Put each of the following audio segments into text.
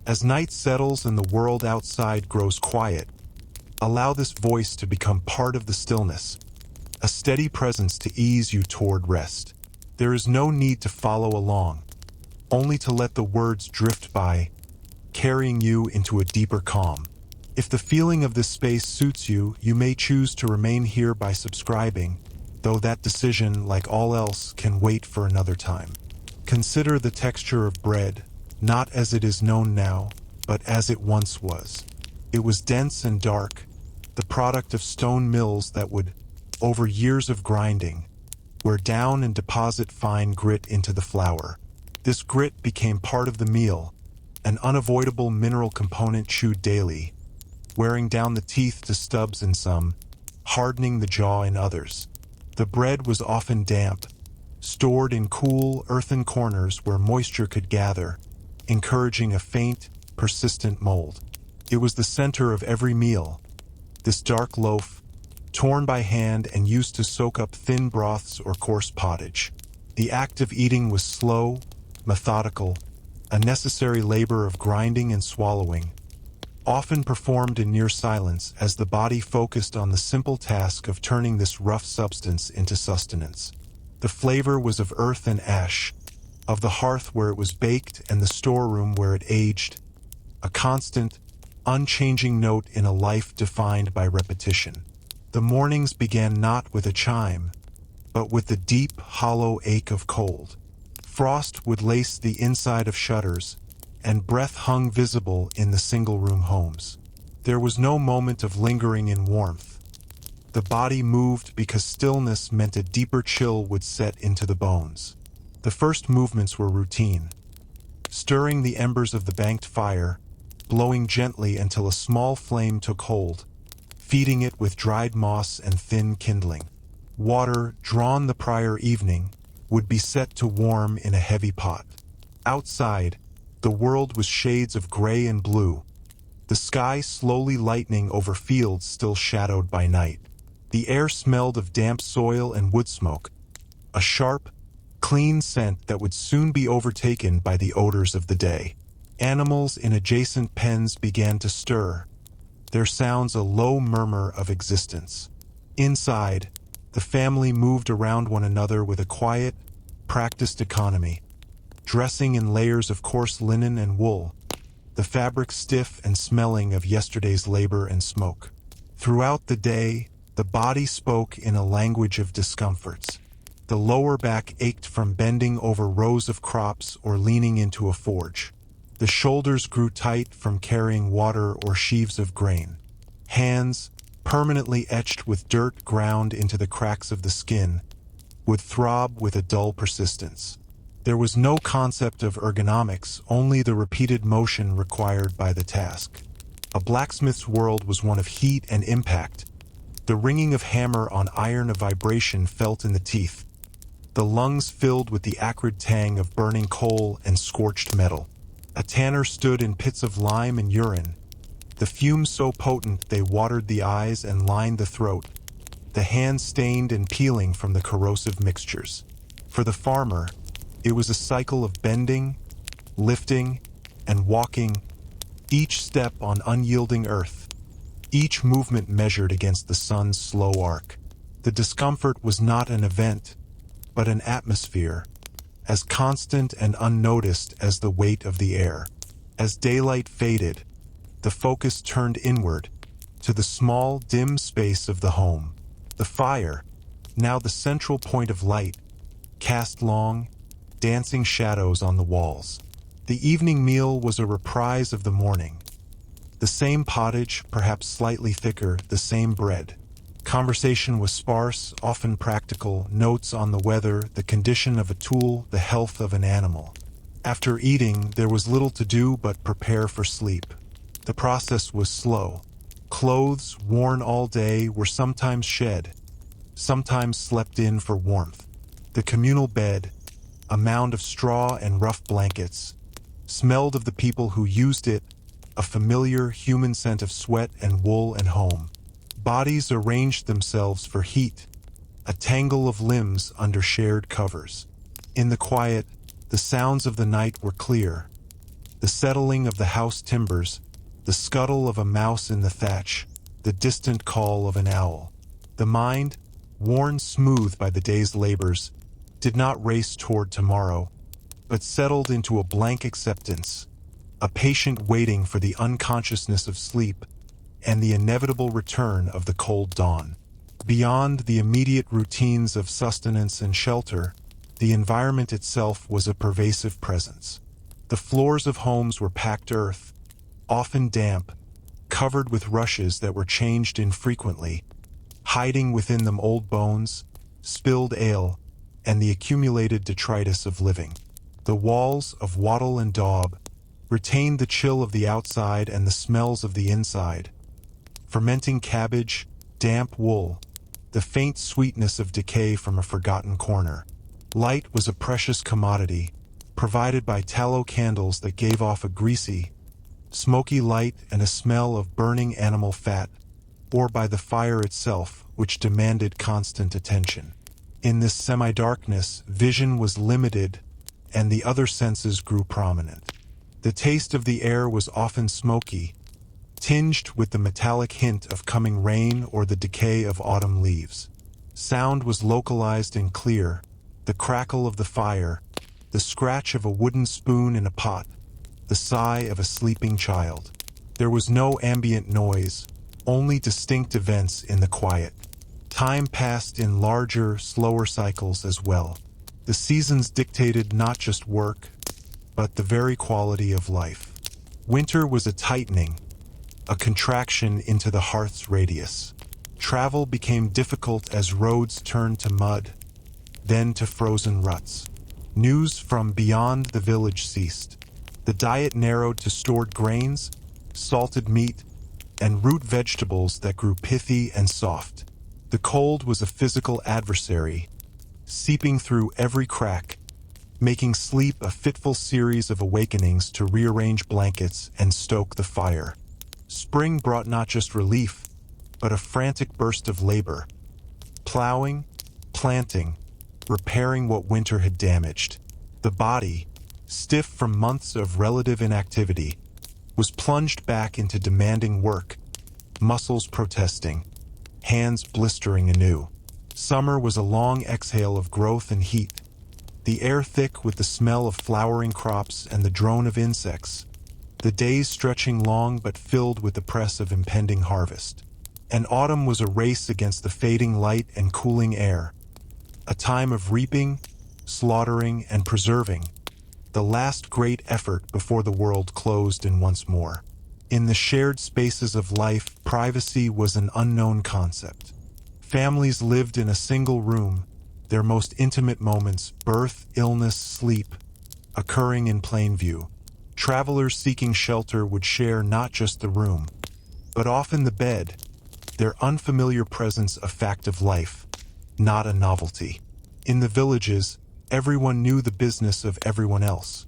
As night settles and the world outside grows quiet, allow this voice to become part of the stillness, a steady presence to ease you toward rest. There is no need to follow along, only to let the words drift by, carrying you into a deeper calm. If the feeling of this space suits you, you may choose to remain here by subscribing, though that decision, like all else, can wait for another time. Consider the texture of bread, not as it is known now, but as it once was. It was dense and dark, the product of stone mills that would, over years of grinding, wear down and deposit fine grit into the flour. This grit became part of the meal, an unavoidable mineral component chewed daily, wearing down the teeth to stubs in some, hardening the jaw in others. The bread was often damp, stored in cool, earthen corners where moisture could gather, encouraging a faint, persistent mold. It was the center of every meal, this dark loaf, torn by hand and used to soak up thin broths or coarse pottage. The act of eating was slow, methodical, a necessary labor of grinding and swallowing, often performed in near silence as the body focused on the simple task of turning this rough substance into sustenance. The flavor was of earth and ash, of the hearth where it was baked and the storeroom where it aged, a constant, unchanging note in a life defined by repetition. The mornings began not with a chime, but with the deep, hollow ache of cold. Frost would lace the inside of shutters, and breath hung visible in the single-room homes. There was no moment of lingering in warmth. The body moved because stillness meant a deeper chill would set into the bones. The first movements were routine, stirring the embers of the banked fire, blowing gently until a small flame took hold, feeding it with dried moss and thin kindling. Water, drawn the prior evening, would be set to warm in a heavy pot. Outside, the world was shades of gray and blue, the sky slowly lightening over fields still shadowed by night. The air smelled of damp soil and wood smoke, a sharp, clean scent that would soon be overtaken by the odors of the day. Animals in adjacent pens began to stir, their sounds a low murmur of existence. Inside, the family moved around one another with a quiet, practiced economy, dressing in layers of coarse linen and wool, the fabric stiff and smelling of yesterday's labor and smoke. Throughout the day, the body spoke in a language of discomforts. The lower back ached from bending over rows of crops or leaning into a forge. The shoulders grew tight from carrying water or sheaves of grain. Hands, permanently etched with dirt ground into the cracks of the skin, would throb with a dull persistence. There was no concept of ergonomics, only the repeated motion required by the task. A blacksmith's world was one of heat and impact. The ringing of hammer on iron, a vibration felt in the teeth, the lungs filled with the acrid tang of burning coal and scorched metal. A tanner stood in pits of lime and urine, the fumes so potent they watered the eyes and lined the throat, the hands stained and peeling from the corrosive mixtures. For the farmer, it was a cycle of bending, lifting, and walking, each step on unyielding earth, each movement measured against the sun's slow arc. The discomfort was not an event, but an atmosphere, as constant and unnoticed as the weight of the air. As daylight faded, the focus turned inward, to the small, dim space of the home. The fire, now the central point of light, cast long, dancing shadows on the walls. The evening meal was a reprise of the morning. The same pottage, perhaps slightly thicker, the same bread. Conversation was sparse, often practical, notes on the weather, the condition of a tool, the health of an animal. After eating, there was little to do but prepare for sleep. The process was slow. Clothes, worn all day, were sometimes shed, sometimes slept in for warmth. The communal bed, a mound of straw and rough blankets, smelled of the people who used it, a familiar human scent of sweat and wool and home. Bodies arranged themselves for heat, a tangle of limbs under shared covers. In the quiet, the sounds of the night were clear. the settling of the house timbers, the scuttle of a mouse in the thatch, the distant call of an owl. The mind, worn smooth by the day's labors, did not race toward tomorrow, but settled into a blank acceptance, a patient waiting for the unconsciousness of sleep and the inevitable return of the cold dawn. Beyond the immediate routines of sustenance and shelter, the environment itself was a pervasive presence. The floors of homes were packed earth, often damp, covered with rushes that were changed infrequently, hiding within them old bones, spilled ale, and the accumulated detritus of living. The walls of wattle and daub retained the chill of the outside and the smells of the inside. Fermenting cabbage, damp wool, the faint sweetness of decay from a forgotten corner. Light was a precious commodity, provided by tallow candles that gave off a greasy, smoky light and a smell of burning animal fat, or by the fire itself, which demanded constant attention. In this semi-darkness, vision was limited, and the other senses grew prominent. The taste of the air was often smoky, tinged with the metallic hint of coming rain or the decay of autumn leaves. Sound was localized and clear, the crackle of the fire, the scratch of a wooden spoon in a pot, the sigh of a sleeping child. There was no ambient noise, only distinct events in the quiet. Time passed in larger, slower cycles as well. The seasons dictated not just work, but the very quality of life. Winter was a tightening, a contraction into the hearth's radius. Travel became difficult as roads turned to mud, then to frozen ruts. News from beyond the village ceased. The diet narrowed to stored grains, salted meat, and root vegetables that grew pithy and soft. The cold was a physical adversary, seeping through every crack, making sleep a fitful series of awakenings to rearrange blankets and stoke the fire. Spring brought not just relief, but a frantic burst of labor. Plowing, planting, repairing what winter had damaged. The body, stiff from months of relative inactivity, was plunged back into demanding work, muscles protesting, hands blistering anew. Summer was a long exhale of growth and heat, the air thick with the smell of flowering crops and the drone of insects, the days stretching long but filled with the press of impending harvest. And autumn was a race against the fading light and cooling air, a time of reaping, slaughtering, and preserving, the last great effort before the world closed in once more. In the shared spaces of life, privacy was an unknown concept. Families lived in a single room, their most intimate moments, birth, illness, sleep, occurring in plain view. Travelers seeking shelter would share not just the room, but often the bed, their unfamiliar presence a fact of life, not a novelty. In the villages, everyone knew the business of everyone else.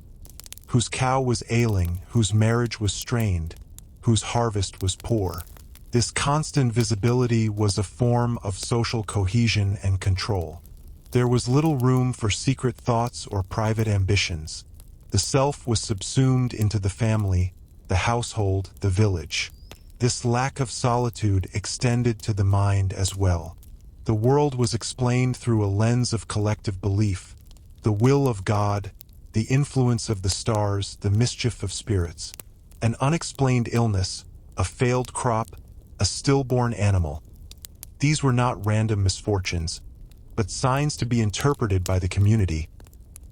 Whose cow was ailing, whose marriage was strained, whose harvest was poor. This constant visibility was a form of social cohesion and control. There was little room for secret thoughts or private ambitions. The self was subsumed into the family, the household, the village. This lack of solitude extended to the mind as well. The world was explained through a lens of collective belief, the will of God, the influence of the stars, the mischief of spirits. An unexplained illness, a failed crop, a stillborn animal. These were not random misfortunes, but signs to be interpreted by the community,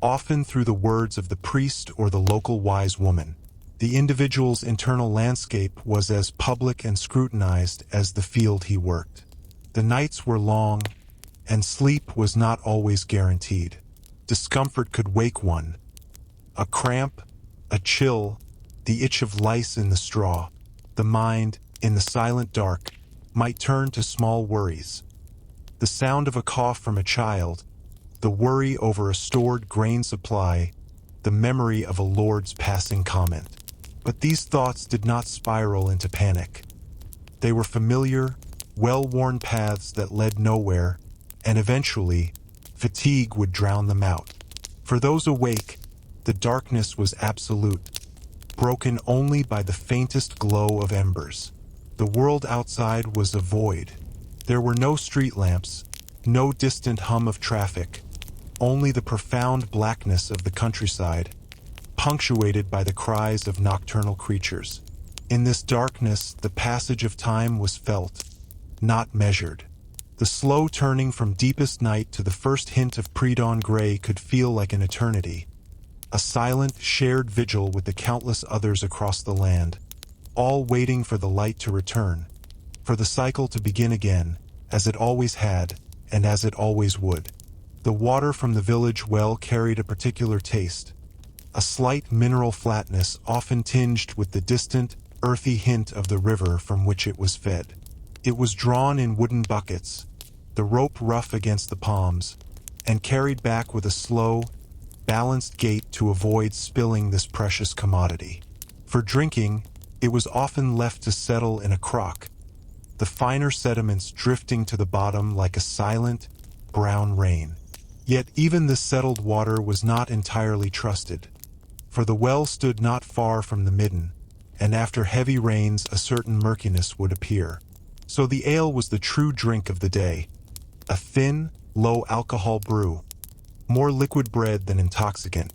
often through the words of the priest or the local wise woman. The individual's internal landscape was as public and scrutinized as the field he worked. The nights were long, and sleep was not always guaranteed. Discomfort could wake one. A cramp, a chill, the itch of lice in the straw. The mind, in the silent dark, might turn to small worries. The sound of a cough from a child, the worry over a stored grain supply, the memory of a lord's passing comment. But these thoughts did not spiral into panic. They were familiar, well-worn paths that led nowhere, and eventually, fatigue would drown them out. For those awake, the darkness was absolute, broken only by the faintest glow of embers. The world outside was a void. There were no street lamps, no distant hum of traffic, only the profound blackness of the countryside, punctuated by the cries of nocturnal creatures. In this darkness, the passage of time was felt, not measured. The slow turning from deepest night to the first hint of pre-dawn gray could feel like an eternity, a silent, shared vigil with the countless others across the land, all waiting for the light to return, for the cycle to begin again, as it always had, and as it always would. The water from the village well carried a particular taste, a slight mineral flatness often tinged with the distant, earthy hint of the river from which it was fed. It was drawn in wooden buckets, the rope rough against the palms, and carried back with a slow, balanced gait to avoid spilling this precious commodity. For drinking, it was often left to settle in a crock, the finer sediments drifting to the bottom like a silent, brown rain. Yet even the settled water was not entirely trusted, for the well stood not far from the midden, and after heavy rains a certain murkiness would appear. So the ale was the true drink of the day, a thin, low-alcohol brew, more liquid bread than intoxicant,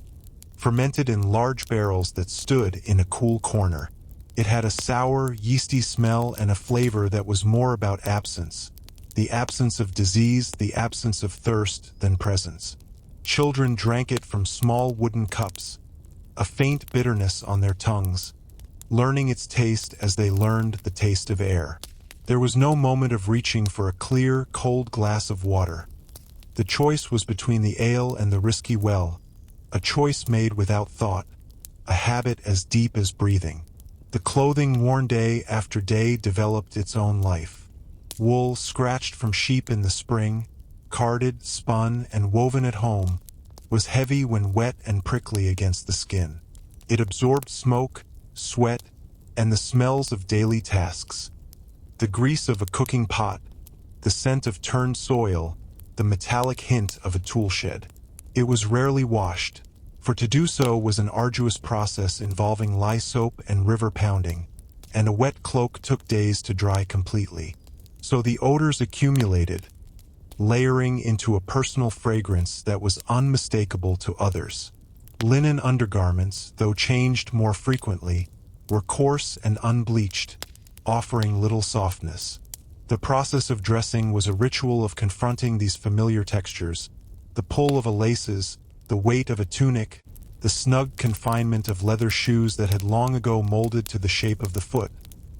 fermented in large barrels that stood in a cool corner. It had a sour, yeasty smell and a flavor that was more about absence, the absence of disease, the absence of thirst, than presence. Children drank it from small wooden cups, a faint bitterness on their tongues, learning its taste as they learned the taste of air. There was no moment of reaching for a clear, cold glass of water. The choice was between the ale and the risky well, a choice made without thought, a habit as deep as breathing. The clothing worn day after day developed its own life. Wool scratched from sheep in the spring, carded, spun, and woven at home, was heavy when wet and prickly against the skin. It absorbed smoke, sweat, and the smells of daily tasks. The grease of a cooking pot, the scent of turned soil, the metallic hint of a tool shed. It was rarely washed, for to do so was an arduous process involving lye soap and river pounding, and a wet cloak took days to dry completely. So the odors accumulated, layering into a personal fragrance that was unmistakable to others. Linen undergarments, though changed more frequently, were coarse and unbleached, offering little softness. The process of dressing was a ritual of confronting these familiar textures, the pull of a laces, the weight of a tunic, the snug confinement of leather shoes that had long ago molded to the shape of the foot,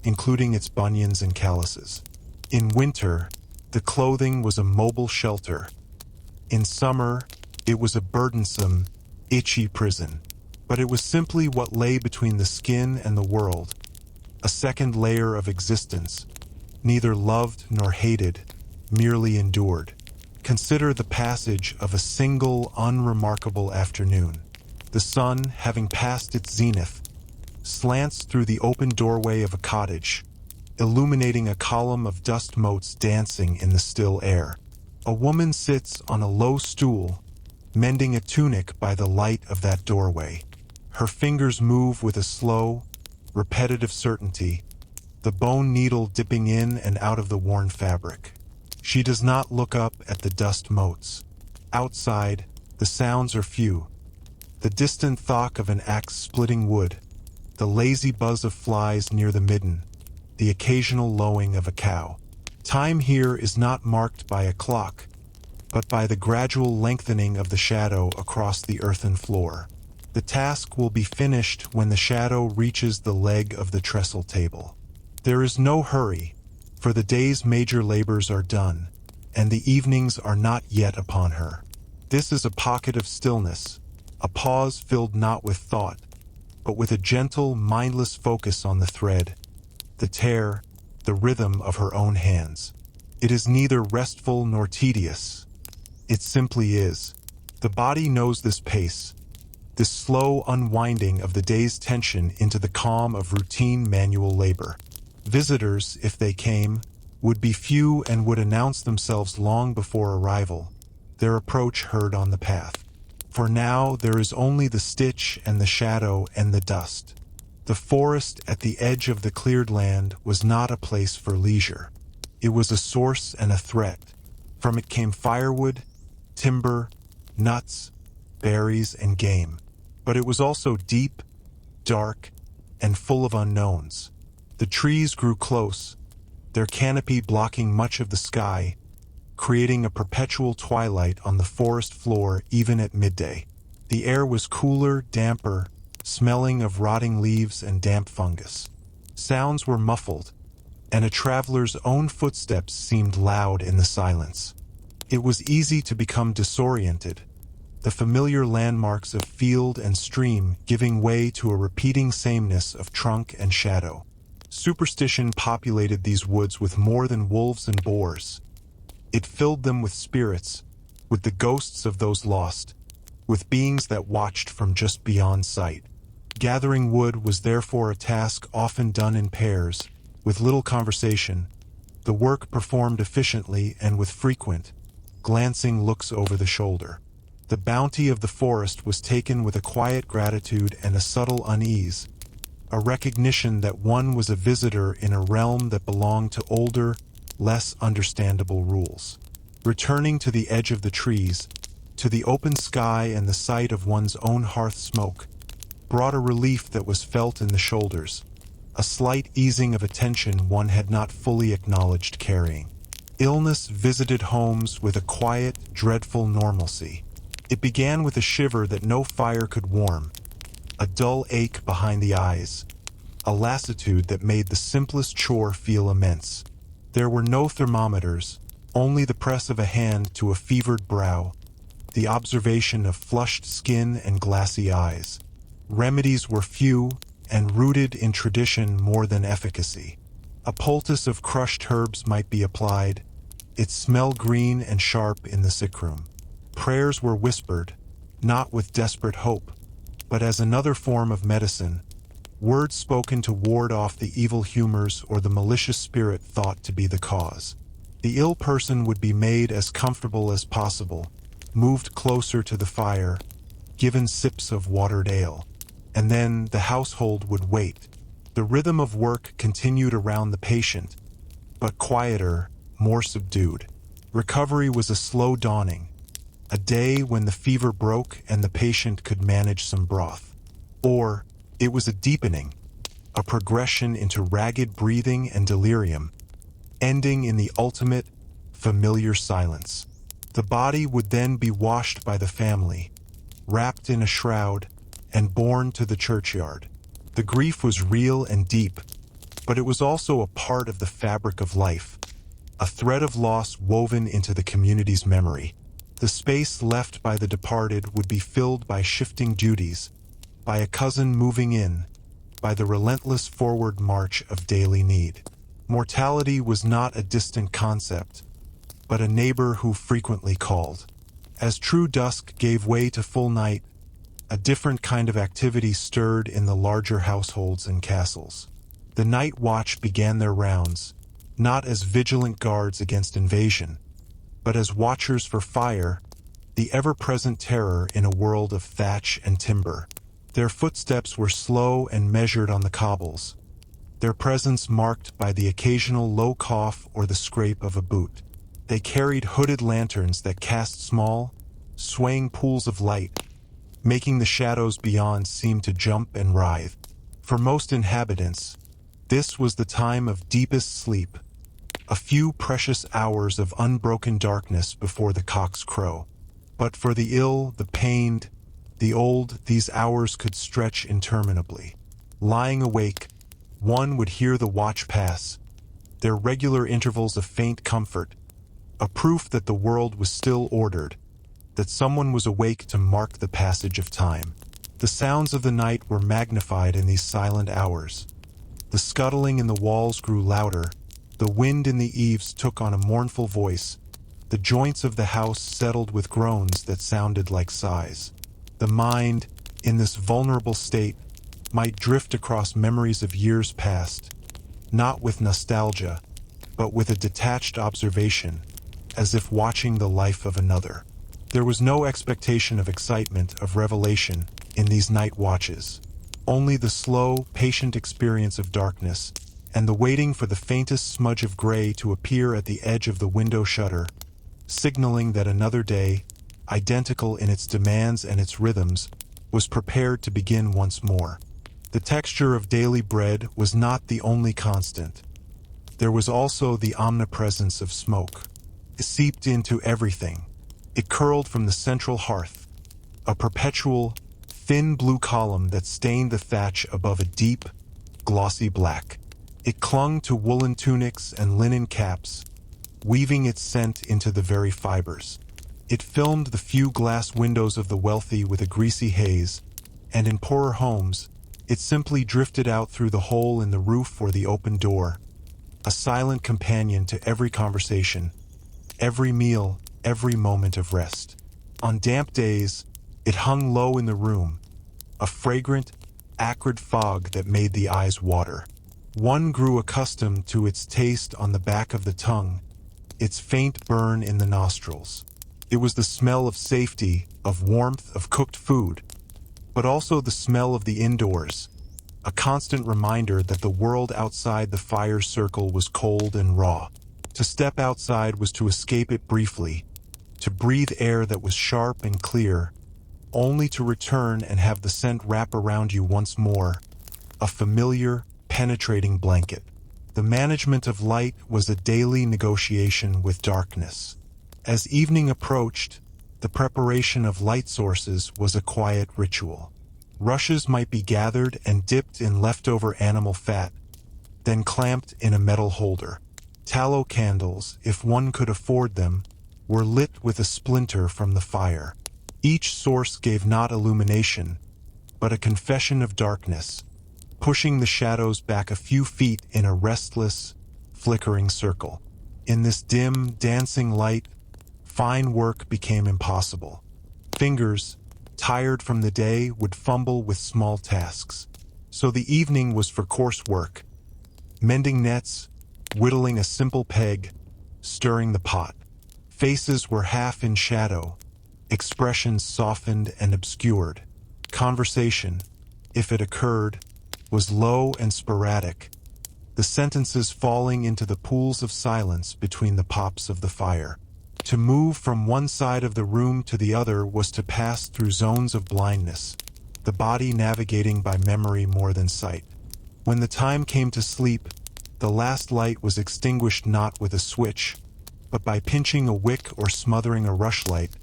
including its bunions and calluses. In winter, the clothing was a mobile shelter. In summer, it was a burdensome, itchy prison. But it was simply what lay between the skin and the world, a second layer of existence, neither loved nor hated, merely endured. Consider the passage of a single, unremarkable afternoon. The sun, having passed its zenith, slants through the open doorway of a cottage, illuminating a column of dust motes dancing in the still air. A woman sits on a low stool, mending a tunic by the light of that doorway. Her fingers move with a slow, repetitive certainty, the bone needle dipping in and out of the worn fabric. She does not look up at the dust motes. Outside, the sounds are few. The distant thwack of an axe splitting wood, the lazy buzz of flies near the midden, the occasional lowing of a cow. Time here is not marked by a clock, but by the gradual lengthening of the shadow across the earthen floor. The task will be finished when the shadow reaches the leg of the trestle table. There is no hurry, for the day's major labors are done, and the evenings are not yet upon her. This is a pocket of stillness, a pause filled not with thought, but with a gentle, mindless focus on the thread, the tear, the rhythm of her own hands. It is neither restful nor tedious. It simply is. The body knows this pace, this slow unwinding of the day's tension into the calm of routine manual labor. Visitors, if they came, would be few and would announce themselves long before arrival, their approach heard on the path. For now there is only the stitch and the shadow and the dust. The forest at the edge of the cleared land was not a place for leisure. It was a source and a threat. From it came firewood, timber, nuts, berries, and game. But it was also deep, dark, and full of unknowns. The trees grew close, their canopy blocking much of the sky, creating a perpetual twilight on the forest floor even at midday. The air was cooler, damper, smelling of rotting leaves and damp fungus. Sounds were muffled, and a traveler's own footsteps seemed loud in the silence. It was easy to become disoriented, the familiar landmarks of field and stream giving way to a repeating sameness of trunk and shadow. Superstition populated these woods with more than wolves and boars. It filled them with spirits, with the ghosts of those lost, with beings that watched from just beyond sight. Gathering wood was therefore a task often done in pairs, with little conversation, the work performed efficiently and with frequent, glancing looks over the shoulder. The bounty of the forest was taken with a quiet gratitude and a subtle unease, a recognition that one was a visitor in a realm that belonged to older, less understandable rules. Returning to the edge of the trees, to the open sky and the sight of one's own hearth smoke, brought a relief that was felt in the shoulders, a slight easing of a tension one had not fully acknowledged carrying. Illness visited homes with a quiet, dreadful normalcy. It began with a shiver that no fire could warm, a dull ache behind the eyes, a lassitude that made the simplest chore feel immense. There were no thermometers, only the press of a hand to a fevered brow, the observation of flushed skin and glassy eyes. Remedies were few and rooted in tradition more than efficacy. A poultice of crushed herbs might be applied, its smell green and sharp in the sickroom. Prayers were whispered, not with desperate hope, but as another form of medicine, words spoken to ward off the evil humors or the malicious spirit thought to be the cause. The ill person would be made as comfortable as possible, moved closer to the fire, given sips of watered ale, and then the household would wait. The rhythm of work continued around the patient, but quieter, more subdued. Recovery was a slow dawning, a day when the fever broke and the patient could manage some broth. Or it was a deepening, a progression into ragged breathing and delirium, ending in the ultimate, familiar silence. The body would then be washed by the family, wrapped in a shroud, and borne to the churchyard. The grief was real and deep, but it was also a part of the fabric of life, a thread of loss woven into the community's memory. The space left by the departed would be filled by shifting duties, by a cousin moving in, by the relentless forward march of daily need. Mortality was not a distant concept, but a neighbor who frequently called. As true dusk gave way to full night, a different kind of activity stirred in the larger households and castles. The night watch began their rounds, not as vigilant guards against invasion, but as watchers for fire, the ever-present terror in a world of thatch and timber. Their footsteps were slow and measured on the cobbles, their presence marked by the occasional low cough or the scrape of a boot. They carried hooded lanterns that cast small, swaying pools of light, making the shadows beyond seem to jump and writhe. For most inhabitants, this was the time of deepest sleep, a few precious hours of unbroken darkness before the cocks crow. But for the ill, the pained, the old, these hours could stretch interminably. Lying awake, one would hear the watch pass, their regular intervals of faint comfort, a proof that the world was still ordered, that someone was awake to mark the passage of time. The sounds of the night were magnified in these silent hours. The scuttling in the walls grew louder, the wind in the eaves took on a mournful voice, the joints of the house settled with groans that sounded like sighs. The mind, in this vulnerable state, might drift across memories of years past, not with nostalgia, but with a detached observation, as if watching the life of another. There was no expectation of excitement, of revelation, in these night watches. only the slow, patient experience of darkness, and the waiting for the faintest smudge of gray to appear at the edge of the window shutter, signaling that another day, identical in its demands and its rhythms, was prepared to begin once more. The texture of daily bread was not the only constant. There was also the omnipresence of smoke. It seeped into everything. It curled from the central hearth, a perpetual, thin blue column that stained the thatch above a deep, glossy black. It clung to woolen tunics and linen caps, weaving its scent into the very fibers. It filmed the few glass windows of the wealthy with a greasy haze, and in poorer homes, it simply drifted out through the hole in the roof or the open door, a silent companion to every conversation, every meal, every moment of rest. On damp days, it hung low in the room, a fragrant, acrid fog that made the eyes water. One grew accustomed to its taste on the back of the tongue, its faint burn in the nostrils. It was the smell of safety, of warmth, of cooked food, but also the smell of the indoors, a constant reminder that the world outside the fire's circle was cold and raw. To step outside was to escape it briefly, to breathe air that was sharp and clear, only to return and have the scent wrap around you once more, a familiar, penetrating blanket. The management of light was a daily negotiation with darkness. As evening approached, the preparation of light sources was a quiet ritual. Rushes might be gathered and dipped in leftover animal fat, then clamped in a metal holder. Tallow candles, if one could afford them, were lit with a splinter from the fire. Each source gave not illumination, but a confession of darkness, pushing the shadows back a few feet in a restless, flickering circle. In this dim, dancing light, fine work became impossible. Fingers, tired from the day, would fumble with small tasks. So the evening was for coarse work, mending nets, whittling a simple peg, stirring the pot. Faces were half in shadow, expressions softened and obscured. Conversation, if it occurred, was low and sporadic, the sentences falling into the pools of silence between the pops of the fire. To move from one side of the room to the other was to pass through zones of blindness, the body navigating by memory more than sight. When the time came to sleep, the last light was extinguished not with a switch, but by pinching a wick or smothering a rushlight,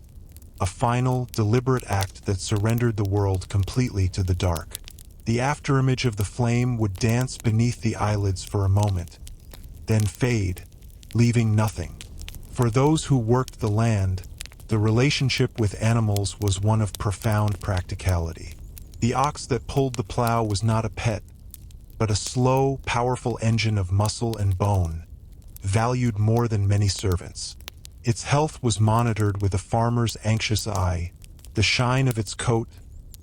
a final, deliberate act that surrendered the world completely to the dark. The afterimage of the flame would dance beneath the eyelids for a moment, then fade, leaving nothing. For those who worked the land, the relationship with animals was one of profound practicality. The ox that pulled the plough was not a pet, but a slow, powerful engine of muscle and bone, valued more than many servants. Its health was monitored with a farmer's anxious eye, the shine of its coat,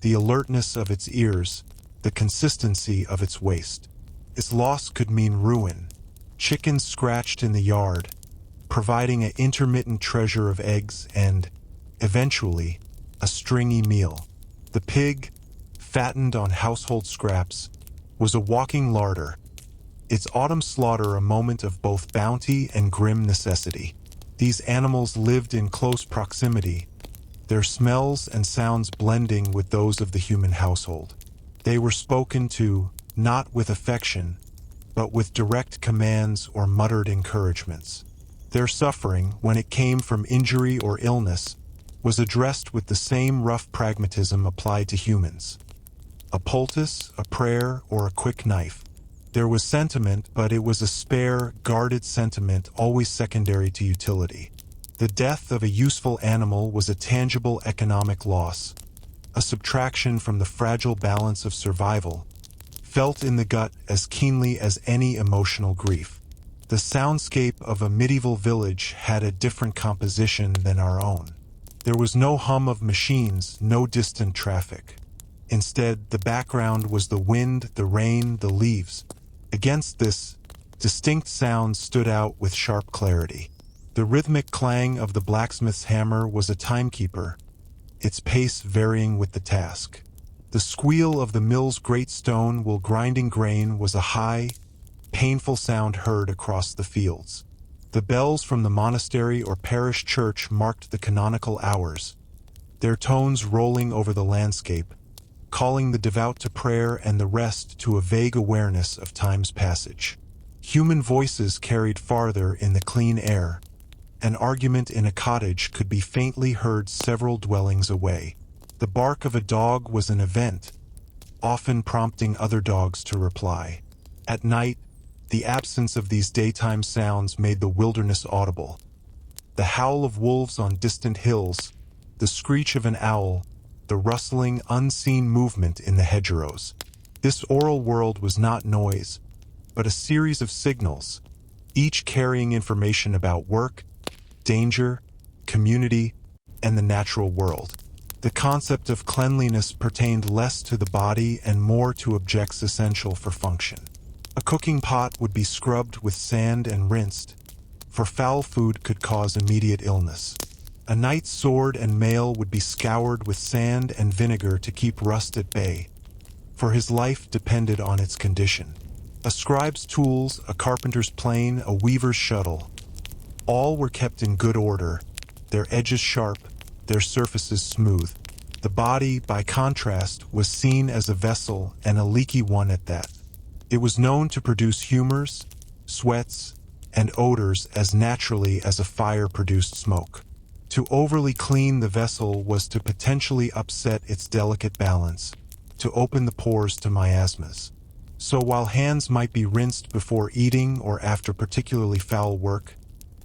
the alertness of its ears, the consistency of its waist. Its loss could mean ruin. Chickens scratched in the yard, providing an intermittent treasure of eggs and, eventually, a stringy meal. The pig, fattened on household scraps, was a walking larder, its autumn slaughter a moment of both bounty and grim necessity. These animals lived in close proximity, their smells and sounds blending with those of the human household. They were spoken to, not with affection, but with direct commands or muttered encouragements. Their suffering, when it came from injury or illness, was addressed with the same rough pragmatism applied to humans. A poultice, a prayer, or a quick knife. There was sentiment, but it was a spare, guarded sentiment always secondary to utility. The death of a useful animal was a tangible economic loss, a subtraction from the fragile balance of survival, felt in the gut as keenly as any emotional grief. The soundscape of a medieval village had a different composition than our own. There was no hum of machines, no distant traffic. Instead, the background was the wind, the rain, the leaves. Against this, distinct sounds stood out with sharp clarity. The rhythmic clang of the blacksmith's hammer was a timekeeper, its pace varying with the task. The squeal of the mill's great stone while grinding grain was a high, painful sound heard across the fields. The bells from the monastery or parish church marked the canonical hours, their tones rolling over the landscape, calling the devout to prayer and the rest to a vague awareness of time's passage. Human voices carried farther in the clean air. An argument in a cottage could be faintly heard several dwellings away. The bark of a dog was an event, often prompting other dogs to reply. At night, the absence of these daytime sounds made the wilderness audible. The howl of wolves on distant hills, the screech of an owl, the rustling, unseen movement in the hedgerows. This oral world was not noise, but a series of signals, each carrying information about work, danger, community, and the natural world. The concept of cleanliness pertained less to the body and more to objects essential for function. A cooking pot would be scrubbed with sand and rinsed, for foul food could cause immediate illness. A knight's sword and mail would be scoured with sand and vinegar to keep rust at bay, for his life depended on its condition. A scribe's tools, a carpenter's plane, a weaver's shuttle, all were kept in good order, their edges sharp, their surfaces smooth. The body, by contrast, was seen as a vessel, and a leaky one at that. It was known to produce humors, sweats, and odors as naturally as a fire produced smoke. To overly clean the vessel was to potentially upset its delicate balance, to open the pores to miasmas. So while hands might be rinsed before eating or after particularly foul work,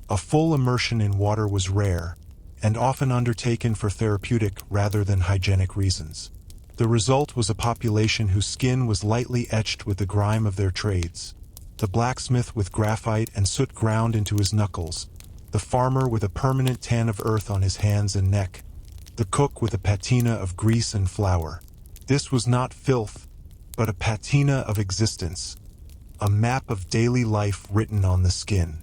a full immersion in water was rare, and often undertaken for therapeutic rather than hygienic reasons. The result was a population whose skin was lightly etched with the grime of their trades. The blacksmith with graphite and soot ground into his knuckles, the farmer with a permanent tan of earth on his hands and neck, the cook with a patina of grease and flour. This was not filth, but a patina of existence, a map of daily life written on the skin.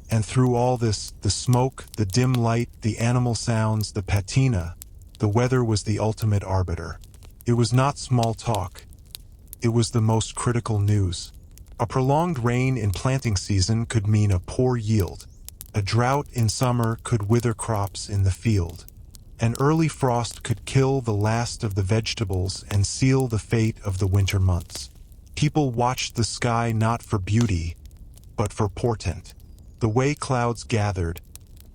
And through all this, the smoke, the dim light, the animal sounds, the patina, the weather was the ultimate arbiter. It was not small talk. It was the most critical news. A prolonged rain in planting season could mean a poor yield. A drought in summer could wither crops in the field. An early frost could kill the last of the vegetables and seal the fate of the winter months. People watched the sky not for beauty, but for portent. The way clouds gathered,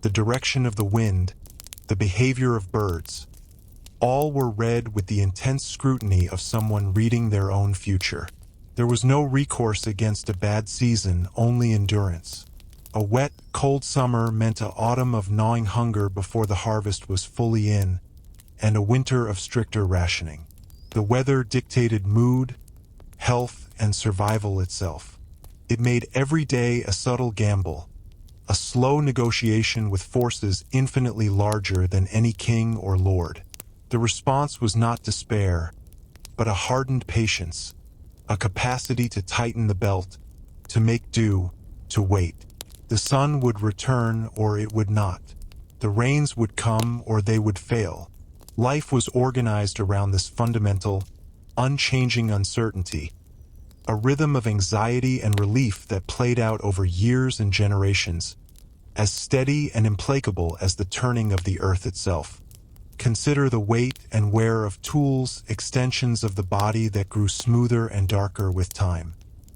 the direction of the wind, the behavior of birds, all were read with the intense scrutiny of someone reading their own future. There was no recourse against a bad season, only endurance. A wet, cold summer meant an autumn of gnawing hunger before the harvest was fully in, and a winter of stricter rationing. The weather dictated mood, health, and survival itself. It made every day a subtle gamble, a slow negotiation with forces infinitely larger than any king or lord. The response was not despair, but a hardened patience, a capacity to tighten the belt, to make do, to wait. The sun would return or it would not. The rains would come or they would fail. Life was organized around this fundamental, unchanging uncertainty, a rhythm of anxiety and relief that played out over years and generations, as steady and implacable as the turning of the earth itself. Consider the weight and wear of tools, extensions of the body that grew smoother and darker with time.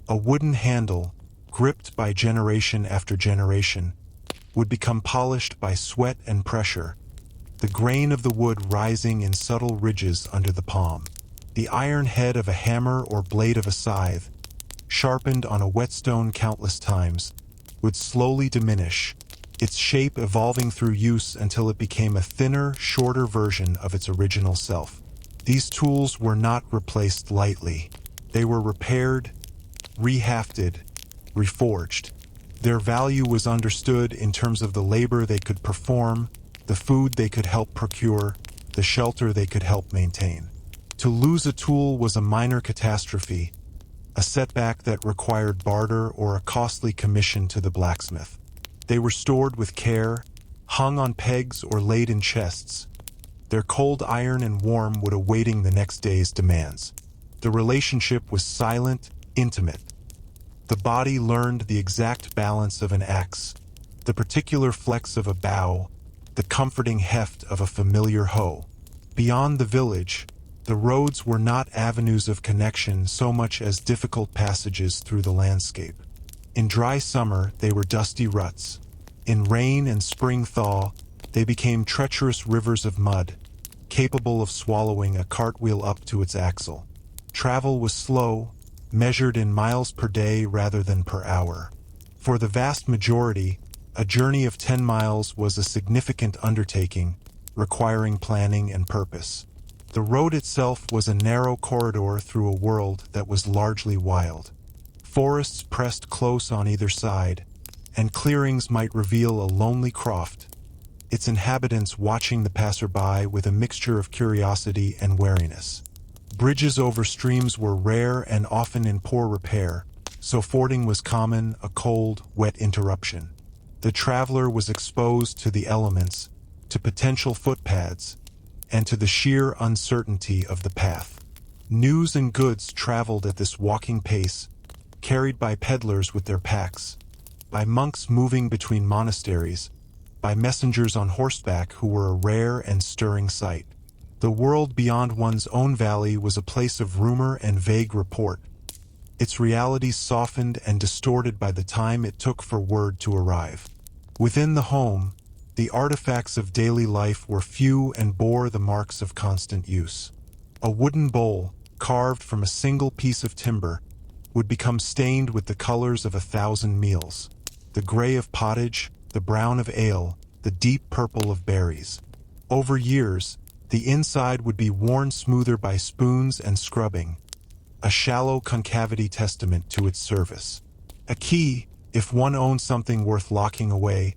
A wooden handle, gripped by generation after generation, would become polished by sweat and pressure, the grain of the wood rising in subtle ridges under the palm. The iron head of a hammer or blade of a scythe, sharpened on a whetstone countless times, would slowly diminish, its shape evolving through use until it became a thinner, shorter version of its original self. These tools were not replaced lightly. They were repaired, rehafted, reforged. Their value was understood in terms of the labor they could perform, the food they could help procure, the shelter they could help maintain. To lose a tool was a minor catastrophe, a setback that required barter or a costly commission to the blacksmith. They were stored with care, hung on pegs or laid in chests, their cold iron and warm wood awaiting the next day's demands. The relationship was silent, intimate. The body learned the exact balance of an axe, the particular flex of a bow, the comforting heft of a familiar hoe. Beyond the village, the roads were not avenues of connection so much as difficult passages through the landscape. In dry summer, they were dusty ruts. In rain and spring thaw, they became treacherous rivers of mud, capable of swallowing a cartwheel up to its axle. Travel was slow, measured in miles per day rather than per hour. For the vast majority, a journey of 10 miles was a significant undertaking, requiring planning and purpose. The road itself was a narrow corridor through a world that was largely wild. Forests pressed close on either side, and clearings might reveal a lonely croft, its inhabitants watching the passerby with a mixture of curiosity and wariness. Bridges over streams were rare and often in poor repair, so fording was common, a cold, wet interruption. The traveler was exposed to the elements, to potential footpads, and to the sheer uncertainty of the path. News and goods traveled at this walking pace, carried by peddlers with their packs, by monks moving between monasteries, by messengers on horseback who were a rare and stirring sight. The world beyond one's own valley was a place of rumor and vague report, its reality softened and distorted by the time it took for word to arrive. Within the home, the artifacts of daily life were few and bore the marks of constant use. A wooden bowl, carved from a single piece of timber, would become stained with the colors of 1,000 meals: the gray of pottage, the brown of ale, the deep purple of berries. Over years, the inside would be worn smoother by spoons and scrubbing, a shallow concavity testament to its service. A key, if one owned something worth locking away,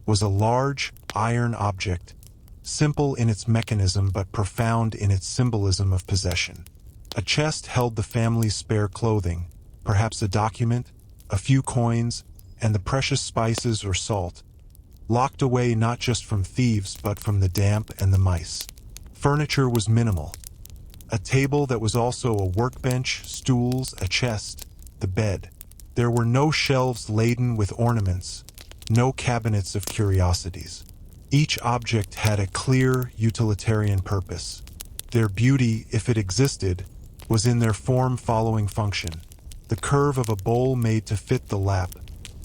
was a large, iron object, simple in its mechanism but profound in its symbolism of possession. A chest held the family's spare clothing, perhaps a document, a few coins, and the precious spices or salt, locked away not just from thieves but from the damp and the mice. Furniture was minimal. A table that was also a workbench, stools, a chest, the bed. There were no shelves laden with ornaments, no cabinets of curiosities. Each object had a clear, utilitarian purpose. Their beauty, if it existed, was in their form-following function. The curve of a bowl made to fit the lap,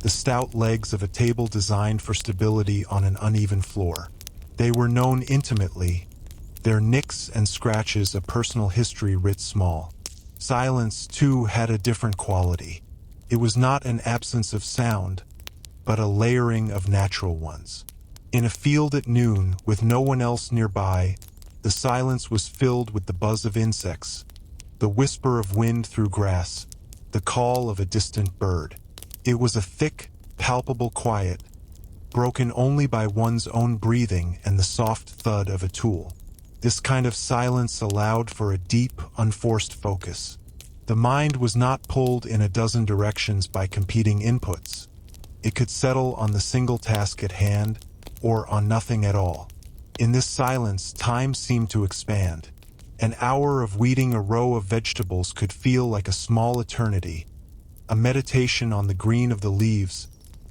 the stout legs of a table designed for stability on an uneven floor. They were known intimately, their nicks and scratches a personal history writ small. Silence, too, had a different quality. It was not an absence of sound, but a layering of natural ones. In a field at noon, with no one else nearby, the silence was filled with the buzz of insects, the whisper of wind through grass, the call of a distant bird. It was a thick, palpable quiet, broken only by one's own breathing and the soft thud of a tool. This kind of silence allowed for a deep, unforced focus. The mind was not pulled in a dozen directions by competing inputs. It could settle on the single task at hand, or on nothing at all. In this silence, time seemed to expand. An hour of weeding a row of vegetables could feel like a small eternity, a meditation on the green of the leaves,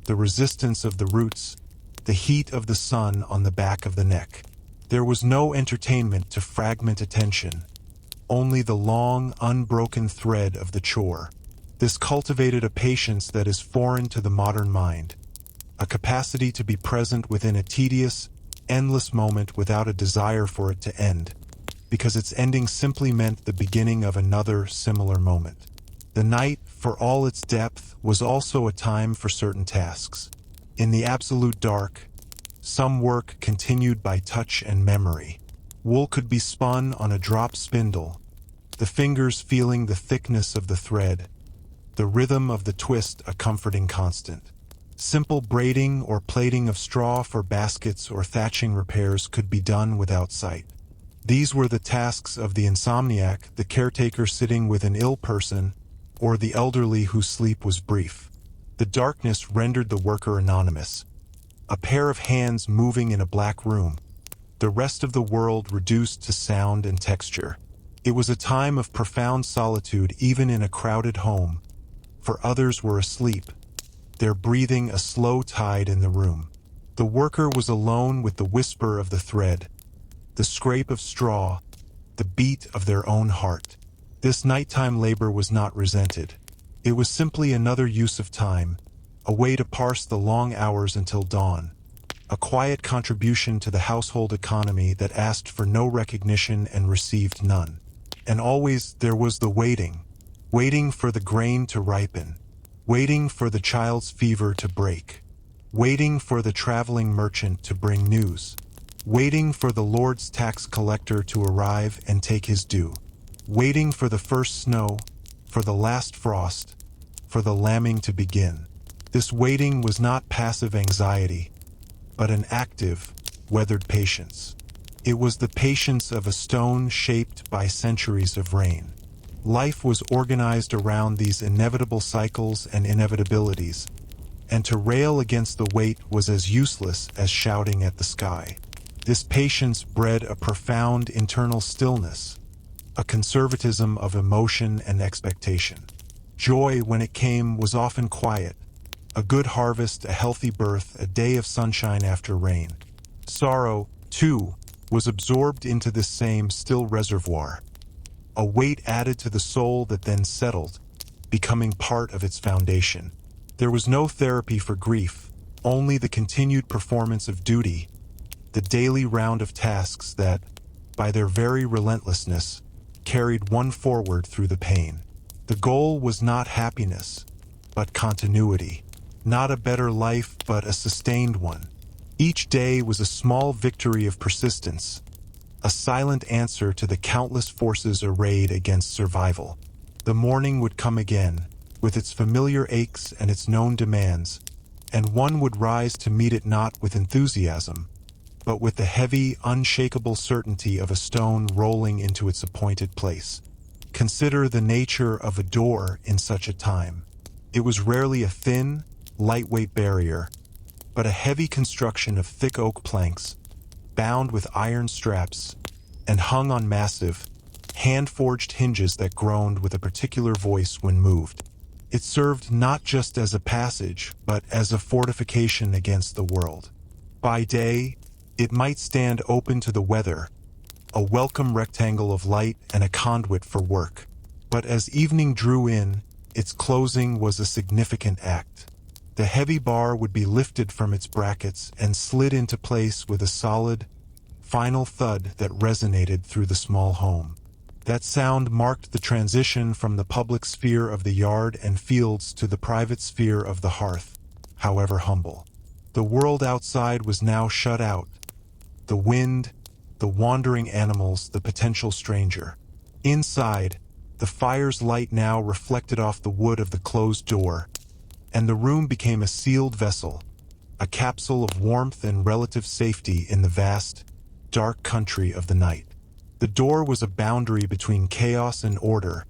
the resistance of the roots, the heat of the sun on the back of the neck. There was no entertainment to fragment attention, only the long, unbroken thread of the chore. This cultivated a patience that is foreign to the modern mind, a capacity to be present within a tedious, endless moment without a desire for it to end, because its ending simply meant the beginning of another similar moment. The night, for all its depth, was also a time for certain tasks. In the absolute dark, some work continued by touch and memory. Wool could be spun on a drop spindle, the fingers feeling the thickness of the thread, the rhythm of the twist a comforting constant. Simple braiding or plaiting of straw for baskets or thatching repairs could be done without sight. These were the tasks of the insomniac, the caretaker sitting with an ill person, or the elderly whose sleep was brief. The darkness rendered the worker anonymous, a pair of hands moving in a black room, the rest of the world reduced to sound and texture. It was a time of profound solitude even in a crowded home, for others were asleep, their breathing a slow tide in the room. The worker was alone with the whisper of the thread, the scrape of straw, the beat of their own heart. This nighttime labor was not resented. It was simply another use of time, a way to parse the long hours until dawn, a quiet contribution to the household economy that asked for no recognition and received none. And always there was the waiting, waiting for the grain to ripen, waiting for the child's fever to break, waiting for the traveling merchant to bring news, waiting for the Lord's tax collector to arrive and take his due, waiting for the first snow, for the last frost, for the lambing to begin. This waiting was not passive anxiety, but an active, weathered patience. It was the patience of a stone shaped by centuries of rain. Life was organized around these inevitable cycles and inevitabilities, and to rail against the weight was as useless as shouting at the sky. This patience bred a profound internal stillness, a conservatism of emotion and expectation. Joy, when it came, was often quiet. A good harvest, a healthy birth, a day of sunshine after rain. Sorrow, too, was absorbed into this same still reservoir. A weight added to the soul that then settled, becoming part of its foundation. There was no therapy for grief, only the continued performance of duty, the daily round of tasks that, by their very relentlessness, carried one forward through the pain. The goal was not happiness, but continuity. Not a better life, but a sustained one. Each day was a small victory of persistence, a silent answer to the countless forces arrayed against survival. The morning would come again, with its familiar aches and its known demands, and one would rise to meet it not with enthusiasm, but with the heavy, unshakable certainty of a stone rolling into its appointed place. Consider the nature of a door in such a time. It was rarely a thin, lightweight barrier, but a heavy construction of thick oak planks, bound with iron straps, and hung on massive, hand-forged hinges that groaned with a particular voice when moved. It served not just as a passage, but as a fortification against the world. By day, it might stand open to the weather, a welcome rectangle of light and a conduit for work. But as evening drew in, its closing was a significant act. The heavy bar would be lifted from its brackets and slid into place with a solid, final thud that resonated through the small home. That sound marked the transition from the public sphere of the yard and fields to the private sphere of the hearth, however humble. The world outside was now shut out. The wind, the wandering animals, the potential stranger. Inside, the fire's light now reflected off the wood of the closed door, and the room became a sealed vessel, a capsule of warmth and relative safety in the vast, dark country of the night. The door was a boundary between chaos and order,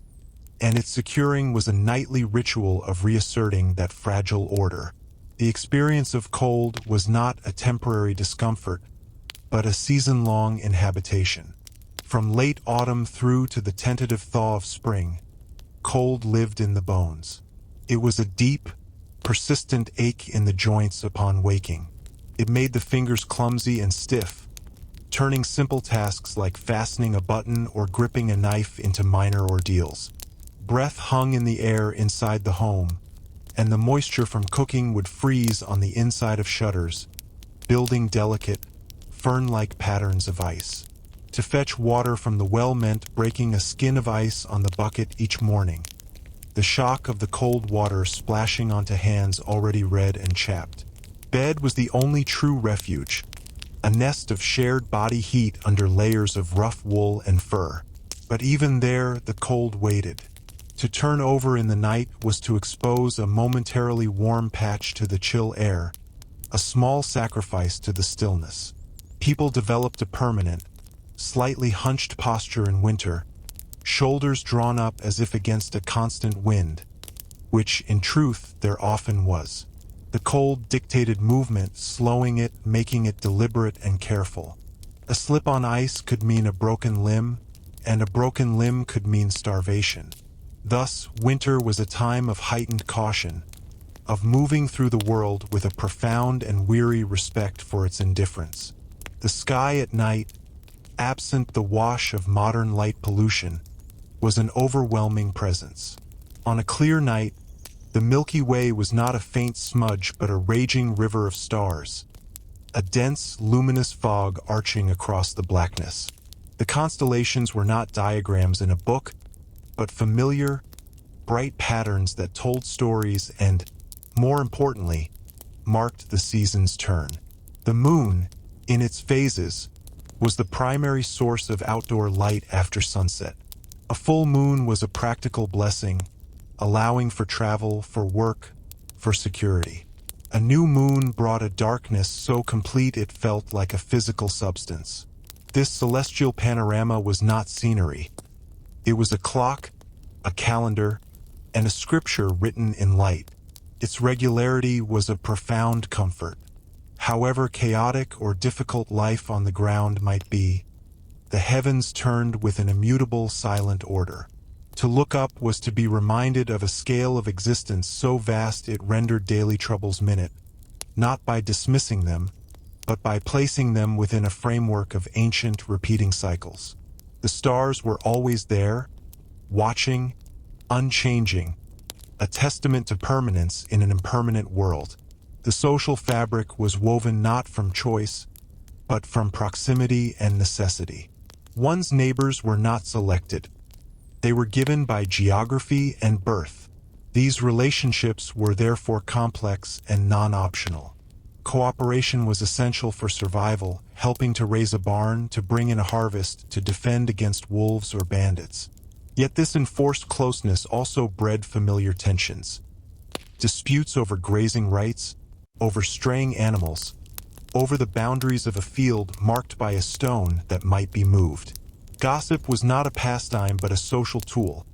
and its securing was a nightly ritual of reasserting that fragile order. The experience of cold was not a temporary discomfort, but a season-long inhabitation. From late autumn through to the tentative thaw of spring, cold lived in the bones. It was a deep, persistent ache in the joints upon waking. It made the fingers clumsy and stiff, turning simple tasks like fastening a button or gripping a knife into minor ordeals. Breath hung in the air inside the home, and the moisture from cooking would freeze on the inside of shutters, building delicate, fern-like patterns of ice. To fetch water from the well meant breaking a skin of ice on the bucket each morning, the shock of the cold water splashing onto hands already red and chapped. Bed was the only true refuge, a nest of shared body heat under layers of rough wool and fur. But even there, the cold waited. To turn over in the night was to expose a momentarily warm patch to the chill air, a small sacrifice to the stillness. People developed a permanent, slightly hunched posture in winter, shoulders drawn up as if against a constant wind, which, in truth, there often was. The cold dictated movement, slowing it, making it deliberate and careful. A slip on ice could mean a broken limb, and a broken limb could mean starvation. Thus, winter was a time of heightened caution, of moving through the world with a profound and weary respect for its indifference. The sky at night, absent the wash of modern light pollution, was an overwhelming presence. On a clear night, the Milky Way was not a faint smudge but a raging river of stars, a dense, luminous fog arching across the blackness. The constellations were not diagrams in a book, but familiar, bright patterns that told stories and, more importantly, marked the season's turn. The moon, in its phases, was the primary source of outdoor light after sunset. A full moon was a practical blessing, allowing for travel, for work, for security. A new moon brought a darkness so complete it felt like a physical substance. This celestial panorama was not scenery. It was a clock, a calendar, and a scripture written in light. Its regularity was a profound comfort. However chaotic or difficult life on the ground might be, the heavens turned with an immutable, silent order. To look up was to be reminded of a scale of existence so vast it rendered daily troubles minute, not by dismissing them, but by placing them within a framework of ancient, repeating cycles. The stars were always there, watching, unchanging, a testament to permanence in an impermanent world. The social fabric was woven not from choice, but from proximity and necessity. One's neighbors were not selected. They were given by geography and birth. These relationships were therefore complex and non-optional. Cooperation was essential for survival, helping to raise a barn, to bring in a harvest, to defend against wolves or bandits. Yet this enforced closeness also bred familiar tensions. Disputes over grazing rights, over straying animals, over the boundaries of a field marked by a stone that might be moved. Gossip was not a pastime but a social tool,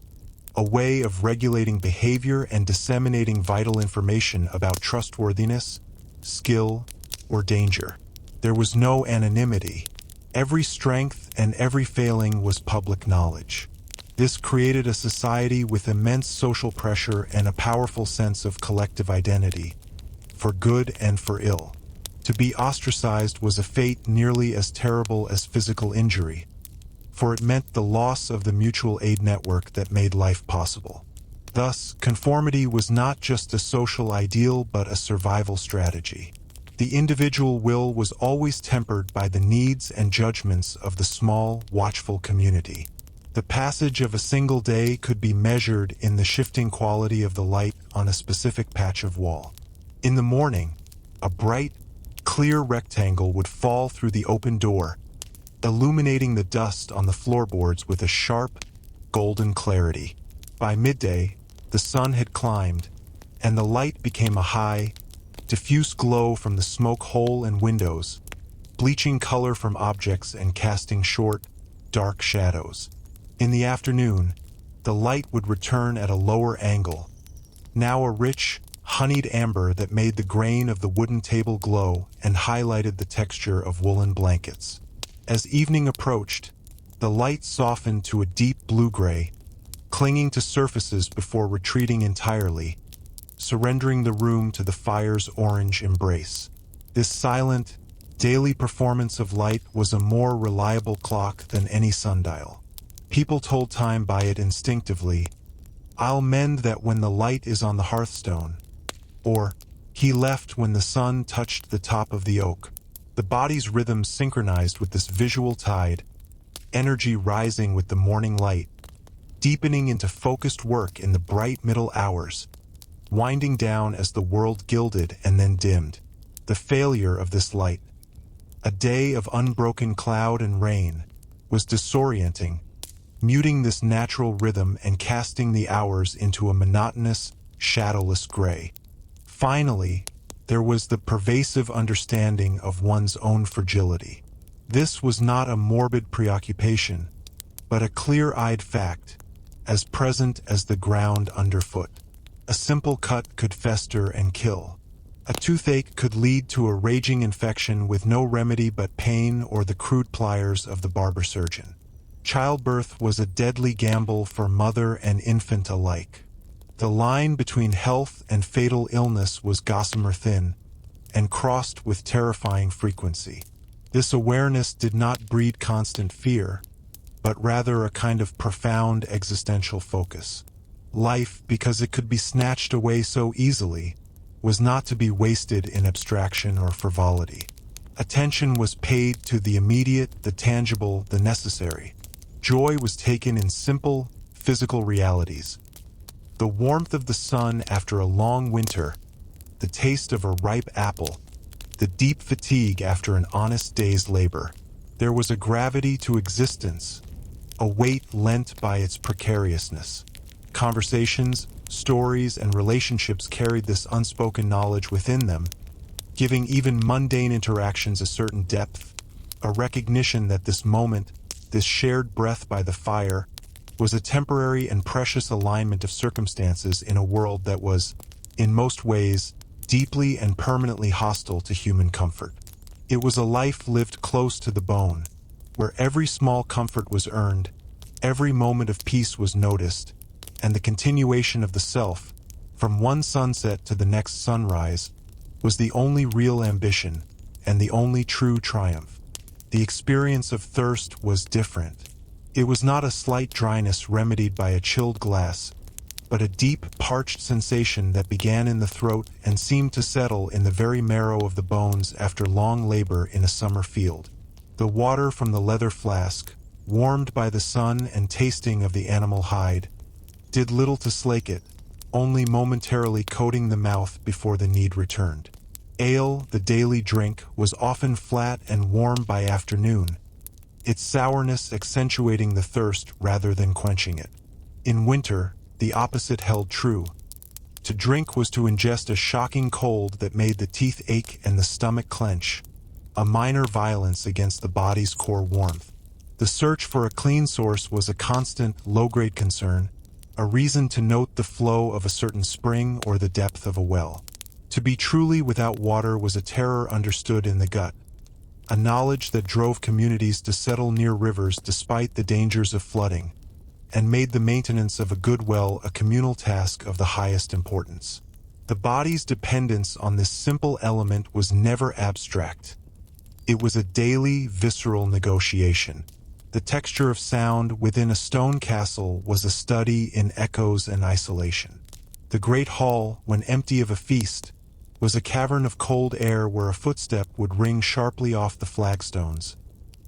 a way of regulating behavior and disseminating vital information about trustworthiness, skill, or danger. There was no anonymity. Every strength and every failing was public knowledge. This created a society with immense social pressure and a powerful sense of collective identity, for good and for ill. To be ostracized was a fate nearly as terrible as physical injury, for it meant the loss of the mutual aid network that made life possible. Thus, conformity was not just a social ideal but a survival strategy. The individual will was always tempered by the needs and judgments of the small, watchful community. The passage of a single day could be measured in the shifting quality of the light on a specific patch of wall. In the morning, a bright, clear rectangle would fall through the open door, illuminating the dust on the floorboards with a sharp, golden clarity. By midday, the sun had climbed, and the light became a high, diffuse glow from the smoke hole and windows, bleaching color from objects and casting short, dark shadows. In the afternoon, the light would return at a lower angle, now a rich, honeyed amber that made the grain of the wooden table glow and highlighted the texture of woolen blankets. As evening approached, the light softened to a deep blue-gray, clinging to surfaces before retreating entirely, surrendering the room to the fire's orange embrace. This silent, daily performance of light was a more reliable clock than any sundial. People told time by it instinctively. "I'll mend that when the light is on the hearthstone," or "He left when the sun touched the top of the oak." The body's rhythm synchronized with this visual tide, energy rising with the morning light, deepening into focused work in the bright middle hours, winding down as the world gilded and then dimmed. The failure of this light, a day of unbroken cloud and rain, was disorienting, muting this natural rhythm and casting the hours into a monotonous, shadowless gray. Finally, there was the pervasive understanding of one's own fragility. This was not a morbid preoccupation, but a clear-eyed fact, as present as the ground underfoot. A simple cut could fester and kill. A toothache could lead to a raging infection with no remedy but pain or the crude pliers of the barber surgeon. Childbirth was a deadly gamble for mother and infant alike. The line between health and fatal illness was gossamer thin, and crossed with terrifying frequency. This awareness did not breed constant fear, but rather a kind of profound existential focus. Life, because it could be snatched away so easily, was not to be wasted in abstraction or frivolity. Attention was paid to the immediate, the tangible, the necessary. Joy was taken in simple, physical realities. The warmth of the sun after a long winter, the taste of a ripe apple, the deep fatigue after an honest day's labor. There was a gravity to existence, a weight lent by its precariousness. Conversations, stories, and relationships carried this unspoken knowledge within them, giving even mundane interactions a certain depth, a recognition that this moment, this shared breath by the fire, was a temporary and precious alignment of circumstances in a world that was, in most ways, deeply and permanently hostile to human comfort. It was a life lived close to the bone, where every small comfort was earned, every moment of peace was noticed, and the continuation of the self, from one sunset to the next sunrise, was the only real ambition and the only true triumph. The experience of thirst was different. It was not a slight dryness remedied by a chilled glass, but a deep, parched sensation that began in the throat and seemed to settle in the very marrow of the bones after long labor in a summer field. The water from the leather flask, warmed by the sun and tasting of the animal hide, did little to slake it, only momentarily coating the mouth before the need returned. Ale, the daily drink, was often flat and warm by afternoon, its sourness accentuating the thirst rather than quenching it. In winter, the opposite held true. To drink was to ingest a shocking cold that made the teeth ache and the stomach clench, a minor violence against the body's core warmth. The search for a clean source was a constant, low-grade concern, a reason to note the flow of a certain spring or the depth of a well. To be truly without water was a terror understood in the gut, a knowledge that drove communities to settle near rivers despite the dangers of flooding, and made the maintenance of a good well a communal task of the highest importance. The body's dependence on this simple element was never abstract. It was a daily, visceral negotiation. The texture of sound within a stone castle was a study in echoes and isolation. The great hall, when empty of a feast, was a cavern of cold air where a footstep would ring sharply off the flagstones,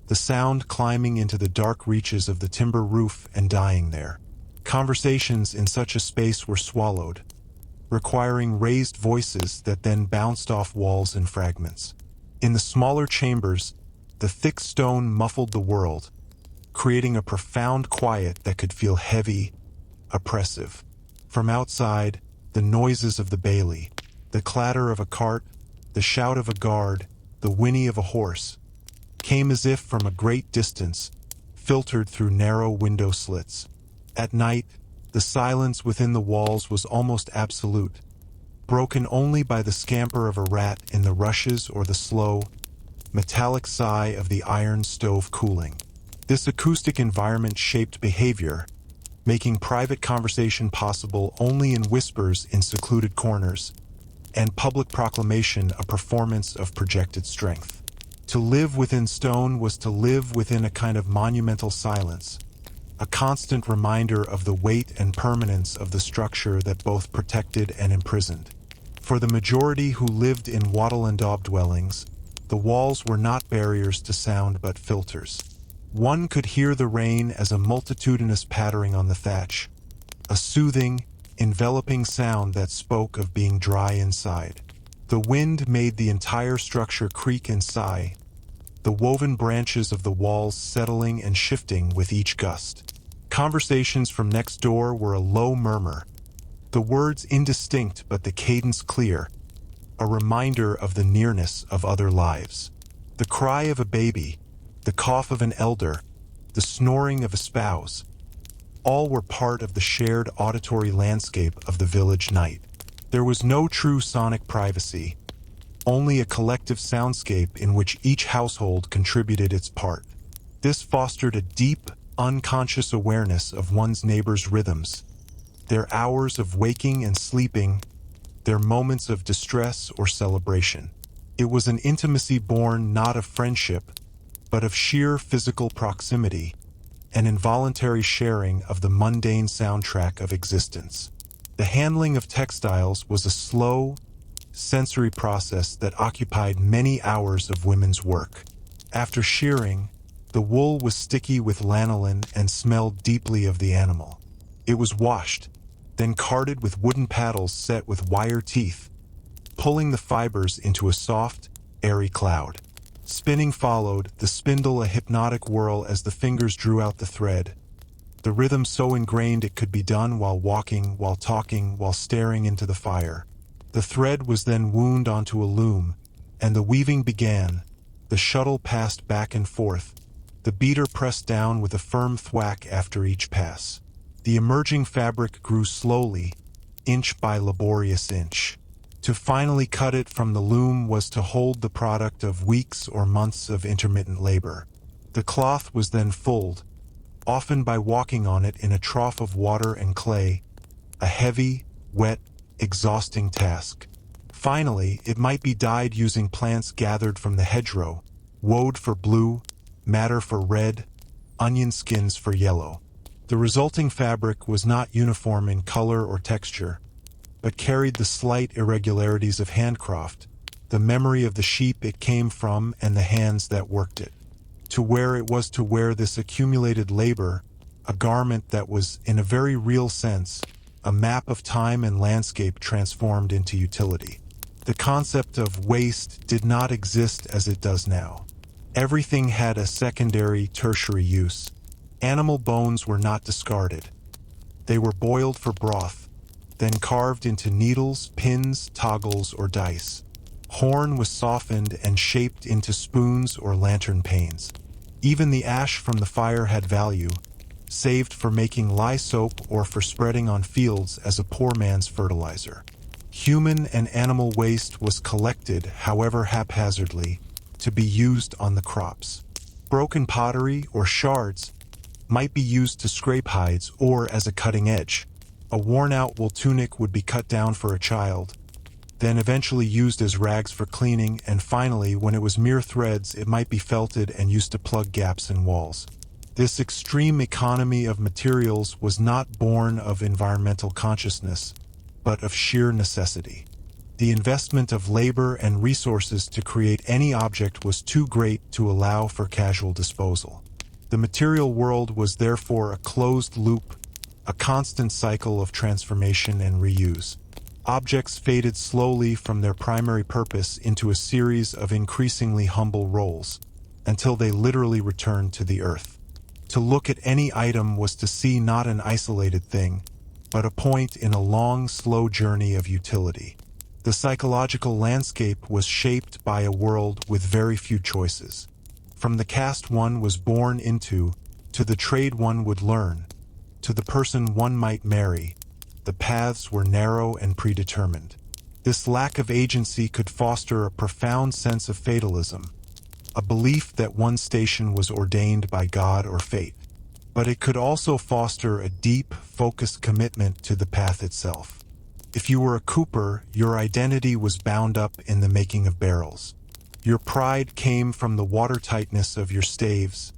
the sound climbing into the dark reaches of the timber roof and dying there. Conversations in such a space were swallowed, requiring raised voices that then bounced off walls in fragments. In the smaller chambers, the thick stone muffled the world, creating a profound quiet that could feel heavy, oppressive. From outside, the noises of the bailey, the clatter of a cart, the shout of a guard, the whinny of a horse, came as if from a great distance, filtered through narrow window slits. At night, the silence within the walls was almost absolute, broken only by the scamper of a rat in the rushes or the slow, metallic sigh of the iron stove cooling. This acoustic environment shaped behavior, making private conversation possible only in whispers in secluded corners, and public proclamation a performance of projected strength. To live within stone was to live within a kind of monumental silence, a constant reminder of the weight and permanence of the structure that both protected and imprisoned. For the majority who lived in wattle and daub dwellings, the walls were not barriers to sound but filters. One could hear the rain as a multitudinous pattering on the thatch, a soothing, enveloping sound that spoke of being dry inside. The wind made the entire structure creak and sigh, the woven branches of the walls settling and shifting with each gust. Conversations from next door were a low murmur, the words indistinct but the cadence clear, a reminder of the nearness of other lives. The cry of a baby, the cough of an elder, the snoring of a spouse, all were part of the shared auditory landscape of the village night. There was no true sonic privacy, only a collective soundscape in which each household contributed its part. This fostered a deep, unconscious awareness of one's neighbor's rhythms, their hours of waking and sleeping, their moments of distress or celebration. It was an intimacy born not of friendship, but of sheer physical proximity, an involuntary sharing of the mundane soundtrack of existence. The handling of textiles was a slow, sensory process that occupied many hours of women's work. After shearing, the wool was sticky with lanolin and smelled deeply of the animal. It was washed, then carded with wooden paddles set with wire teeth, pulling the fibers into a soft, airy cloud. Spinning followed, the spindle a hypnotic whirl as the fingers drew out the thread, the rhythm so ingrained it could be done while walking, while talking, while staring into the fire. The thread was then wound onto a loom, and the weaving began. The shuttle passed back and forth, the beater pressed down with a firm thwack after each pass. The emerging fabric grew slowly, inch by laborious inch. To finally cut it from the loom was to hold the product of weeks or months of intermittent labor. The cloth was then fulled, often by walking on it in a trough of water and clay, a heavy, wet, exhausting task. Finally, it might be dyed using plants gathered from the hedgerow, woad for blue, madder for red, onion skins for yellow. The resulting fabric was not uniform in color or texture, but carried the slight irregularities of handcraft, the memory of the sheep it came from and the hands that worked it. To wear it was to wear this accumulated labor, a garment that was, in a very real sense, a map of time and landscape transformed into utility. The concept of waste did not exist as it does now. Everything had a secondary, tertiary use. Animal bones were not discarded. They were boiled for broth, then carved into needles, pins, toggles, or dice. Horn was softened and shaped into spoons or lantern panes. Even the ash from the fire had value, saved for making lye soap or for spreading on fields as a poor man's fertilizer. Human and animal waste was collected, however haphazardly, to be used on the crops. Broken pottery or shards might be used to scrape hides or as a cutting edge. A worn-out wool tunic would be cut down for a child, then eventually used as rags for cleaning, and finally, when it was mere threads, it might be felted and used to plug gaps in walls. This extreme economy of materials was not born of environmental consciousness, but of sheer necessity. The investment of labor and resources to create any object was too great to allow for casual disposal. The material world was therefore a closed loop, a constant cycle of transformation and reuse. Objects faded slowly from their primary purpose into a series of increasingly humble roles, until they literally returned to the earth. To look at any item was to see not an isolated thing, but a point in a long, slow journey of utility. The psychological landscape was shaped by a world with very few choices. From the caste one was born into, to the trade one would learn, to the person one might marry, the paths were narrow and predetermined. This lack of agency could foster a profound sense of fatalism, a belief that one station was ordained by God or fate. But it could also foster a deep, focused commitment to the path itself. If you were a cooper, your identity was bound up in the making of barrels. Your pride came from the watertightness of your staves,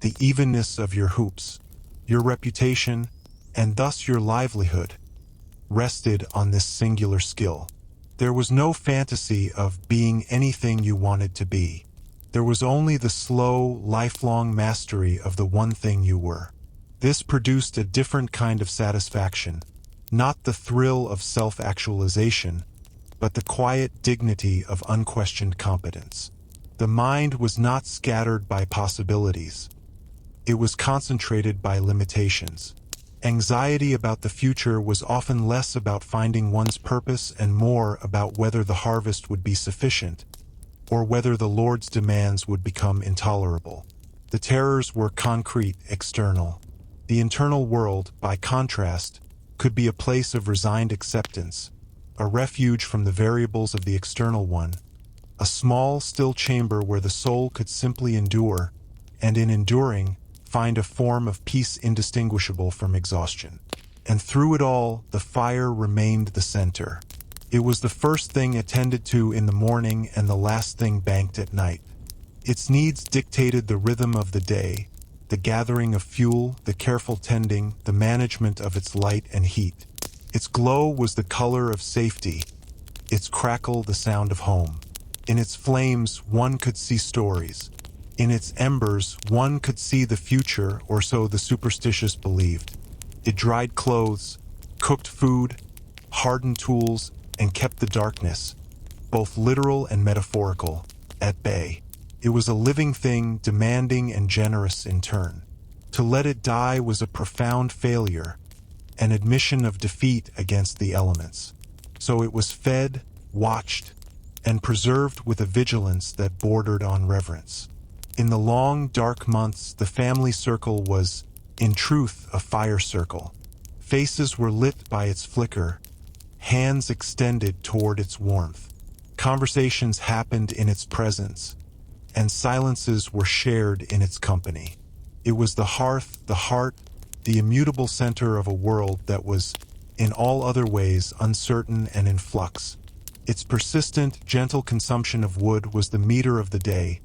the evenness of your hoops. Your reputation, and thus your livelihood, rested on this singular skill. There was no fantasy of being anything you wanted to be. There was only the slow, lifelong mastery of the one thing you were. This produced a different kind of satisfaction, not the thrill of self-actualization, but the quiet dignity of unquestioned competence. The mind was not scattered by possibilities. It was concentrated by limitations. Anxiety about the future was often less about finding one's purpose and more about whether the harvest would be sufficient, or whether the Lord's demands would become intolerable. The terrors were concrete, external. The internal world, by contrast, could be a place of resigned acceptance, a refuge from the variables of the external one, a small, still chamber where the soul could simply endure, and in enduring, find a form of peace indistinguishable from exhaustion. And through it all, the fire remained the center. It was the first thing attended to in the morning and the last thing banked at night. Its needs dictated the rhythm of the day, the gathering of fuel, the careful tending, the management of its light and heat. Its glow was the color of safety, its crackle the sound of home. In its flames, one could see stories. In its embers, one could see the future, or so the superstitious believed. It dried clothes, cooked food, hardened tools, and kept the darkness, both literal and metaphorical, at bay. It was a living thing, demanding and generous in turn. To let it die was a profound failure, an admission of defeat against the elements. So it was fed, watched, and preserved with a vigilance that bordered on reverence. In the long, dark months, the family circle was, in truth, a fire circle. Faces were lit by its flicker, hands extended toward its warmth. Conversations happened in its presence, and silences were shared in its company. It was the hearth, the heart, the immutable center of a world that was, in all other ways, uncertain and in flux. Its persistent, gentle consumption of wood was the meter of the day,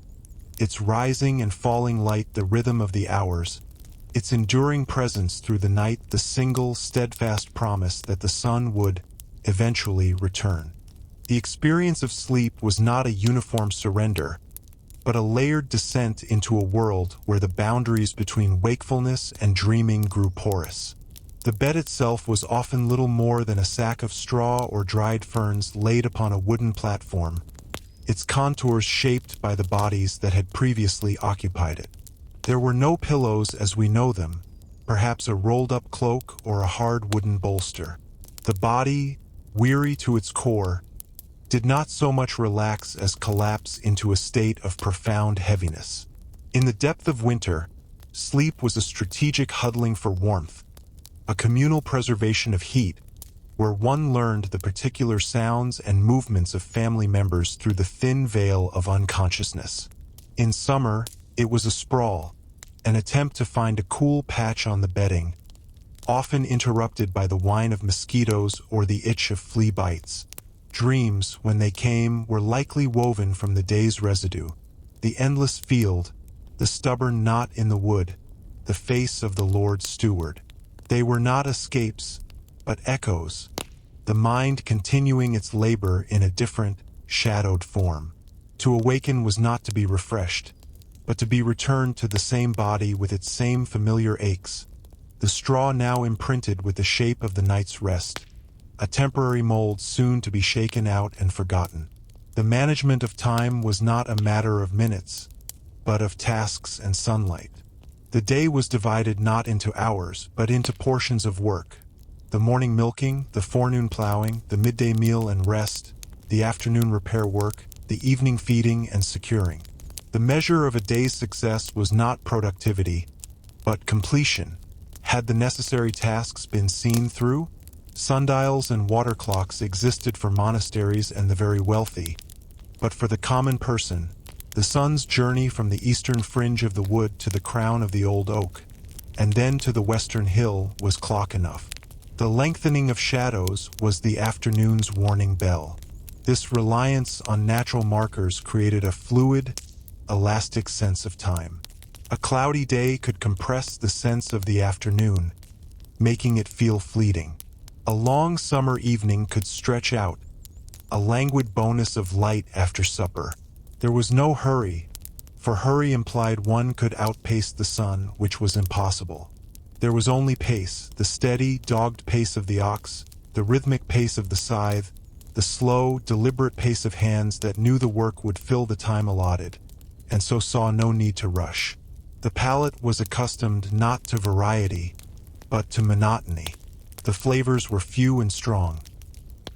its rising and falling light the rhythm of the hours, its enduring presence through the night the single, steadfast promise that the sun would eventually return. The experience of sleep was not a uniform surrender, but a layered descent into a world where the boundaries between wakefulness and dreaming grew porous. The bed itself was often little more than a sack of straw or dried ferns laid upon a wooden platform, its contours shaped by the bodies that had previously occupied it. There were no pillows as we know them, perhaps a rolled-up cloak or a hard wooden bolster. The body, weary to its core, did not so much relax as collapse into a state of profound heaviness. In the depth of winter, sleep was a strategic huddling for warmth, a communal preservation of heat, where one learned the particular sounds and movements of family members through the thin veil of unconsciousness. In summer, it was a sprawl, an attempt to find a cool patch on the bedding, often interrupted by the whine of mosquitoes or the itch of flea bites. Dreams, when they came, were likely woven from the day's residue, the endless field, the stubborn knot in the wood, the face of the Lord's steward. They were not escapes, but echoes, the mind continuing its labor in a different, shadowed form. To awaken was not to be refreshed, but to be returned to the same body with its same familiar aches, the straw now imprinted with the shape of the night's rest, a temporary mold soon to be shaken out and forgotten. The management of time was not a matter of minutes, but of tasks and sunlight. The day was divided not into hours, but into portions of work. The morning milking, the forenoon plowing, the midday meal and rest, the afternoon repair work, the evening feeding and securing. The measure of a day's success was not productivity, but completion. Had the necessary tasks been seen through? Sundials and water clocks existed for monasteries and the very wealthy, but for the common person, the sun's journey from the eastern fringe of the wood to the crown of the old oak, and then to the western hill, was clock enough. The lengthening of shadows was the afternoon's warning bell. This reliance on natural markers created a fluid, elastic sense of time. A cloudy day could compress the sense of the afternoon, making it feel fleeting. A long summer evening could stretch out, a languid bonus of light after supper. There was no hurry, for hurry implied one could outpace the sun, which was impossible. There was only pace, the steady, dogged pace of the ox, the rhythmic pace of the scythe, the slow, deliberate pace of hands that knew the work would fill the time allotted, and so saw no need to rush. The palate was accustomed not to variety, but to monotony. The flavors were few and strong.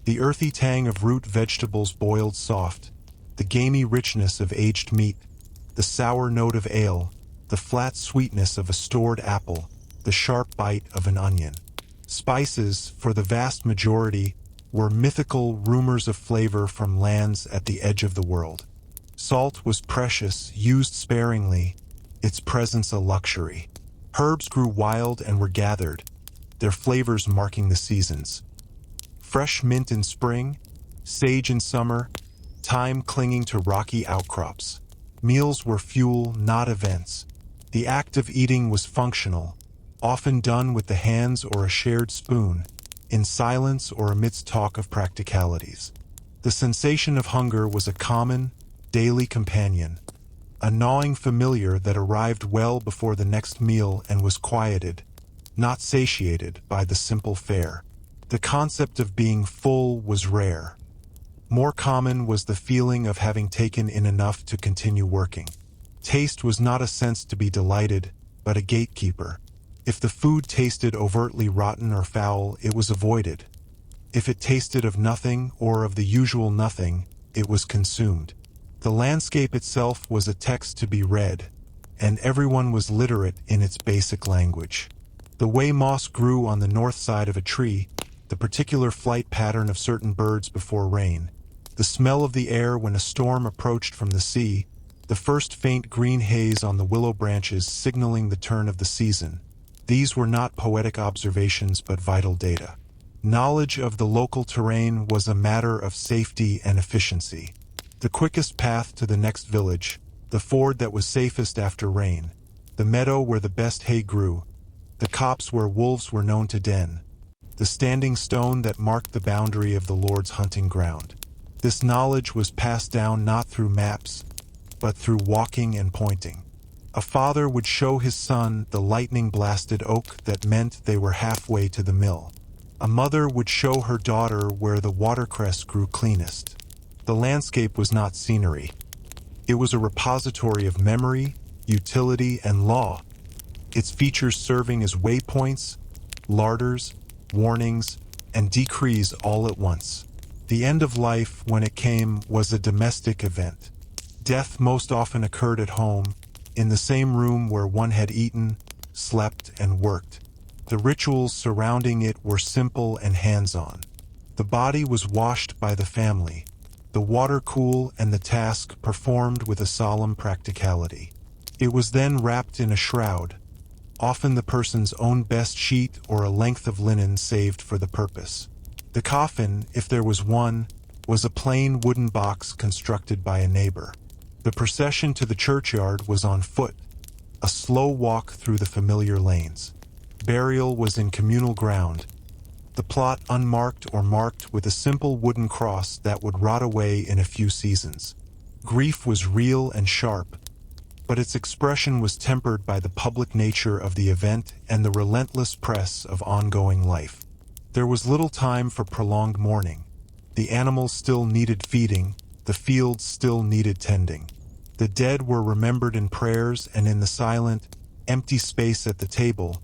The earthy tang of root vegetables boiled soft, the gamey richness of aged meat, the sour note of ale, the flat sweetness of a stored apple, the sharp bite of an onion. Spices, for the vast majority, were mythical rumors of flavor from lands at the edge of the world. Salt was precious, used sparingly, its presence a luxury. Herbs grew wild and were gathered, their flavors marking the seasons. Fresh mint in spring, sage in summer, thyme clinging to rocky outcrops. Meals were fuel, not events. The act of eating was functional, often done with the hands or a shared spoon, in silence or amidst talk of practicalities. The sensation of hunger was a common, daily companion, a gnawing familiar that arrived well before the next meal and was quieted, not satiated, by the simple fare. The concept of being full was rare. More common was the feeling of having taken in enough to continue working. Taste was not a sense to be delighted, but a gatekeeper. If the food tasted overtly rotten or foul, it was avoided. If it tasted of nothing or of the usual nothing, it was consumed. The landscape itself was a text to be read, and everyone was literate in its basic language. The way moss grew on the north side of a tree, the particular flight pattern of certain birds before rain, the smell of the air when a storm approached from the sea, the first faint green haze on the willow branches signaling the turn of the season. These were not poetic observations but vital data. Knowledge of the local terrain was a matter of safety and efficiency. The quickest path to the next village, the ford that was safest after rain, the meadow where the best hay grew, the copse where wolves were known to den, the standing stone that marked the boundary of the Lord's hunting ground. This knowledge was passed down not through maps, but through walking and pointing. A father would show his son the lightning-blasted oak that meant they were halfway to the mill. A mother would show her daughter where the watercress grew cleanest. The landscape was not scenery. It was a repository of memory, utility, and law, its features serving as waypoints, larders, warnings, and decrees all at once. The end of life, when it came, was a domestic event. Death most often occurred at home, in the same room where one had eaten, slept, and worked. The rituals surrounding it were simple and hands-on. The body was washed by the family, the water cool, and the task performed with a solemn practicality. It was then wrapped in a shroud, often the person's own best sheet or a length of linen saved for the purpose. The coffin, if there was one, was a plain wooden box constructed by a neighbor. The procession to the churchyard was on foot, a slow walk through the familiar lanes. Burial was in communal ground, the plot unmarked or marked with a simple wooden cross that would rot away in a few seasons. Grief was real and sharp, but its expression was tempered by the public nature of the event and the relentless press of ongoing life. There was little time for prolonged mourning. The animals still needed feeding, the fields still needed tending. The dead were remembered in prayers and in the silent, empty space at the table,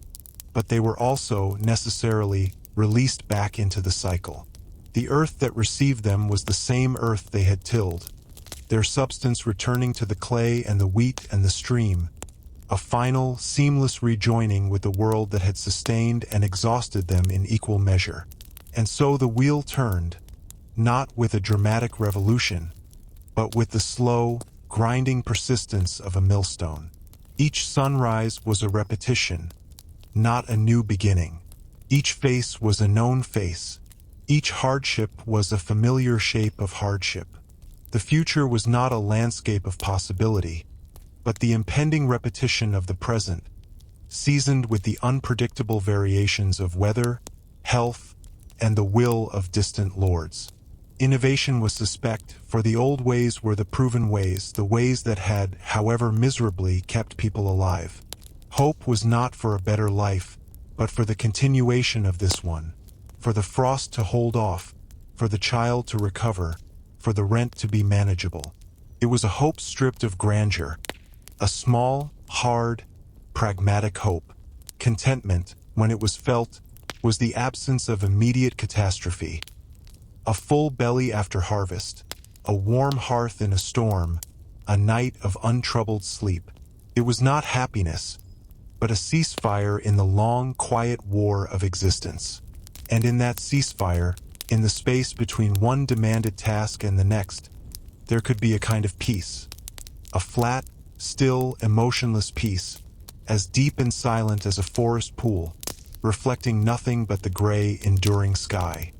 but they were also, necessarily, released back into the cycle. The earth that received them was the same earth they had tilled, their substance returning to the clay and the wheat and the stream, a final, seamless rejoining with the world that had sustained and exhausted them in equal measure. And so the wheel turned, not with a dramatic revolution, but with the slow, grinding persistence of a millstone. Each sunrise was a repetition, not a new beginning. Each face was a known face. Each hardship was a familiar shape of hardship. The future was not a landscape of possibility, but the impending repetition of the present, seasoned with the unpredictable variations of weather, health, and the will of distant lords. Innovation was suspect, for the old ways were the proven ways, the ways that had, however miserably, kept people alive. Hope was not for a better life, but for the continuation of this one, for the frost to hold off, for the child to recover, for the rent to be manageable. It was a hope stripped of grandeur, a small, hard, pragmatic hope. Contentment, when it was felt, was the absence of immediate catastrophe. A full belly after harvest, a warm hearth in a storm, a night of untroubled sleep. It was not happiness, but a ceasefire in the long, quiet war of existence. And in that ceasefire, in the space between one demanded task and the next, there could be a kind of peace. A flat, still, emotionless peace, as deep and silent as a forest pool, reflecting nothing but the gray, enduring sky.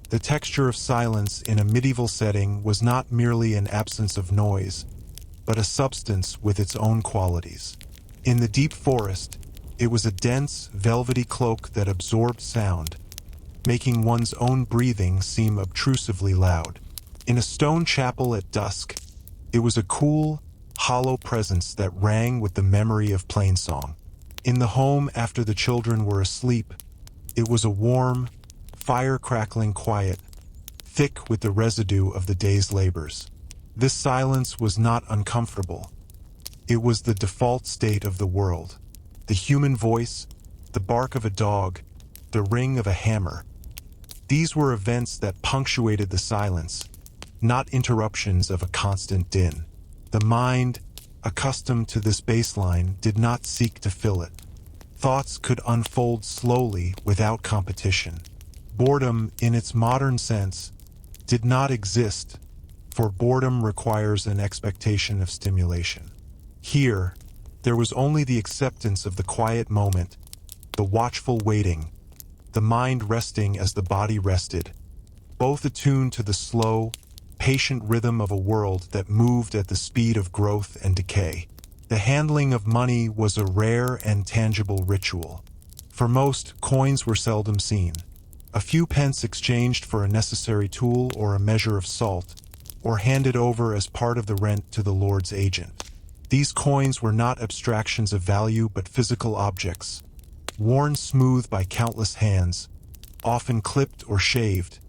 The texture of silence in a medieval setting was not merely an absence of noise, but a substance with its own qualities. In the deep forest, it was a dense, velvety cloak that absorbed sound, making one's own breathing seem obtrusively loud. In a stone chapel at dusk, it was a cool, hollow presence that rang with the memory of plainsong. In the home after the children were asleep, it was a warm, fire-crackling quiet, thick with the residue of the day's labors. This silence was not uncomfortable. It was the default state of the world. The human voice, the bark of a dog, the ring of a hammer. These were events that punctuated the silence, not interruptions of a constant din. The mind, accustomed to this baseline, did not seek to fill it. Thoughts could unfold slowly without competition. Boredom, in its modern sense, did not exist, for boredom requires an expectation of stimulation. Here, there was only the acceptance of the quiet moment, the watchful waiting, the mind resting as the body rested, both attuned to the slow, patient rhythm of a world that moved at the speed of growth and decay. The handling of money was a rare and tangible ritual. For most, coins were seldom seen. A few pence exchanged for a necessary tool or a measure of salt, or handed over as part of the rent to the Lord's agent. These coins were not abstractions of value but physical objects, worn smooth by countless hands, often clipped or shaved,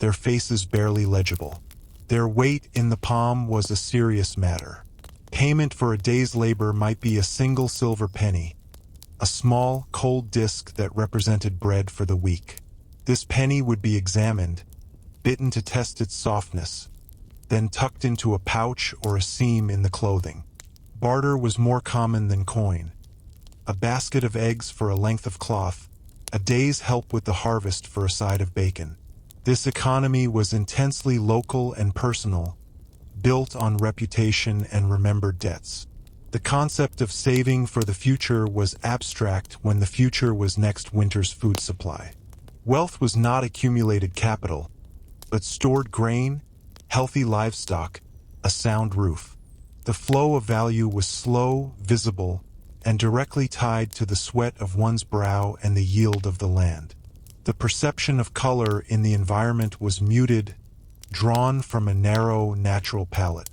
their faces barely legible. Their weight in the palm was a serious matter. Payment for a day's labor might be a single silver penny, a small, cold disc that represented bread for the week. This penny would be examined, bitten to test its softness, then tucked into a pouch or a seam in the clothing. Barter was more common than coin. A basket of eggs for a length of cloth, a day's help with the harvest for a side of bacon. This economy was intensely local and personal, built on reputation and remembered debts. The concept of saving for the future was abstract when the future was next winter's food supply. Wealth was not accumulated capital, but stored grain, healthy livestock, a sound roof. The flow of value was slow, visible, and directly tied to the sweat of one's brow and the yield of the land. The perception of color in the environment was muted, drawn from a narrow, natural palette.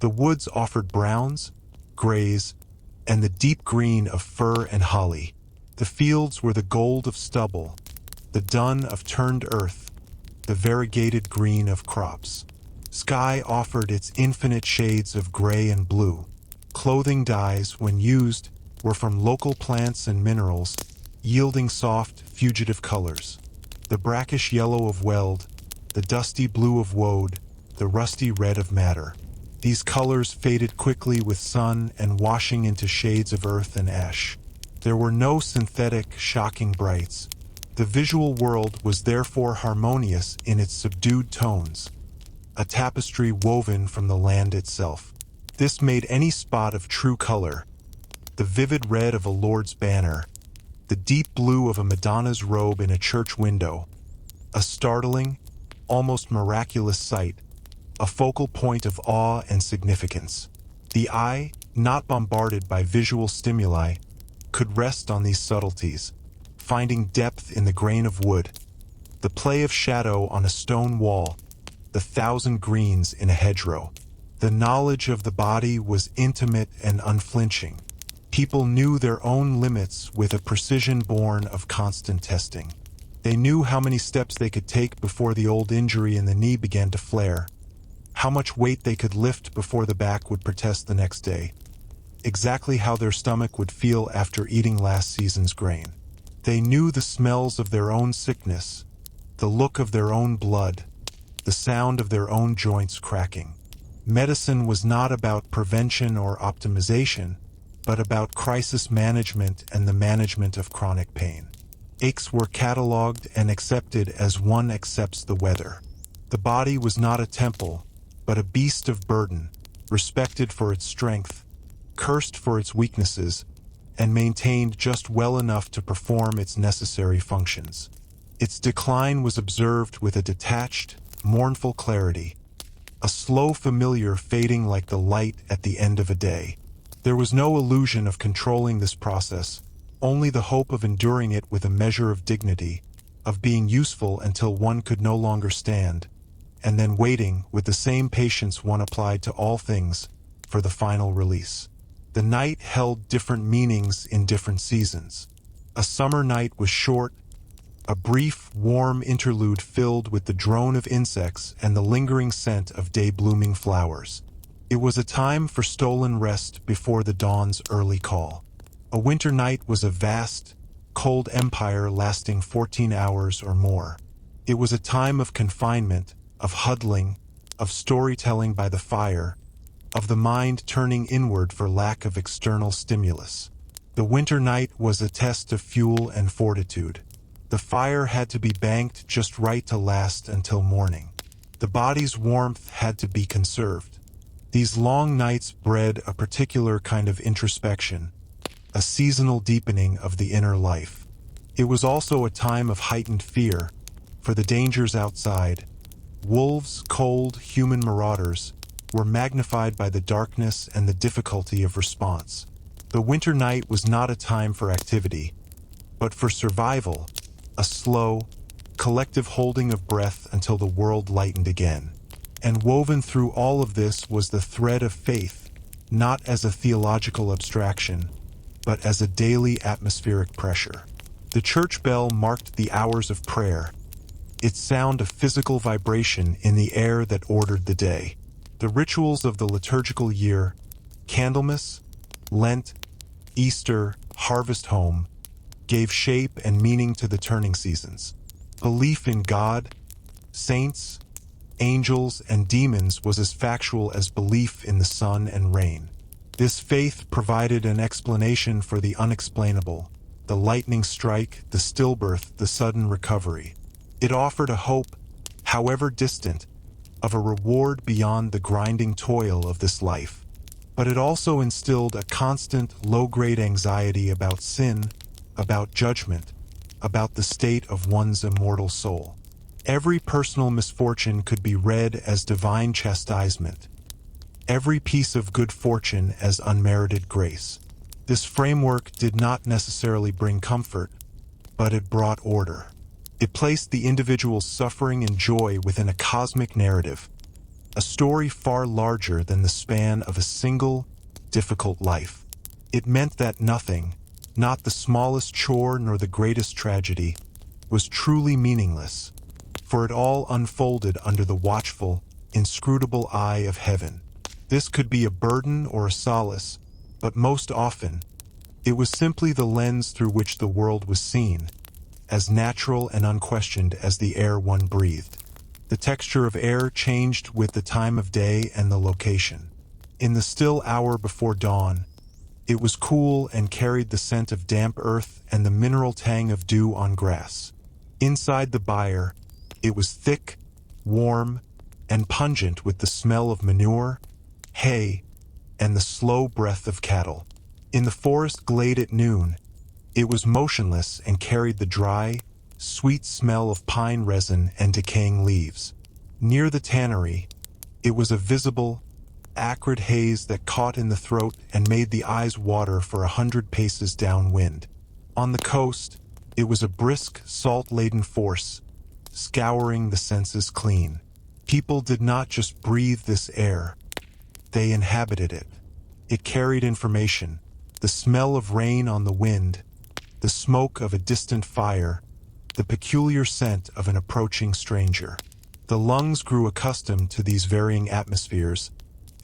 The woods offered browns, grays, and the deep green of fir and holly. The fields were the gold of stubble, the dun of turned earth, the variegated green of crops. Sky offered its infinite shades of gray and blue. Clothing dyes, when used, were from local plants and minerals, yielding soft, fugitive colors. The brackish yellow of weld, the dusty blue of woad, the rusty red of madder. These colors faded quickly with sun and washing into shades of earth and ash. There were no synthetic, shocking brights. The visual world was therefore harmonious in its subdued tones, a tapestry woven from the land itself. This made any spot of true color, the vivid red of a lord's banner, the deep blue of a Madonna's robe in a church window, a startling, almost miraculous sight, a focal point of awe and significance. The eye, not bombarded by visual stimuli, could rest on these subtleties, finding depth in the grain of wood, the play of shadow on a stone wall, the thousand greens in a hedgerow. The knowledge of the body was intimate and unflinching. People knew their own limits with a precision born of constant testing. They knew how many steps they could take before the old injury in the knee began to flare, how much weight they could lift before the back would protest the next day, exactly how their stomach would feel after eating last season's grain. They knew the smells of their own sickness, the look of their own blood, the sound of their own joints cracking. Medicine was not about prevention or optimization, but about crisis management and the management of chronic pain. Aches were catalogued and accepted as one accepts the weather. The body was not a temple, but a beast of burden, respected for its strength, cursed for its weaknesses, and maintained just well enough to perform its necessary functions. Its decline was observed with a detached, mournful clarity, a slow familiar fading like the light at the end of a day. There was no illusion of controlling this process, only the hope of enduring it with a measure of dignity, of being useful until one could no longer stand, and then waiting, with the same patience one applied to all things, for the final release. The night held different meanings in different seasons. A summer night was short, a brief, warm interlude filled with the drone of insects and the lingering scent of day-blooming flowers. It was a time for stolen rest before the dawn's early call. A winter night was a vast, cold empire lasting 14 hours or more. It was a time of confinement, of huddling, of storytelling by the fire, of the mind turning inward for lack of external stimulus. The winter night was a test of fuel and fortitude. The fire had to be banked just right to last until morning. The body's warmth had to be conserved. These long nights bred a particular kind of introspection, a seasonal deepening of the inner life. It was also a time of heightened fear, for the dangers outside, wolves, cold, human marauders, were magnified by the darkness and the difficulty of response. The winter night was not a time for activity, but for survival, a slow, collective holding of breath until the world lightened again. And woven through all of this was the thread of faith, not as a theological abstraction, but as a daily atmospheric pressure. The church bell marked the hours of prayer, its sound a physical vibration in the air that ordered the day. The rituals of the liturgical year, Candlemas, Lent, Easter, Harvest Home, gave shape and meaning to the turning seasons. Belief in God, saints, angels, and demons was as factual as belief in the sun and rain. This faith provided an explanation for the unexplainable, the lightning strike, the stillbirth, the sudden recovery. It offered a hope, however distant, of a reward beyond the grinding toil of this life. But it also instilled a constant, low-grade anxiety about sin, about judgment, about the state of one's immortal soul. Every personal misfortune could be read as divine chastisement, every piece of good fortune as unmerited grace. This framework did not necessarily bring comfort, but it brought order. It placed the individual's suffering and joy within a cosmic narrative, a story far larger than the span of a single, difficult life. It meant that nothing, not the smallest chore nor the greatest tragedy, was truly meaningless, for it all unfolded under the watchful, inscrutable eye of heaven. This could be a burden or a solace, but most often, it was simply the lens through which the world was seen, as natural and unquestioned as the air one breathed. The texture of air changed with the time of day and the location. In the still hour before dawn, it was cool and carried the scent of damp earth and the mineral tang of dew on grass. Inside the byre, it was thick, warm, and pungent with the smell of manure, hay, and the slow breath of cattle. In the forest glade at noon, it was motionless and carried the dry, sweet smell of pine resin and decaying leaves. Near the tannery, it was a visible, acrid haze that caught in the throat and made the eyes water for 100 paces downwind. On the coast, it was a brisk, salt-laden force, scouring the senses clean. People did not just breathe this air, they inhabited it. It carried information, the smell of rain on the wind, the smoke of a distant fire, the peculiar scent of an approaching stranger. The lungs grew accustomed to these varying atmospheres,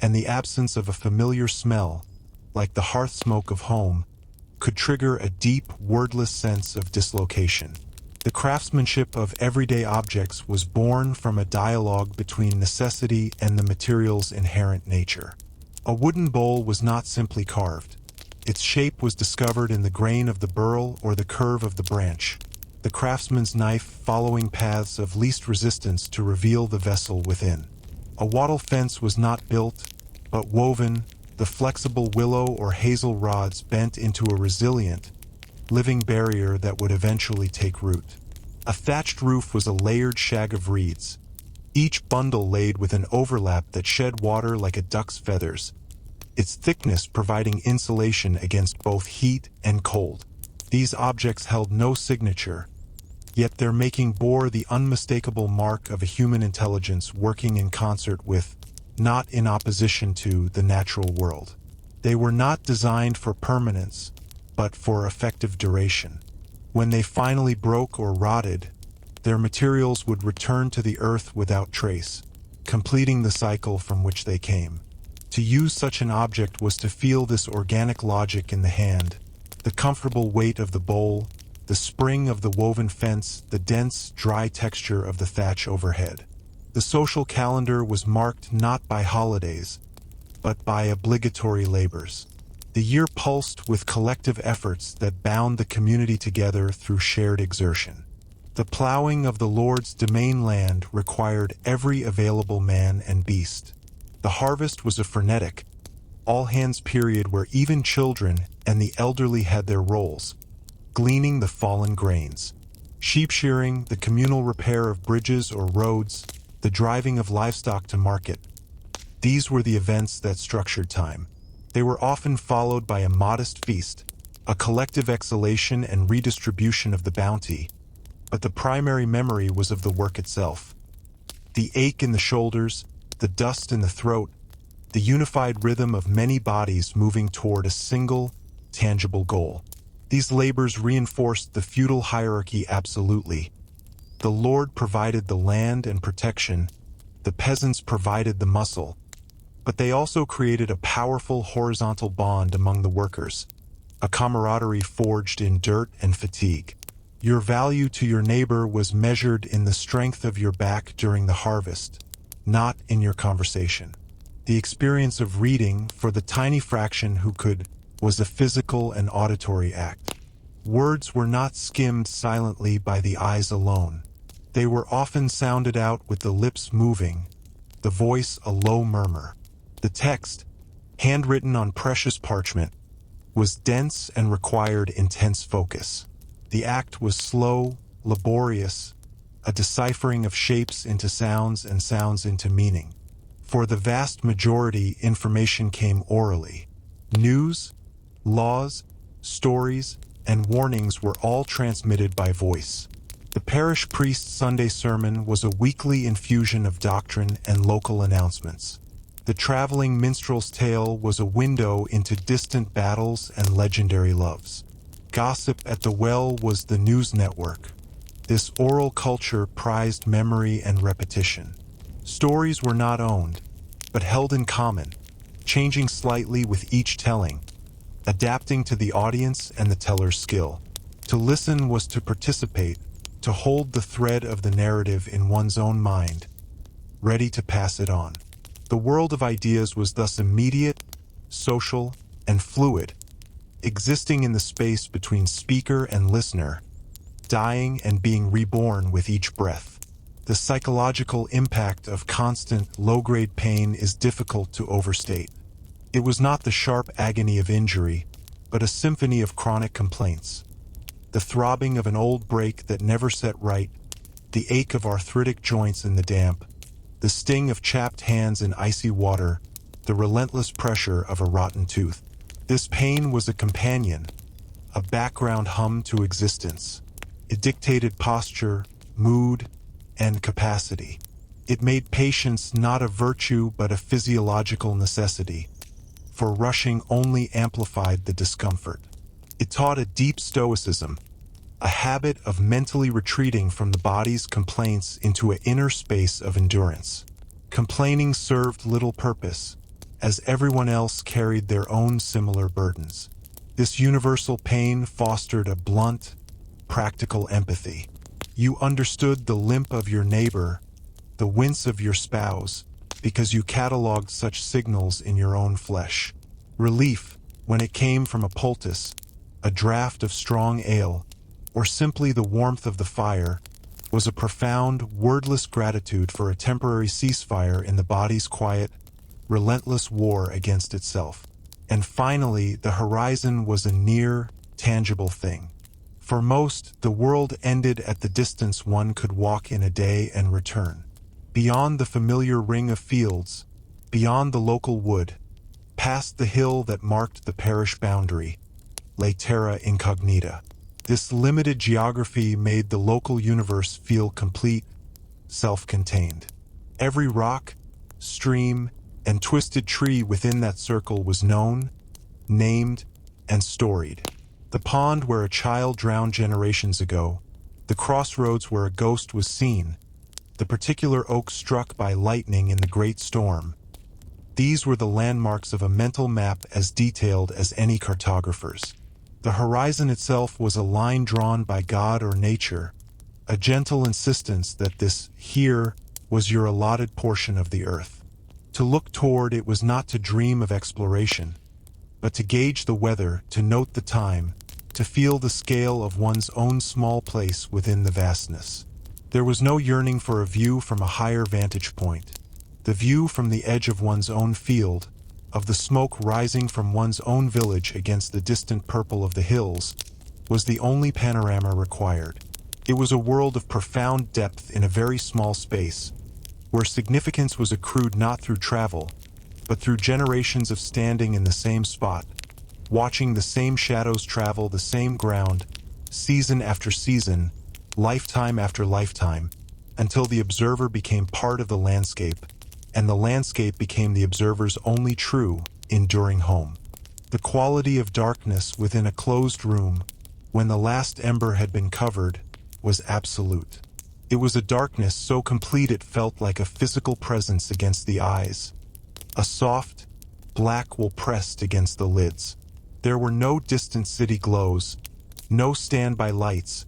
and the absence of a familiar smell, like the hearth smoke of home, could trigger a deep, wordless sense of dislocation. The craftsmanship of everyday objects was born from a dialogue between necessity and the material's inherent nature. A wooden bowl was not simply carved. Its shape was discovered in the grain of the burl or the curve of the branch, the craftsman's knife following paths of least resistance to reveal the vessel within. A wattle fence was not built, but woven, the flexible willow or hazel rods bent into a resilient, living barrier that would eventually take root. A thatched roof was a layered shag of reeds, each bundle laid with an overlap that shed water like a duck's feathers, its thickness providing insulation against both heat and cold. These objects held no signature, yet their making bore the unmistakable mark of a human intelligence working in concert with, not in opposition to, the natural world. They were not designed for permanence, but for effective duration. When they finally broke or rotted, their materials would return to the earth without trace, completing the cycle from which they came. To use such an object was to feel this organic logic in the hand, the comfortable weight of the bowl, the spring of the woven fence, the dense, dry texture of the thatch overhead. The social calendar was marked not by holidays, but by obligatory labors. The year pulsed with collective efforts that bound the community together through shared exertion. The plowing of the Lord's domain land required every available man and beast. The harvest was a frenetic, all-hands period where even children and the elderly had their roles, gleaning the fallen grains. Sheep shearing, the communal repair of bridges or roads, the driving of livestock to market. These were the events that structured time. They were often followed by a modest feast, a collective exhalation and redistribution of the bounty, but the primary memory was of the work itself. The ache in the shoulders, the dust in the throat, the unified rhythm of many bodies moving toward a single, tangible goal. These labors reinforced the feudal hierarchy absolutely. The lord provided the land and protection, the peasants provided the muscle, but they also created a powerful horizontal bond among the workers, a camaraderie forged in dirt and fatigue. Your value to your neighbor was measured in the strength of your back during the harvest, not in your conversation. The experience of reading, for the tiny fraction who could, was a physical and auditory act. Words were not skimmed silently by the eyes alone. They were often sounded out with the lips moving, the voice a low murmur. The text, handwritten on precious parchment, was dense and required intense focus. The act was slow, laborious, a deciphering of shapes into sounds and sounds into meaning. For the vast majority, information came orally. News, laws, stories, and warnings were all transmitted by voice. The parish priest's Sunday sermon was a weekly infusion of doctrine and local announcements. The traveling minstrel's tale was a window into distant battles and legendary loves. Gossip at the well was the news network. This oral culture prized memory and repetition. Stories were not owned, but held in common, changing slightly with each telling, adapting to the audience and the teller's skill. To listen was to participate, to hold the thread of the narrative in one's own mind, ready to pass it on. The world of ideas was thus immediate, social, and fluid, existing in the space between speaker and listener, dying and being reborn with each breath. The psychological impact of constant, low-grade pain is difficult to overstate. It was not the sharp agony of injury, but a symphony of chronic complaints. The throbbing of an old brake that never set right, the ache of arthritic joints in the damp, the sting of chapped hands in icy water, the relentless pressure of a rotten tooth. This pain was a companion, a background hum to existence. It dictated posture, mood, and capacity. It made patience not a virtue but a physiological necessity, for rushing only amplified the discomfort. It taught a deep stoicism, a habit of mentally retreating from the body's complaints into an inner space of endurance. Complaining served little purpose, as everyone else carried their own similar burdens. This universal pain fostered a blunt, practical empathy. You understood the limp of your neighbor, the wince of your spouse, because you cataloged such signals in your own flesh. Relief, when it came from a poultice, a draught of strong ale, or simply the warmth of the fire, was a profound, wordless gratitude for a temporary ceasefire in the body's quiet, relentless war against itself. And finally, the horizon was a near, tangible thing. For most, the world ended at the distance one could walk in a day and return. Beyond the familiar ring of fields, beyond the local wood, past the hill that marked the parish boundary, lay terra incognita. This limited geography made the local universe feel complete, self-contained. Every rock, stream, and twisted tree within that circle was known, named, and storied. The pond where a child drowned generations ago, the crossroads where a ghost was seen, the particular oak struck by lightning in the great storm. These were the landmarks of a mental map as detailed as any cartographer's. The horizon itself was a line drawn by God or nature, a gentle insistence that this here was your allotted portion of the earth. To look toward it was not to dream of exploration, but to gauge the weather, to note the time, to feel the scale of one's own small place within the vastness. There was no yearning for a view from a higher vantage point. The view from the edge of one's own field, of the smoke rising from one's own village against the distant purple of the hills, was the only panorama required. It was a world of profound depth in a very small space, where significance was accrued not through travel, but through generations of standing in the same spot, watching the same shadows travel the same ground, season after season, lifetime after lifetime, until the observer became part of the landscape, and the landscape became the observer's only true, enduring home. The quality of darkness within a closed room, when the last ember had been covered, was absolute. It was a darkness so complete it felt like a physical presence against the eyes. A soft, black wool pressed against the lids. There were no distant city glows, no standby lights,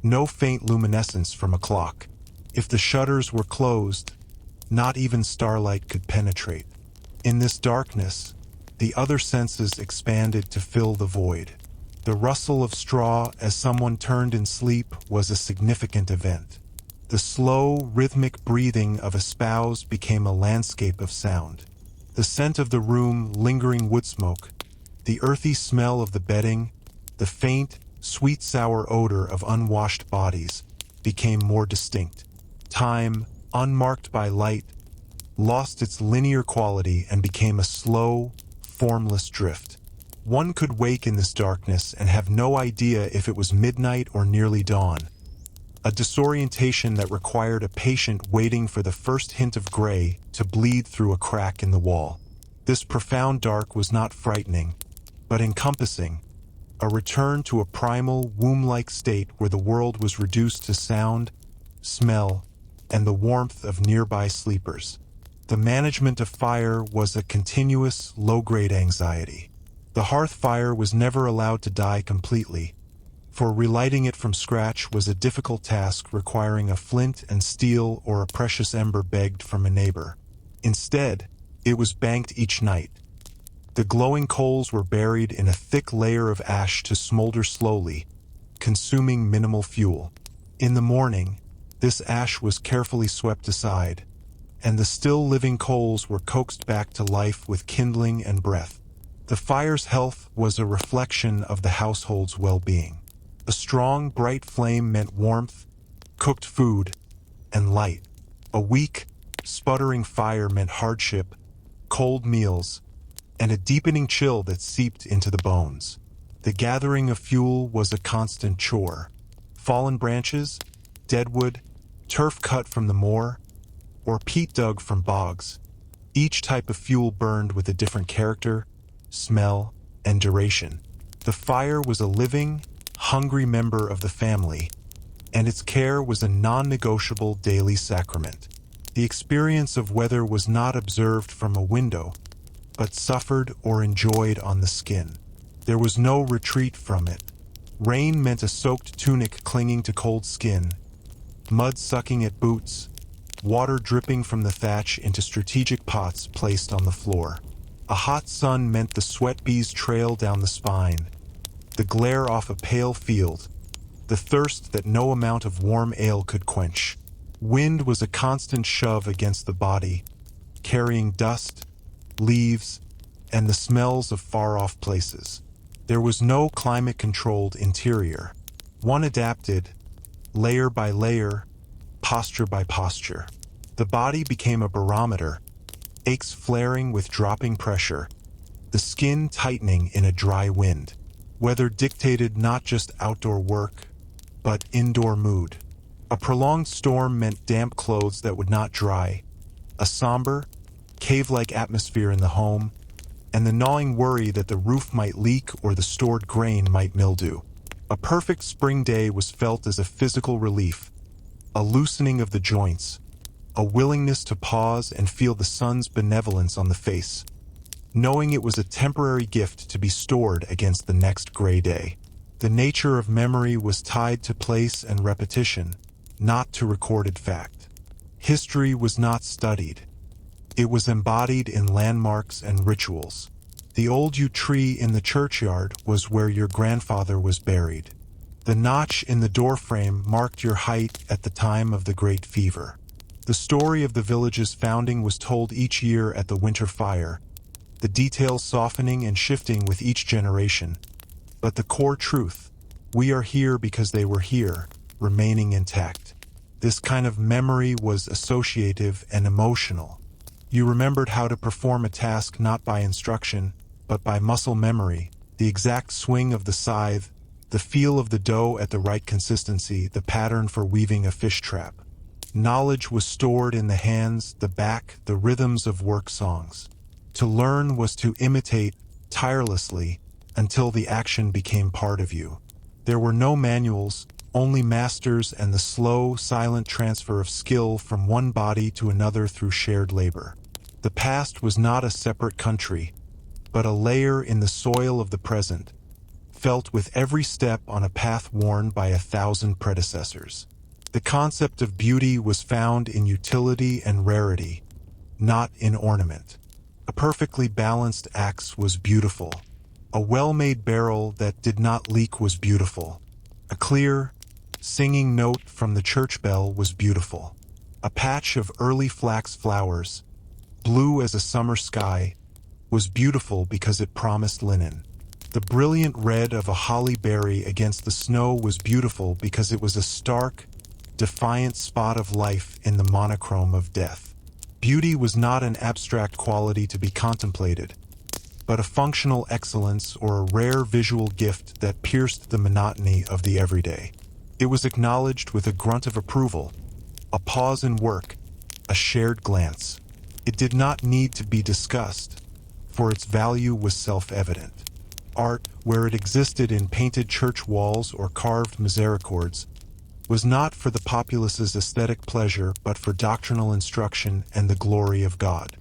no faint luminescence from a clock. If the shutters were closed, not even starlight could penetrate. In this darkness, the other senses expanded to fill the void. The rustle of straw as someone turned in sleep was a significant event. The slow, rhythmic breathing of a spouse became a landscape of sound. The scent of the room, lingering woodsmoke, the earthy smell of the bedding, the faint, sweet-sour odor of unwashed bodies became more distinct. Time, unmarked by light, lost its linear quality and became a slow, formless drift. One could wake in this darkness and have no idea if it was midnight or nearly dawn, a disorientation that required a patient waiting for the first hint of gray to bleed through a crack in the wall. This profound dark was not frightening, but encompassing, a return to a primal, womb-like state where the world was reduced to sound, smell, and the warmth of nearby sleepers. The management of fire was a continuous, low-grade anxiety. The hearth fire was never allowed to die completely, for relighting it from scratch was a difficult task requiring a flint and steel or a precious ember begged from a neighbor. Instead, it was banked each night. The glowing coals were buried in a thick layer of ash to smolder slowly, consuming minimal fuel. In the morning, this ash was carefully swept aside, and the still living coals were coaxed back to life with kindling and breath. The fire's health was a reflection of the household's well-being. A strong, bright flame meant warmth, cooked food, and light. A weak, sputtering fire meant hardship, cold meals, and a deepening chill that seeped into the bones. The gathering of fuel was a constant chore. Fallen branches, deadwood, turf cut from the moor, or peat dug from bogs. Each type of fuel burned with a different character, smell, and duration. The fire was a living, hungry member of the family, and its care was a non-negotiable daily sacrament. The experience of weather was not observed from a window, but suffered or enjoyed on the skin. There was no retreat from it. Rain meant a soaked tunic clinging to cold skin, mud sucking at boots, water dripping from the thatch into strategic pots placed on the floor. A hot sun meant the sweat beads trail down the spine, the glare off a pale field, the thirst that no amount of warm ale could quench. Wind was a constant shove against the body, carrying dust, leaves, and the smells of far-off places. There was no climate-controlled interior. One adapted, layer by layer, posture by posture. The body became a barometer, aches flaring with dropping pressure, the skin tightening in a dry wind. Weather dictated not just outdoor work, but indoor mood. A prolonged storm meant damp clothes that would not dry, a somber, cave-like atmosphere in the home, and the gnawing worry that the roof might leak or the stored grain might mildew. A perfect spring day was felt as a physical relief, a loosening of the joints, a willingness to pause and feel the sun's benevolence on the face, knowing it was a temporary gift to be stored against the next gray day. The nature of memory was tied to place and repetition, not to recorded fact. History was not studied. It was embodied in landmarks and rituals. The old yew tree in the churchyard was where your grandfather was buried. The notch in the doorframe marked your height at the time of the Great Fever. The story of the village's founding was told each year at the winter fire, the details softening and shifting with each generation. But the core truth, we are here because they were here, remaining intact. This kind of memory was associative and emotional. You remembered how to perform a task not by instruction, but by muscle memory, the exact swing of the scythe, the feel of the dough at the right consistency, the pattern for weaving a fish trap. Knowledge was stored in the hands, the back, the rhythms of work songs. To learn was to imitate tirelessly until the action became part of you. There were no manuals, only masters and the slow, silent transfer of skill from one body to another through shared labor. The past was not a separate country, but a layer in the soil of the present, felt with every step on a path worn by 1,000 predecessors. The concept of beauty was found in utility and rarity, not in ornament. A perfectly balanced axe was beautiful. A well-made barrel that did not leak was beautiful. A clear, singing note from the church bell was beautiful. A patch of early flax flowers, blue as a summer sky, was beautiful because it promised linen. The brilliant red of a holly berry against the snow was beautiful because it was a stark, defiant spot of life in the monochrome of death. Beauty was not an abstract quality to be contemplated, but a functional excellence or a rare visual gift that pierced the monotony of the everyday. It was acknowledged with a grunt of approval, a pause in work, a shared glance. It did not need to be discussed, for its value was self-evident. Art, where it existed in painted church walls or carved misericords, was not for the populace's aesthetic pleasure but for doctrinal instruction and the glory of God.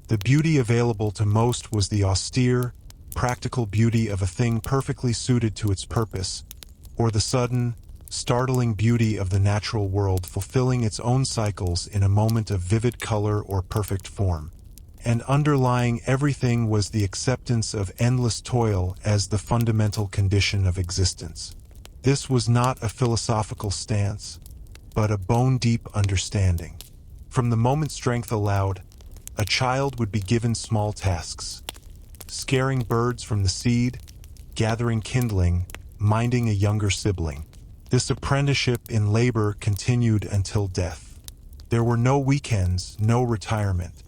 The beauty available to most was the austere, practical beauty of a thing perfectly suited to its purpose, or the sudden, startling beauty of the natural world fulfilling its own cycles in a moment of vivid color or perfect form. And underlying everything was the acceptance of endless toil as the fundamental condition of existence. This was not a philosophical stance, but a bone-deep understanding. From the moment strength allowed, a child would be given small tasks: scaring birds from the seed, gathering kindling, minding a younger sibling. This apprenticeship in labor continued until death. There were no weekends, no retirement.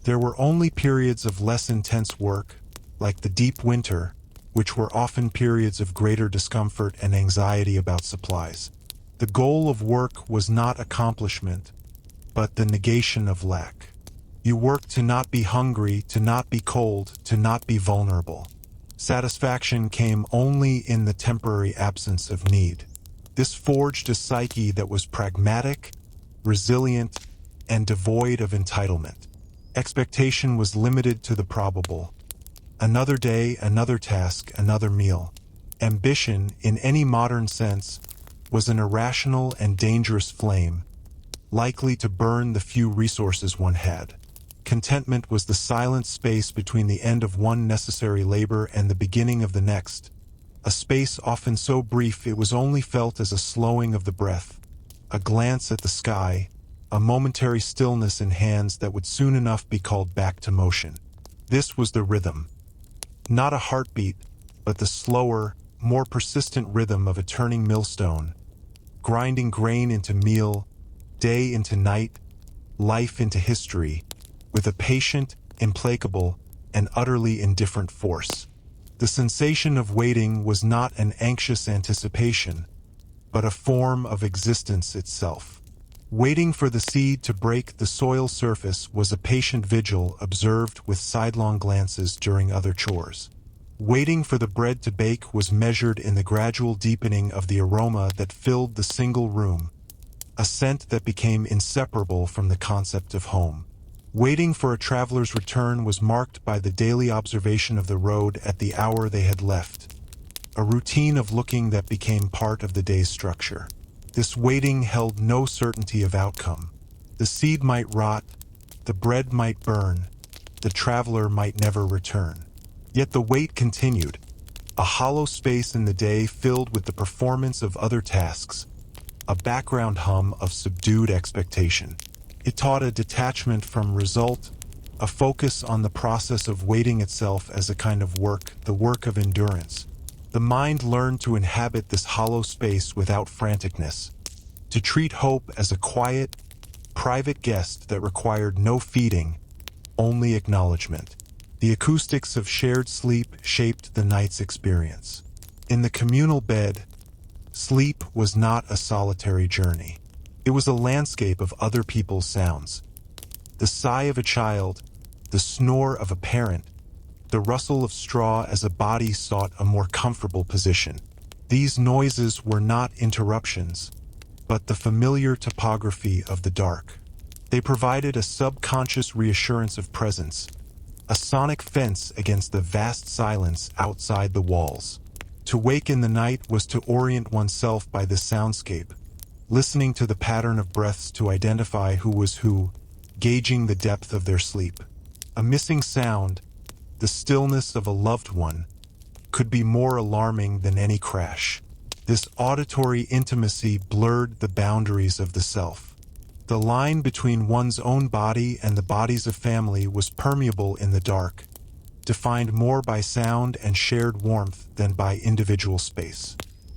There were only periods of less intense work, like the deep winter, which were often periods of greater discomfort and anxiety about supplies. The goal of work was not accomplishment, but the negation of lack. You worked to not be hungry, to not be cold, to not be vulnerable. Satisfaction came only in the temporary absence of need. This forged a psyche that was pragmatic, resilient, and devoid of entitlement. Expectation was limited to the probable. Another day, another task, another meal. Ambition, in any modern sense, was an irrational and dangerous flame, likely to burn the few resources one had. Contentment was the silent space between the end of one necessary labor and the beginning of the next, a space often so brief it was only felt as a slowing of the breath, a glance at the sky, a momentary stillness in hands that would soon enough be called back to motion. This was the rhythm. Not a heartbeat, but the slower, more persistent rhythm of a turning millstone, grinding grain into meal, day into night, life into history, with a patient, implacable, and utterly indifferent force. The sensation of waiting was not an anxious anticipation, but a form of existence itself. Waiting for the seed to break the soil surface was a patient vigil observed with sidelong glances during other chores. Waiting for the bread to bake was measured in the gradual deepening of the aroma that filled the single room, a scent that became inseparable from the concept of home. Waiting for a traveler's return was marked by the daily observation of the road at the hour they had left, a routine of looking that became part of the day's structure. This waiting held no certainty of outcome. The seed might rot, the bread might burn, the traveler might never return. Yet the wait continued, a hollow space in the day filled with the performance of other tasks, a background hum of subdued expectation. It taught a detachment from result, a focus on the process of waiting itself as a kind of work, the work of endurance. The mind learned to inhabit this hollow space without franticness, to treat hope as a quiet, private guest that required no feeding, only acknowledgement. The acoustics of shared sleep shaped the night's experience. In the communal bed, sleep was not a solitary journey. It was a landscape of other people's sounds. The sigh of a child, the snore of a parent, the rustle of straw as a body sought a more comfortable position. These noises were not interruptions, but the familiar topography of the dark. They provided a subconscious reassurance of presence, a sonic fence against the vast silence outside the walls. To wake in the night was to orient oneself by this soundscape, listening to the pattern of breaths to identify who was who, gauging the depth of their sleep. A missing sound, the stillness of a loved one, could be more alarming than any crash. This auditory intimacy blurred the boundaries of the self. The line between one's own body and the bodies of family was permeable in the dark, defined more by sound and shared warmth than by individual space.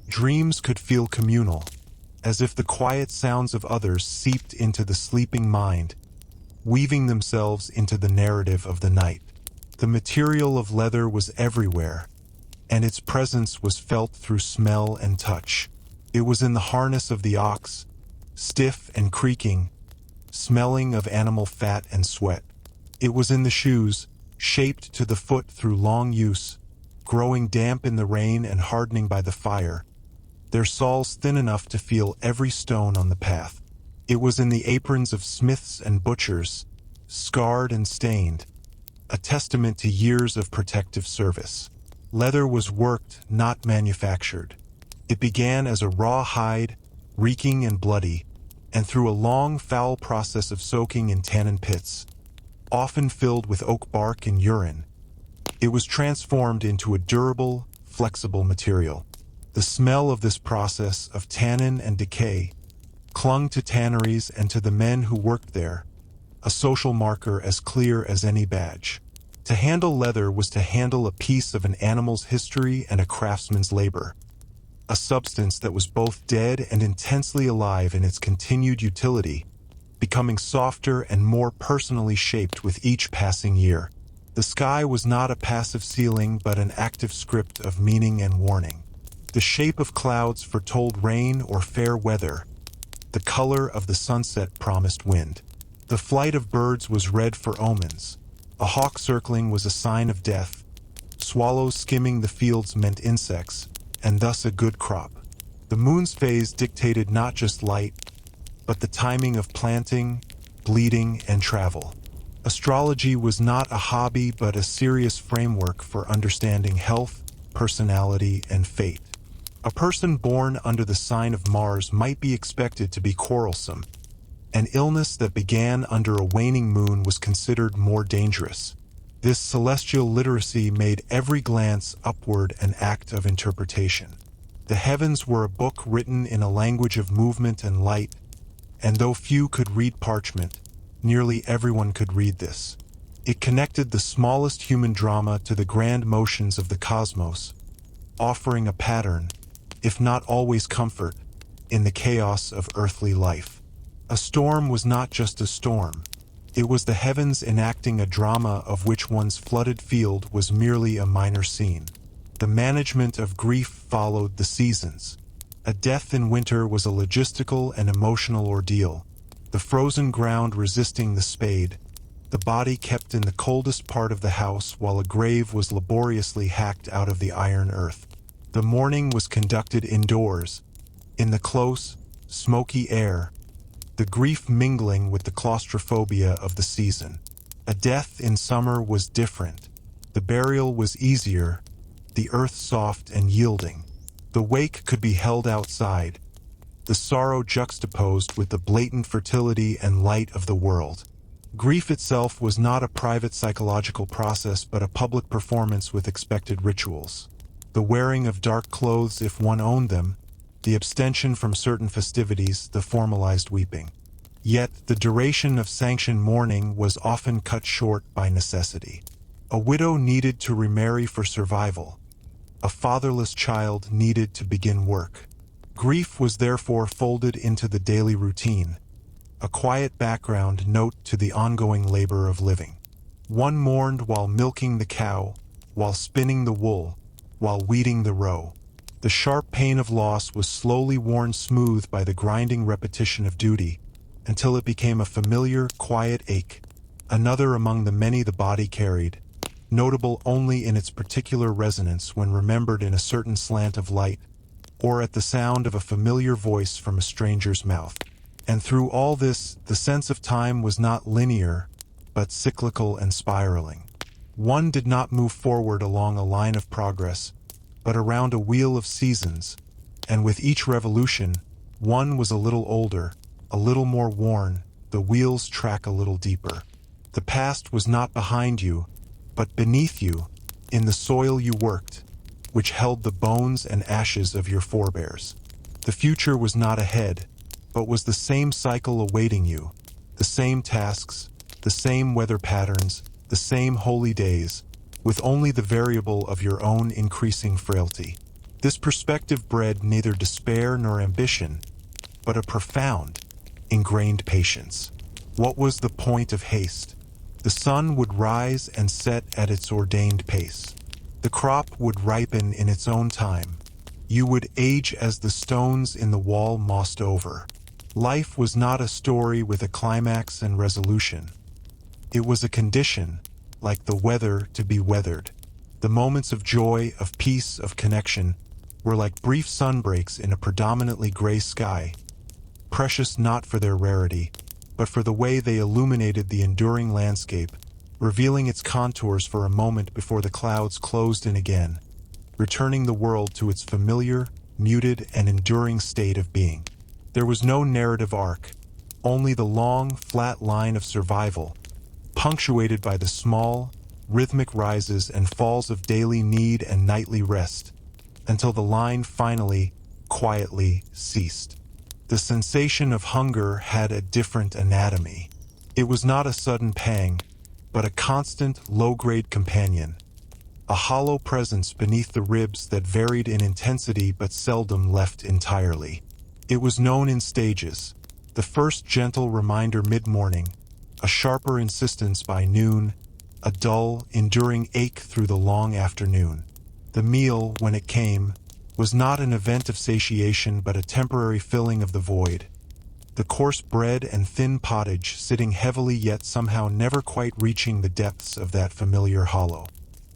Dreams could feel communal, as if the quiet sounds of others seeped into the sleeping mind, weaving themselves into the narrative of the night. The material of leather was everywhere, and its presence was felt through smell and touch. It was in the harness of the ox, stiff and creaking, smelling of animal fat and sweat. It was in the shoes, shaped to the foot through long use, growing damp in the rain and hardening by the fire, their soles thin enough to feel every stone on the path. It was in the aprons of smiths and butchers, scarred and stained, a testament to years of protective service. Leather was worked, not manufactured. It began as a raw hide, reeking and bloody, and through a long, foul process of soaking in tannin pits, often filled with oak bark and urine, it was transformed into a durable, flexible material. The smell of this process of tannin and decay clung to tanneries and to the men who worked there, a social marker as clear as any badge. To handle leather was to handle a piece of an animal's history and a craftsman's labor, a substance that was both dead and intensely alive in its continued utility, becoming softer and more personally shaped with each passing year. The sky was not a passive ceiling but an active script of meaning and warning. The shape of clouds foretold rain or fair weather. The color of the sunset promised wind. The flight of birds was read for omens. A hawk circling was a sign of death. Swallows skimming the fields meant insects, and thus a good crop. The moon's phase dictated not just light, but the timing of planting, bleeding, and travel. Astrology was not a hobby but a serious framework for understanding health, personality, and fate. A person born under the sign of Mars might be expected to be quarrelsome. An illness that began under a waning moon was considered more dangerous. This celestial literacy made every glance upward an act of interpretation. The heavens were a book written in a language of movement and light, and though few could read parchment, nearly everyone could read this. It connected the smallest human drama to the grand motions of the cosmos, offering a pattern, if not always comfort, in the chaos of earthly life. A storm was not just a storm. It was the heavens enacting a drama of which one's flooded field was merely a minor scene. The management of grief followed the seasons. A death in winter was a logistical and emotional ordeal, the frozen ground resisting the spade, the body kept in the coldest part of the house while a grave was laboriously hacked out of the iron earth. The mourning was conducted indoors, in the close, smoky air, the grief mingling with the claustrophobia of the season. A death in summer was different. The burial was easier, the earth soft and yielding. The wake could be held outside, the sorrow juxtaposed with the blatant fertility and light of the world. Grief itself was not a private psychological process but a public performance with expected rituals. The wearing of dark clothes if one owned them, the abstention from certain festivities, the formalized weeping. Yet the duration of sanctioned mourning was often cut short by necessity. A widow needed to remarry for survival. A fatherless child needed to begin work. Grief was therefore folded into the daily routine, a quiet background note to the ongoing labor of living. One mourned while milking the cow, while spinning the wool, while weeding the row. The sharp pain of loss was slowly worn smooth by the grinding repetition of duty, until it became a familiar, quiet ache, another among the many the body carried, notable only in its particular resonance when remembered in a certain slant of light, or at the sound of a familiar voice from a stranger's mouth. And through all this, the sense of time was not linear, but cyclical and spiraling. One did not move forward along a line of progress, but around a wheel of seasons, and with each revolution, one was a little older, a little more worn, the wheel's track a little deeper. The past was not behind you, but beneath you, in the soil you worked, which held the bones and ashes of your forebears. The future was not ahead, but was the same cycle awaiting you, the same tasks, the same weather patterns, the same holy days, with only the variable of your own increasing frailty. This perspective bred neither despair nor ambition, but a profound, ingrained patience. What was the point of haste? The sun would rise and set at its ordained pace. The crop would ripen in its own time. You would age as the stones in the wall mossed over. Life was not a story with a climax and resolution. It was a condition, like the weather to be weathered. The moments of joy, of peace, of connection, were like brief sunbreaks in a predominantly gray sky, precious not for their rarity, but for the way they illuminated the enduring landscape, revealing its contours for a moment before the clouds closed in again, returning the world to its familiar, muted, and enduring state of being. There was no narrative arc, only the long, flat line of survival, punctuated by the small, rhythmic rises and falls of daily need and nightly rest, until the line finally, quietly ceased. The sensation of hunger had a different anatomy. It was not a sudden pang, but a constant, low-grade companion, a hollow presence beneath the ribs that varied in intensity but seldom left entirely. It was known in stages, the first gentle reminder mid-morning, a sharper insistence by noon, a dull, enduring ache through the long afternoon. The meal, when it came, was not an event of satiation but a temporary filling of the void. The coarse bread and thin pottage sitting heavily yet somehow never quite reaching the depths of that familiar hollow.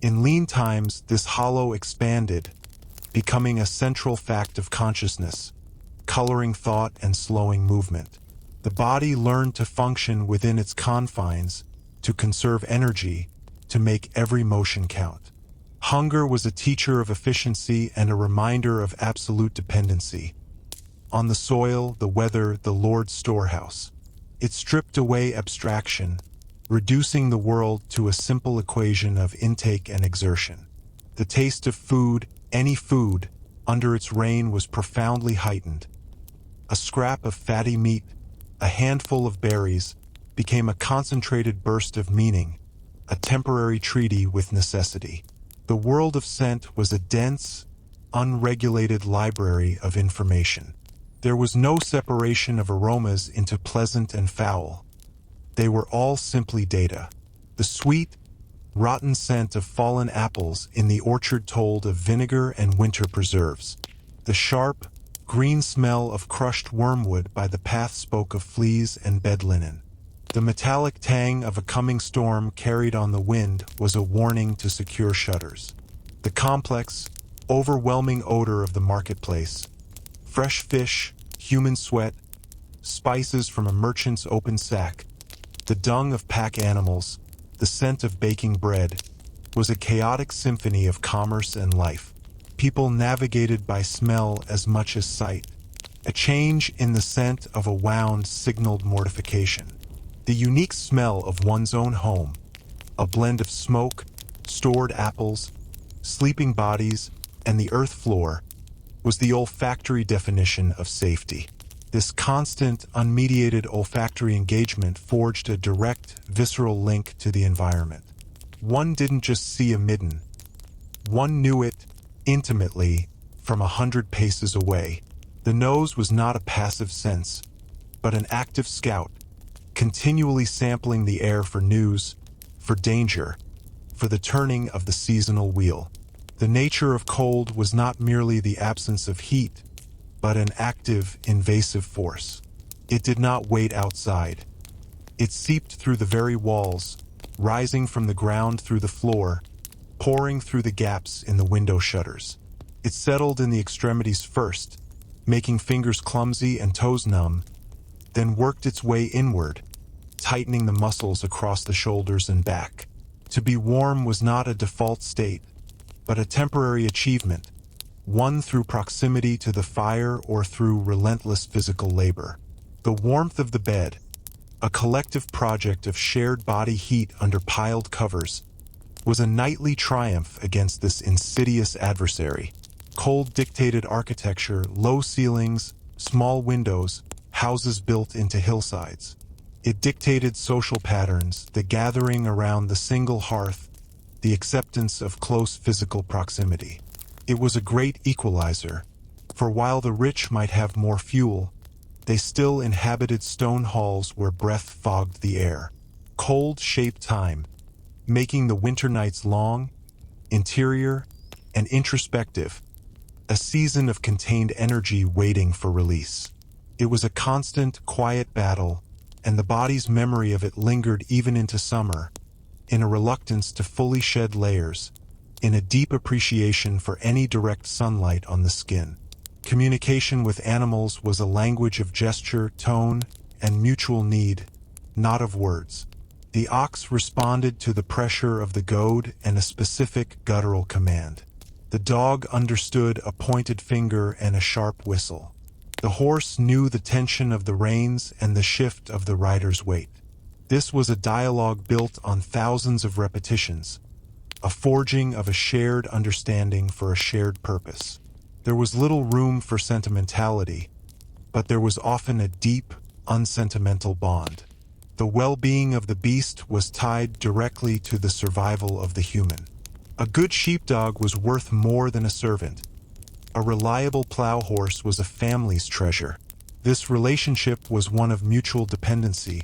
In lean times, this hollow expanded, becoming a central fact of consciousness, coloring thought and slowing movement. The body learned to function within its confines, to conserve energy, to make every motion count. Hunger was a teacher of efficiency and a reminder of absolute dependency. On the soil, the weather, the Lord's storehouse. It stripped away abstraction, reducing the world to a simple equation of intake and exertion. The taste of food, any food, under its reign was profoundly heightened. A scrap of fatty meat, a handful of berries, became a concentrated burst of meaning, a temporary treaty with necessity. The world of scent was a dense, unregulated library of information. There was no separation of aromas into pleasant and foul. They were all simply data. The sweet, rotten scent of fallen apples in the orchard told of vinegar and winter preserves. The sharp, green smell of crushed wormwood by the path spoke of fleas and bed linen. The metallic tang of a coming storm carried on the wind was a warning to secure shutters. The complex, overwhelming odor of the marketplace, fresh fish, human sweat, spices from a merchant's open sack, the dung of pack animals, the scent of baking bread, was a chaotic symphony of commerce and life. People navigated by smell as much as sight. A change in the scent of a wound signaled mortification. The unique smell of one's own home, a blend of smoke, stored apples, sleeping bodies, and the earth floor, was the olfactory definition of safety. This constant, unmediated olfactory engagement forged a direct, visceral link to the environment. One didn't just see a midden. One knew it, intimately, from 100 paces away. The nose was not a passive sense, but an active scout, continually sampling the air for news, for danger, for the turning of the seasonal wheel. The nature of cold was not merely the absence of heat, but an active, invasive force. It did not wait outside. It seeped through the very walls, rising from the ground through the floor, pouring through the gaps in the window shutters. It settled in the extremities first, making fingers clumsy and toes numb, then worked its way inward, tightening the muscles across the shoulders and back. To be warm was not a default state, but a temporary achievement, won through proximity to the fire or through relentless physical labor. The warmth of the bed, a collective project of shared body heat under piled covers, was a nightly triumph against this insidious adversary. Cold dictated architecture, low ceilings, small windows, houses built into hillsides. It dictated social patterns, the gathering around the single hearth, the acceptance of close physical proximity. It was a great equalizer, for while the rich might have more fuel, they still inhabited stone halls where breath fogged the air. Cold shaped time, making the winter nights long, interior, and introspective, a season of contained energy waiting for release. It was a constant, quiet battle, and the body's memory of it lingered even into summer, in a reluctance to fully shed layers, in a deep appreciation for any direct sunlight on the skin. Communication with animals was a language of gesture, tone, and mutual need, not of words. The ox responded to the pressure of the goad and a specific guttural command. The dog understood a pointed finger and a sharp whistle. The horse knew the tension of the reins and the shift of the rider's weight. This was a dialogue built on thousands of repetitions, a forging of a shared understanding for a shared purpose. There was little room for sentimentality, but there was often a deep, unsentimental bond. The well-being of the beast was tied directly to the survival of the human. A good sheepdog was worth more than a servant. A reliable plough horse was a family's treasure. This relationship was one of mutual dependency,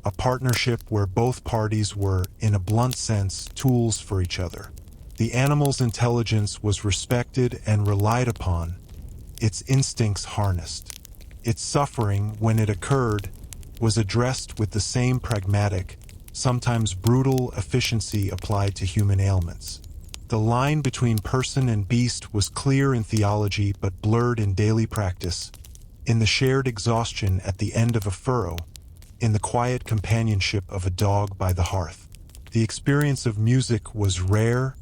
a partnership where both parties were, in a blunt sense, tools for each other. The animal's intelligence was respected and relied upon, its instincts harnessed. Its suffering, when it occurred, was addressed with the same pragmatic, sometimes brutal efficiency applied to human ailments. The line between person and beast was clear in theology but blurred in daily practice, in the shared exhaustion at the end of a furrow, in the quiet companionship of a dog by the hearth. The experience of music was rare,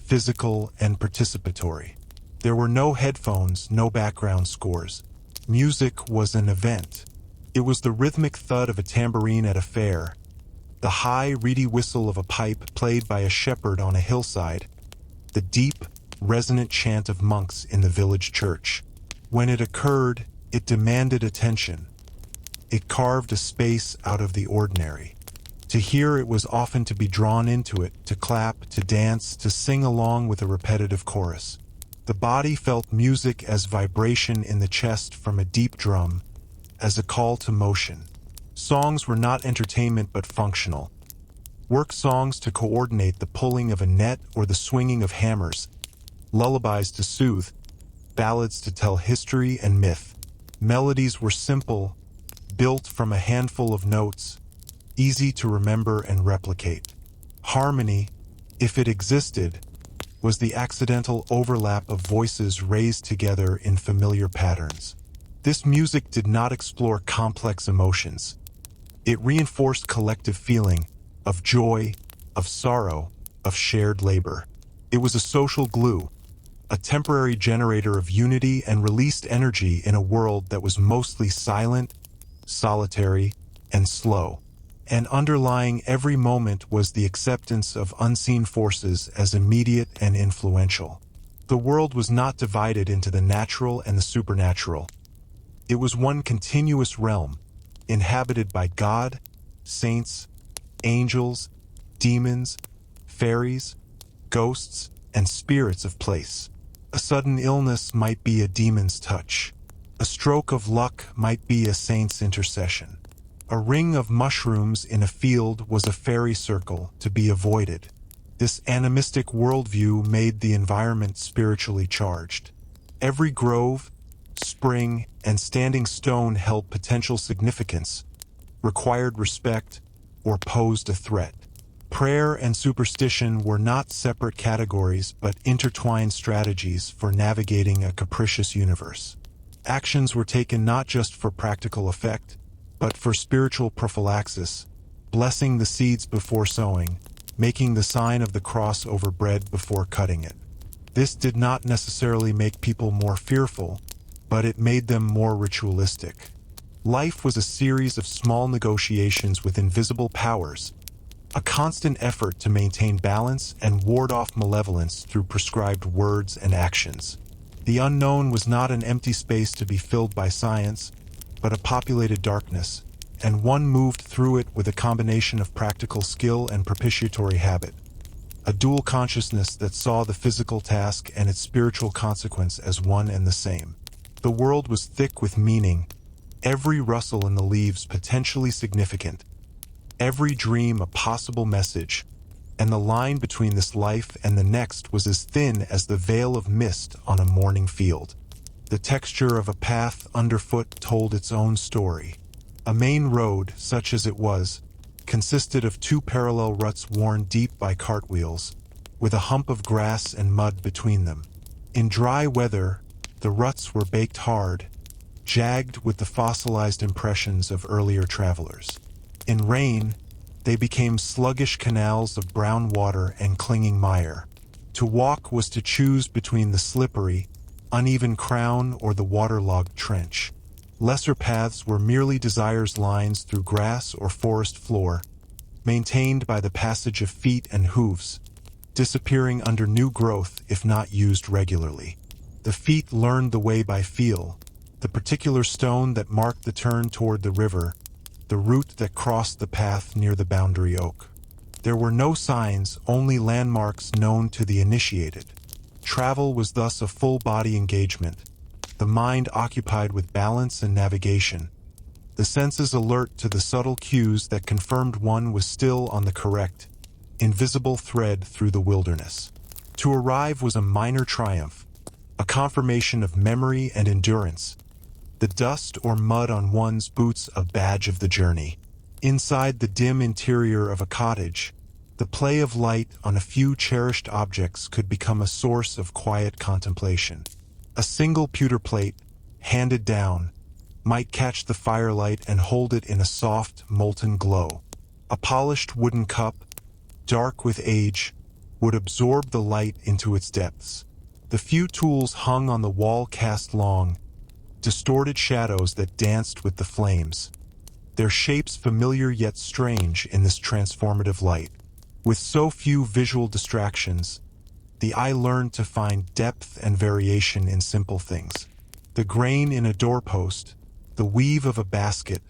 physical, and participatory. There were no headphones, no background scores. Music was an event. It was the rhythmic thud of a tambourine at a fair, The high, reedy whistle of a pipe played by a shepherd on a hillside, the deep, resonant chant of monks in the village church. When it occurred, it demanded attention. It carved a space out of the ordinary. To hear it was often to be drawn into it, to clap, to dance, to sing along with a repetitive chorus. The body felt music as vibration in the chest from a deep drum, as a call to motion. Songs were not entertainment but functional. Work songs to coordinate the pulling of a net or the swinging of hammers, lullabies to soothe, ballads to tell history and myth. Melodies were simple, built from a handful of notes, easy to remember and replicate. Harmony, if it existed, was the accidental overlap of voices raised together in familiar patterns. This music did not explore complex emotions. It reinforced collective feeling of joy, of sorrow, of shared labor. It was a social glue, a temporary generator of unity and released energy in a world that was mostly silent, solitary, and slow. And underlying every moment was the acceptance of unseen forces as immediate and influential. The world was not divided into the natural and the supernatural. It was one continuous realm, inhabited by God, saints, angels, demons, fairies, ghosts, and spirits of place. A sudden illness might be a demon's touch. A stroke of luck might be a saint's intercession. A ring of mushrooms in a field was a fairy circle to be avoided. This animistic worldview made the environment spiritually charged. Every grove, spring, and standing stone held potential significance, required respect, or posed a threat. Prayer and superstition were not separate categories but intertwined strategies for navigating a capricious universe. Actions were taken not just for practical effect, but for spiritual prophylaxis, blessing the seeds before sowing, making the sign of the cross over bread before cutting it. This did not necessarily make people more fearful, but it made them more ritualistic. Life was a series of small negotiations with invisible powers, a constant effort to maintain balance and ward off malevolence through prescribed words and actions. The unknown was not an empty space to be filled by science, but a populated darkness, and one moved through it with a combination of practical skill and propitiatory habit. A dual consciousness that saw the physical task and its spiritual consequence as one and the same. The world was thick with meaning, every rustle in the leaves potentially significant, every dream a possible message, and the line between this life and the next was as thin as the veil of mist on a morning field. The texture of a path underfoot told its own story. A main road, such as it was, consisted of two parallel ruts worn deep by cartwheels, with a hump of grass and mud between them. In dry weather, the ruts were baked hard, jagged with the fossilized impressions of earlier travelers. In rain, they became sluggish canals of brown water and clinging mire. To walk was to choose between the slippery, uneven crown or the waterlogged trench. Lesser paths were merely desire's lines through grass or forest floor, maintained by the passage of feet and hooves, disappearing under new growth if not used regularly. The feet learned the way by feel, the particular stone that marked the turn toward the river, the route that crossed the path near the boundary oak. There were no signs, only landmarks known to the initiated. Travel was thus a full-body engagement, the mind occupied with balance and navigation, the senses alert to the subtle cues that confirmed one was still on the correct, invisible thread through the wilderness. To arrive was a minor triumph, a confirmation of memory and endurance, the dust or mud on one's boots a badge of the journey. Inside the dim interior of a cottage, the play of light on a few cherished objects could become a source of quiet contemplation. A single pewter plate, handed down, might catch the firelight and hold it in a soft, molten glow. A polished wooden cup, dark with age, would absorb the light into its depths. The few tools hung on the wall cast long, distorted shadows that danced with the flames. their shapes familiar yet strange in this transformative light. With so few visual distractions, the eye learned to find depth and variation in simple things. The grain in a doorpost, the weave of a basket,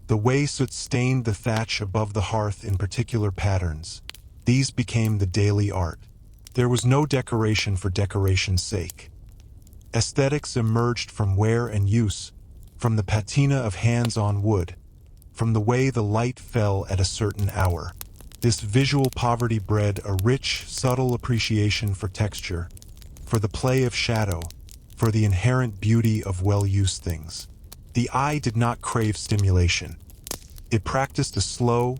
the way soot stained the thatch above the hearth in particular patterns. These became the daily art. There was no decoration for decoration's sake. Aesthetics emerged from wear and use, from the patina of hands on wood, from the way the light fell at a certain hour. This visual poverty bred a rich, subtle appreciation for texture, for the play of shadow, for the inherent beauty of well-used things. The eye did not crave stimulation. It practiced a slow,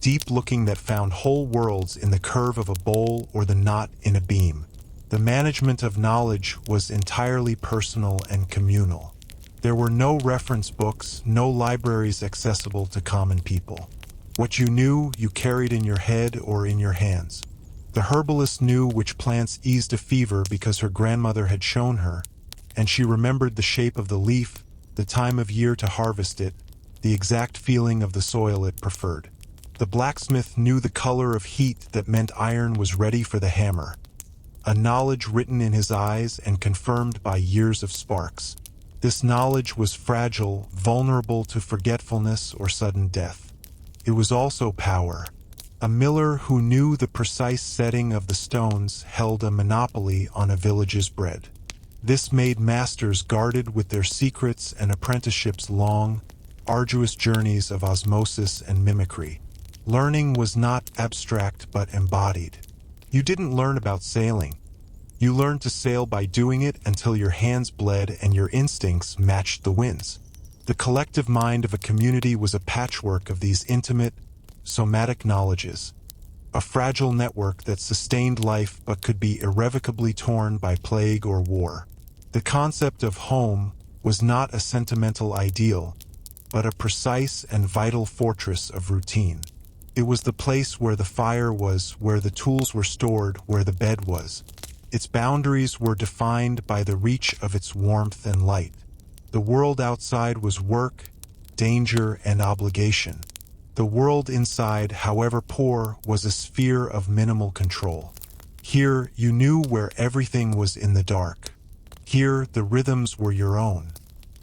deep looking that found whole worlds in the curve of a bowl or the knot in a beam. The management of knowledge was entirely personal and communal. There were no reference books, no libraries accessible to common people. What you knew, you carried in your head or in your hands. The herbalist knew which plants eased a fever because her grandmother had shown her, and she remembered the shape of the leaf, the time of year to harvest it, the exact feeling of the soil it preferred. The blacksmith knew the color of heat that meant iron was ready for the hammer, a knowledge written in his eyes and confirmed by years of sparks. This knowledge was fragile, vulnerable to forgetfulness or sudden death. It was also power. A miller who knew the precise setting of the stones held a monopoly on a village's bread. This made masters guarded with their secrets and apprenticeships long, arduous journeys of osmosis and mimicry. Learning was not abstract but embodied. You didn't learn about sailing. You learned to sail by doing it until your hands bled and your instincts matched the winds. The collective mind of a community was a patchwork of these intimate, somatic knowledges, a fragile network that sustained life but could be irrevocably torn by plague or war. The concept of home was not a sentimental ideal, but a precise and vital fortress of routine. It was the place where the fire was, where the tools were stored, where the bed was. Its boundaries were defined by the reach of its warmth and light. The world outside was work, danger, and obligation. The world inside, however poor, was a sphere of minimal control. Here, you knew where everything was in the dark. Here, the rhythms were your own.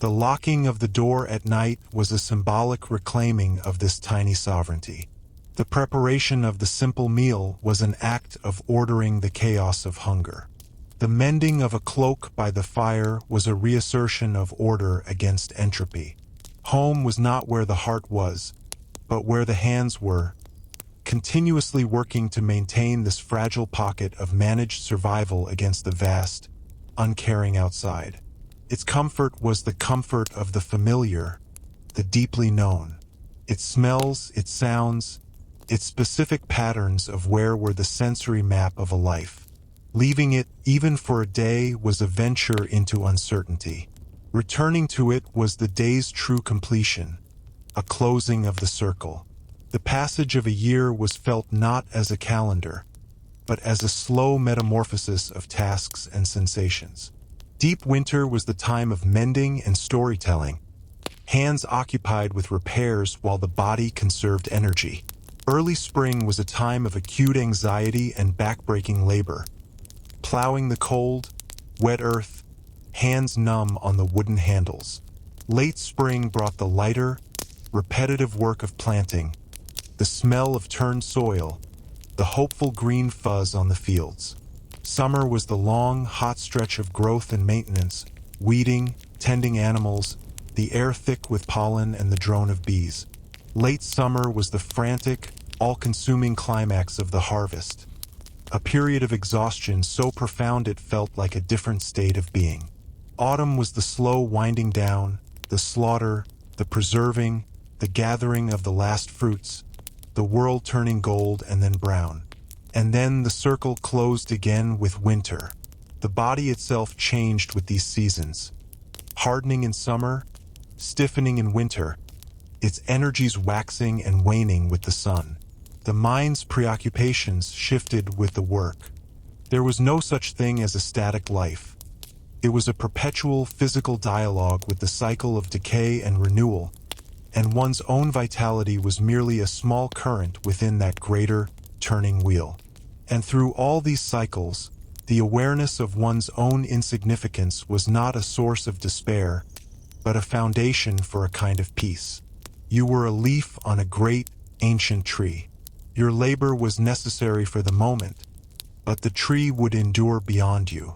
The locking of the door at night was a symbolic reclaiming of this tiny sovereignty. The preparation of the simple meal was an act of ordering the chaos of hunger. The mending of a cloak by the fire was a reassertion of order against entropy. Home was not where the heart was, but where the hands were, continuously working to maintain this fragile pocket of managed survival against the vast, uncaring outside. Its comfort was the comfort of the familiar, the deeply known. Its smells, its sounds, its specific patterns of where were the sensory map of a life. Leaving it, even for a day, was a venture into uncertainty. Returning to it was the day's true completion, a closing of the circle. The passage of a year was felt not as a calendar, but as a slow metamorphosis of tasks and sensations. Deep winter was the time of mending and storytelling, hands occupied with repairs while the body conserved energy. Early spring was a time of acute anxiety and backbreaking labor, plowing the cold, wet earth, hands numb on the wooden handles. Late spring brought the lighter, repetitive work of planting, the smell of turned soil, the hopeful green fuzz on the fields. Summer was the long, hot stretch of growth and maintenance, weeding, tending animals, the air thick with pollen and the drone of bees. Late summer was the frantic, all-consuming climax of the harvest, a period of exhaustion so profound it felt like a different state of being. Autumn was the slow winding down, the slaughter, the preserving, the gathering of the last fruits, the world turning gold and then brown. And then the circle closed again with winter. The body itself changed with these seasons, hardening in summer, stiffening in winter, its energies waxing and waning with the sun. The mind's preoccupations shifted with the work. There was no such thing as a static life. It was a perpetual physical dialogue with the cycle of decay and renewal, and one's own vitality was merely a small current within that greater, turning wheel. And through all these cycles, the awareness of one's own insignificance was not a source of despair, but a foundation for a kind of peace. You were a leaf on a great, ancient tree. Your labor was necessary for the moment, but the tree would endure beyond you.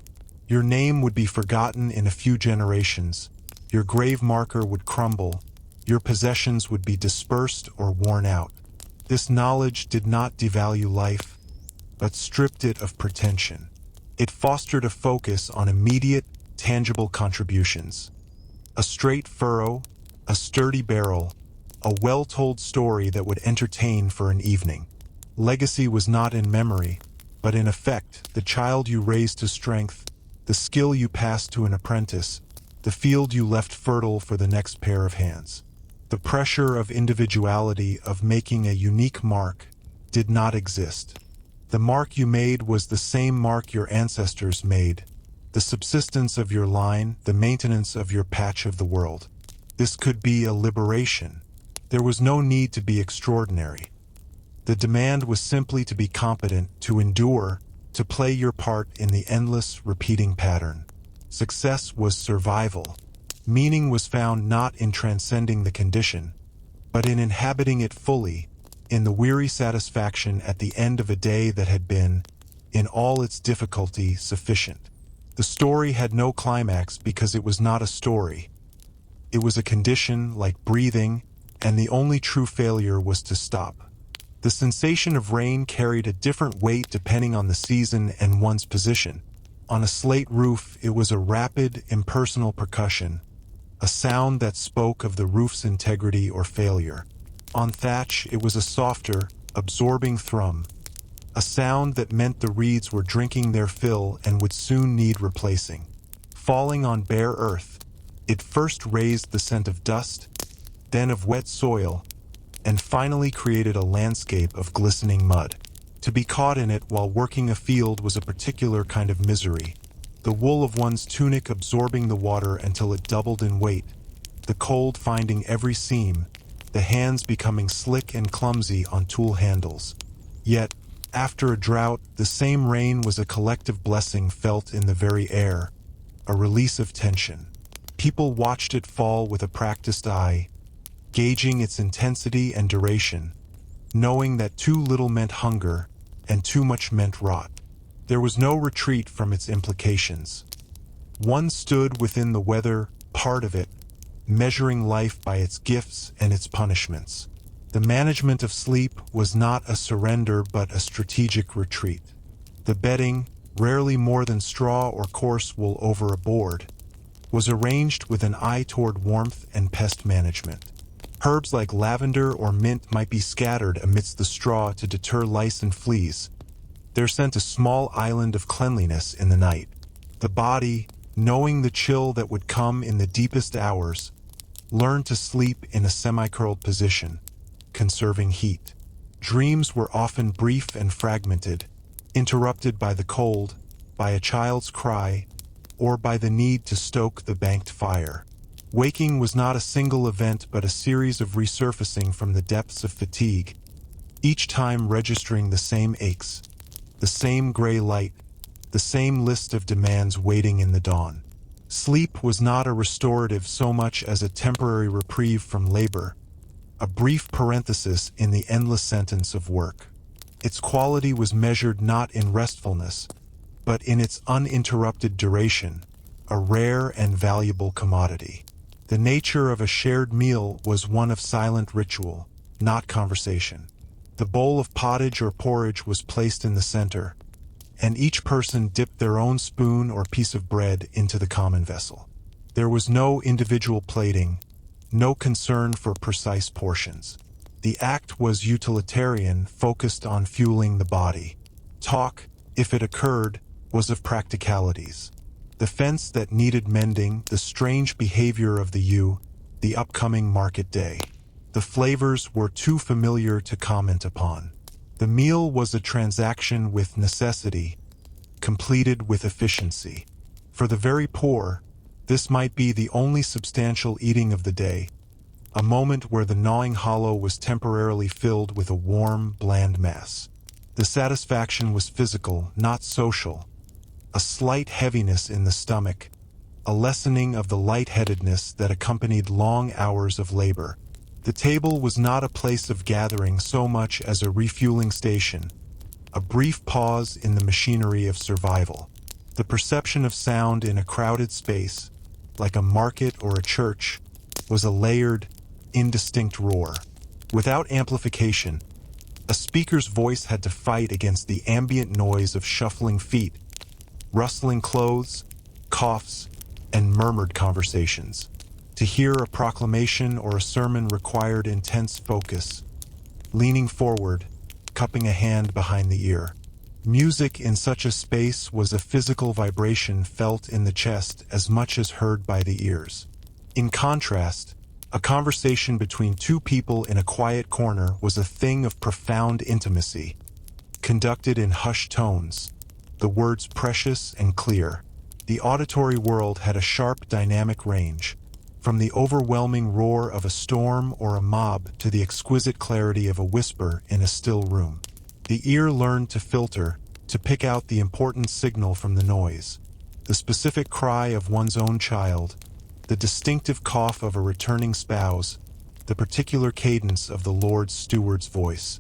Your name would be forgotten in a few generations, your grave marker would crumble, your possessions would be dispersed or worn out. This knowledge did not devalue life, but stripped it of pretension. It fostered a focus on immediate, tangible contributions. A straight furrow, a sturdy barrel, a well-told story that would entertain for an evening. Legacy was not in memory, but in effect, the child you raised to strength, the skill you passed to an apprentice, the field you left fertile for the next pair of hands. The pressure of individuality, of making a unique mark, did not exist. The mark you made was the same mark your ancestors made, the subsistence of your line, the maintenance of your patch of the world. This could be a liberation. There was no need to be extraordinary. The demand was simply to be competent, to endure, to play your part in the endless, repeating pattern. Success was survival. Meaning was found not in transcending the condition, but in inhabiting it fully, in the weary satisfaction at the end of a day that had been, in all its difficulty, sufficient. The story had no climax because it was not a story. It was a condition like breathing, and the only true failure was to stop. The sensation of rain carried a different weight depending on the season and one's position. On a slate roof, it was a rapid, impersonal percussion, a sound that spoke of the roof's integrity or failure. On thatch, it was a softer, absorbing thrum, a sound that meant the reeds were drinking their fill and would soon need replacing. Falling on bare earth, it first raised the scent of dust, then of wet soil, and finally created a landscape of glistening mud. To be caught in it while working a field was a particular kind of misery, the wool of one's tunic absorbing the water until it doubled in weight, the cold finding every seam, the hands becoming slick and clumsy on tool handles. Yet, after a drought, the same rain was a collective blessing felt in the very air, a release of tension. People watched it fall with a practiced eye, gauging its intensity and duration, knowing that too little meant hunger and too much meant rot. There was no retreat from its implications. One stood within the weather, part of it, measuring life by its gifts and its punishments. The management of sleep was not a surrender but a strategic retreat. The bedding, rarely more than straw or coarse wool over a board, was arranged with an eye toward warmth and pest management. Herbs like lavender or mint might be scattered amidst the straw to deter lice and fleas. There sent a small island of cleanliness in the night. The body, knowing the chill that would come in the deepest hours, learned to sleep in a semi-curled position, conserving heat. Dreams were often brief and fragmented, interrupted by the cold, by a child's cry, or by the need to stoke the banked fire. Waking was not a single event but a series of resurfacing from the depths of fatigue, each time registering the same aches, the same gray light, the same list of demands waiting in the dawn. Sleep was not a restorative so much as a temporary reprieve from labor, a brief parenthesis in the endless sentence of work. Its quality was measured not in restfulness, but in its uninterrupted duration, a rare and valuable commodity. The nature of a shared meal was one of silent ritual, not conversation. The bowl of pottage or porridge was placed in the center, and each person dipped their own spoon or piece of bread into the common vessel. There was no individual plating, no concern for precise portions. The act was utilitarian, focused on fueling the body. Talk, if it occurred, was of practicalities. The fence that needed mending, the strange behavior of the ewe, the upcoming market day. The flavors were too familiar to comment upon. The meal was a transaction with necessity, completed with efficiency. For the very poor, this might be the only substantial eating of the day, a moment where the gnawing hollow was temporarily filled with a warm, bland mass. The satisfaction was physical, not social. A slight heaviness in the stomach, a lessening of the lightheadedness that accompanied long hours of labor. The table was not a place of gathering so much as a refueling station, a brief pause in the machinery of survival. The perception of sound in a crowded space, like a market or a church, was a layered, indistinct roar. Without amplification, a speaker's voice had to fight against the ambient noise of shuffling feet, rustling clothes, coughs, and murmured conversations. To hear a proclamation or a sermon required intense focus, leaning forward, cupping a hand behind the ear. Music in such a space was a physical vibration felt in the chest as much as heard by the ears. In contrast, a conversation between two people in a quiet corner was a thing of profound intimacy, conducted in hushed tones, the words precious and clear. The auditory world had a sharp dynamic range, from the overwhelming roar of a storm or a mob to the exquisite clarity of a whisper in a still room. The ear learned to filter, to pick out the important signal from the noise, the specific cry of one's own child, the distinctive cough of a returning spouse, the particular cadence of the Lord's steward's voice.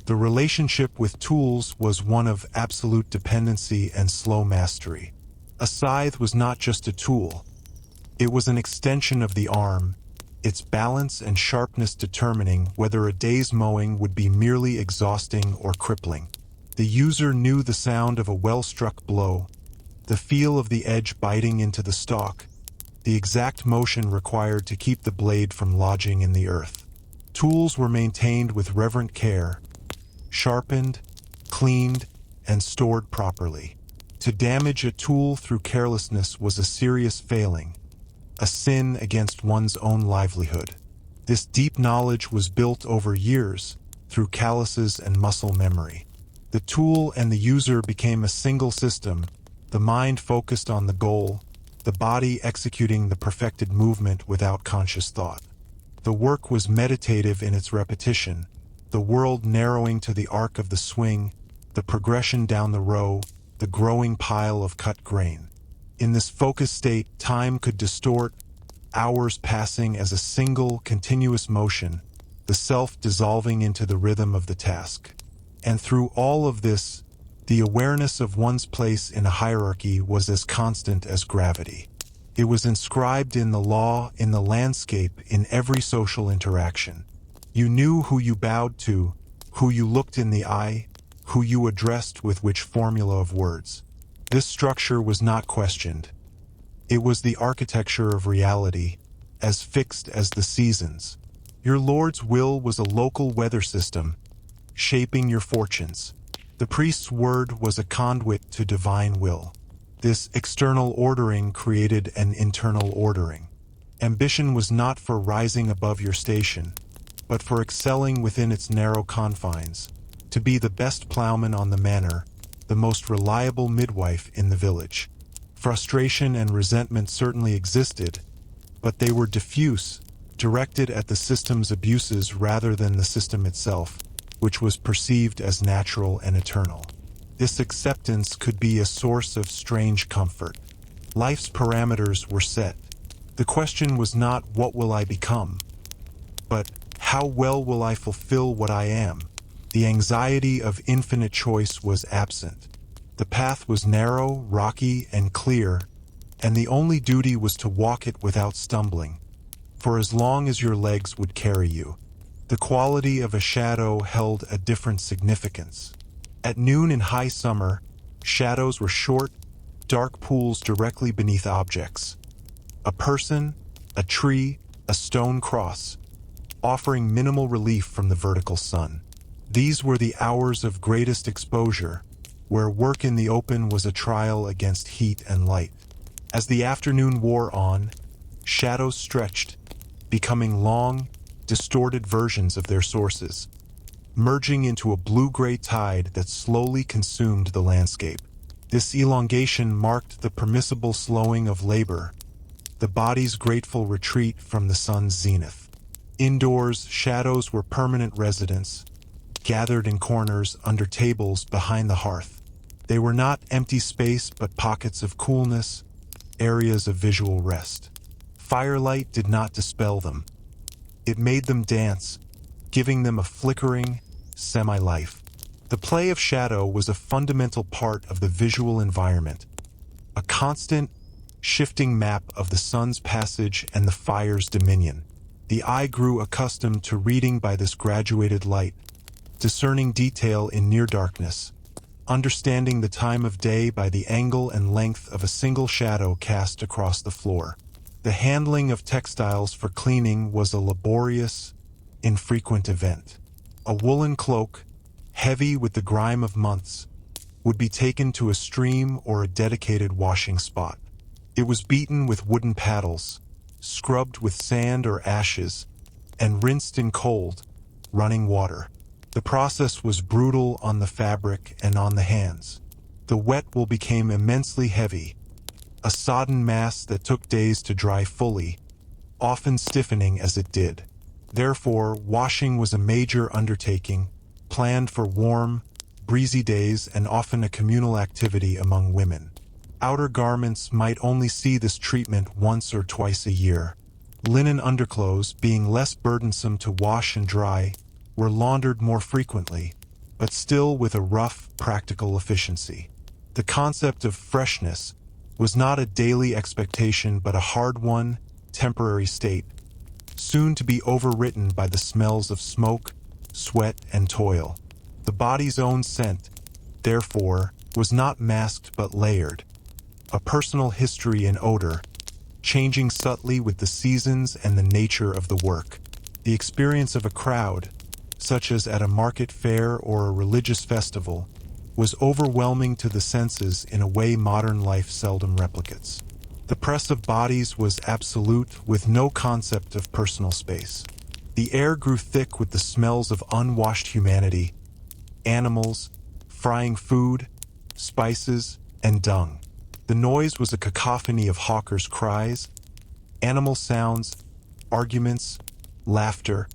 The relationship with tools was one of absolute dependency and slow mastery. A scythe was not just a tool. It was an extension of the arm, its balance and sharpness determining whether a day's mowing would be merely exhausting or crippling. The user knew the sound of a well-struck blow, the feel of the edge biting into the stalk, the exact motion required to keep the blade from lodging in the earth. Tools were maintained with reverent care, sharpened, cleaned, and stored properly. To damage a tool through carelessness was a serious failing, a sin against one's own livelihood. This deep knowledge was built over years through calluses and muscle memory. The tool and the user became a single system, the mind focused on the goal, the body executing the perfected movement without conscious thought. The work was meditative in its repetition, the world narrowing to the arc of the swing, the progression down the row, the growing pile of cut grain. In this focused state, time could distort, hours passing as a single, continuous motion, the self dissolving into the rhythm of the task. And through all of this, the awareness of one's place in a hierarchy was as constant as gravity. It was inscribed in the law, in the landscape, in every social interaction. You knew who you bowed to, who you looked in the eye, who you addressed with which formula of words. This structure was not questioned. It was the architecture of reality, as fixed as the seasons. Your Lord's will was a local weather system, shaping your fortunes. The priest's word was a conduit to divine will. This external ordering created an internal ordering. Ambition was not for rising above your station, but for excelling within its narrow confines, to be the best plowman on the manor, the most reliable midwife in the village. Frustration and resentment certainly existed, but they were diffuse, directed at the system's abuses rather than the system itself, which was perceived as natural and eternal. This acceptance could be a source of strange comfort. Life's parameters were set. The question was not what will I become, but how well will I fulfill what I am? The anxiety of infinite choice was absent. The path was narrow, rocky, and clear, and the only duty was to walk it without stumbling, for as long as your legs would carry you. The quality of a shadow held a different significance. At noon in high summer, shadows were short, dark pools directly beneath objects. A person, a tree, a stone cross, offering minimal relief from the vertical sun. These were the hours of greatest exposure, where work in the open was a trial against heat and light. As the afternoon wore on, shadows stretched, becoming long, distorted versions of their sources, merging into a blue-gray tide that slowly consumed the landscape. This elongation marked the permissible slowing of labor, the body's grateful retreat from the sun's zenith. Indoors, shadows were permanent residents, gathered in corners under tables behind the hearth. They were not empty space but pockets of coolness, areas of visual rest. Firelight did not dispel them. It made them dance, giving them a flickering, semi-life. The play of shadow was a fundamental part of the visual environment, a constant, shifting map of the sun's passage and the fire's dominion. The eye grew accustomed to reading by this graduated light, discerning detail in near darkness, understanding the time of day by the angle and length of a single shadow cast across the floor. The handling of textiles for cleaning was a laborious, infrequent event. A woolen cloak, heavy with the grime of months, would be taken to a stream or a dedicated washing spot. It was beaten with wooden paddles, scrubbed with sand or ashes, and rinsed in cold, running water. The process was brutal on the fabric and on the hands. The wet wool became immensely heavy, a sodden mass that took days to dry fully, often stiffening as it did. Therefore, washing was a major undertaking, planned for warm, breezy days and often a communal activity among women. Outer garments might only see this treatment once or twice a year. Linen underclothes, being less burdensome to wash and dry, were laundered more frequently, but still with a rough, practical efficiency. The concept of freshness was not a daily expectation but a hard-won, temporary state, soon to be overwritten by the smells of smoke, sweat, and toil. The body's own scent, therefore, was not masked but layered, a personal history in odor, changing subtly with the seasons and the nature of the work. The experience of a crowd, such as at a market fair or a religious festival, was overwhelming to the senses in a way modern life seldom replicates. The press of bodies was absolute, with no concept of personal space. The air grew thick with the smells of unwashed humanity, animals, frying food, spices, and dung. The noise was a cacophony of hawkers' cries, animal sounds, arguments, laughter,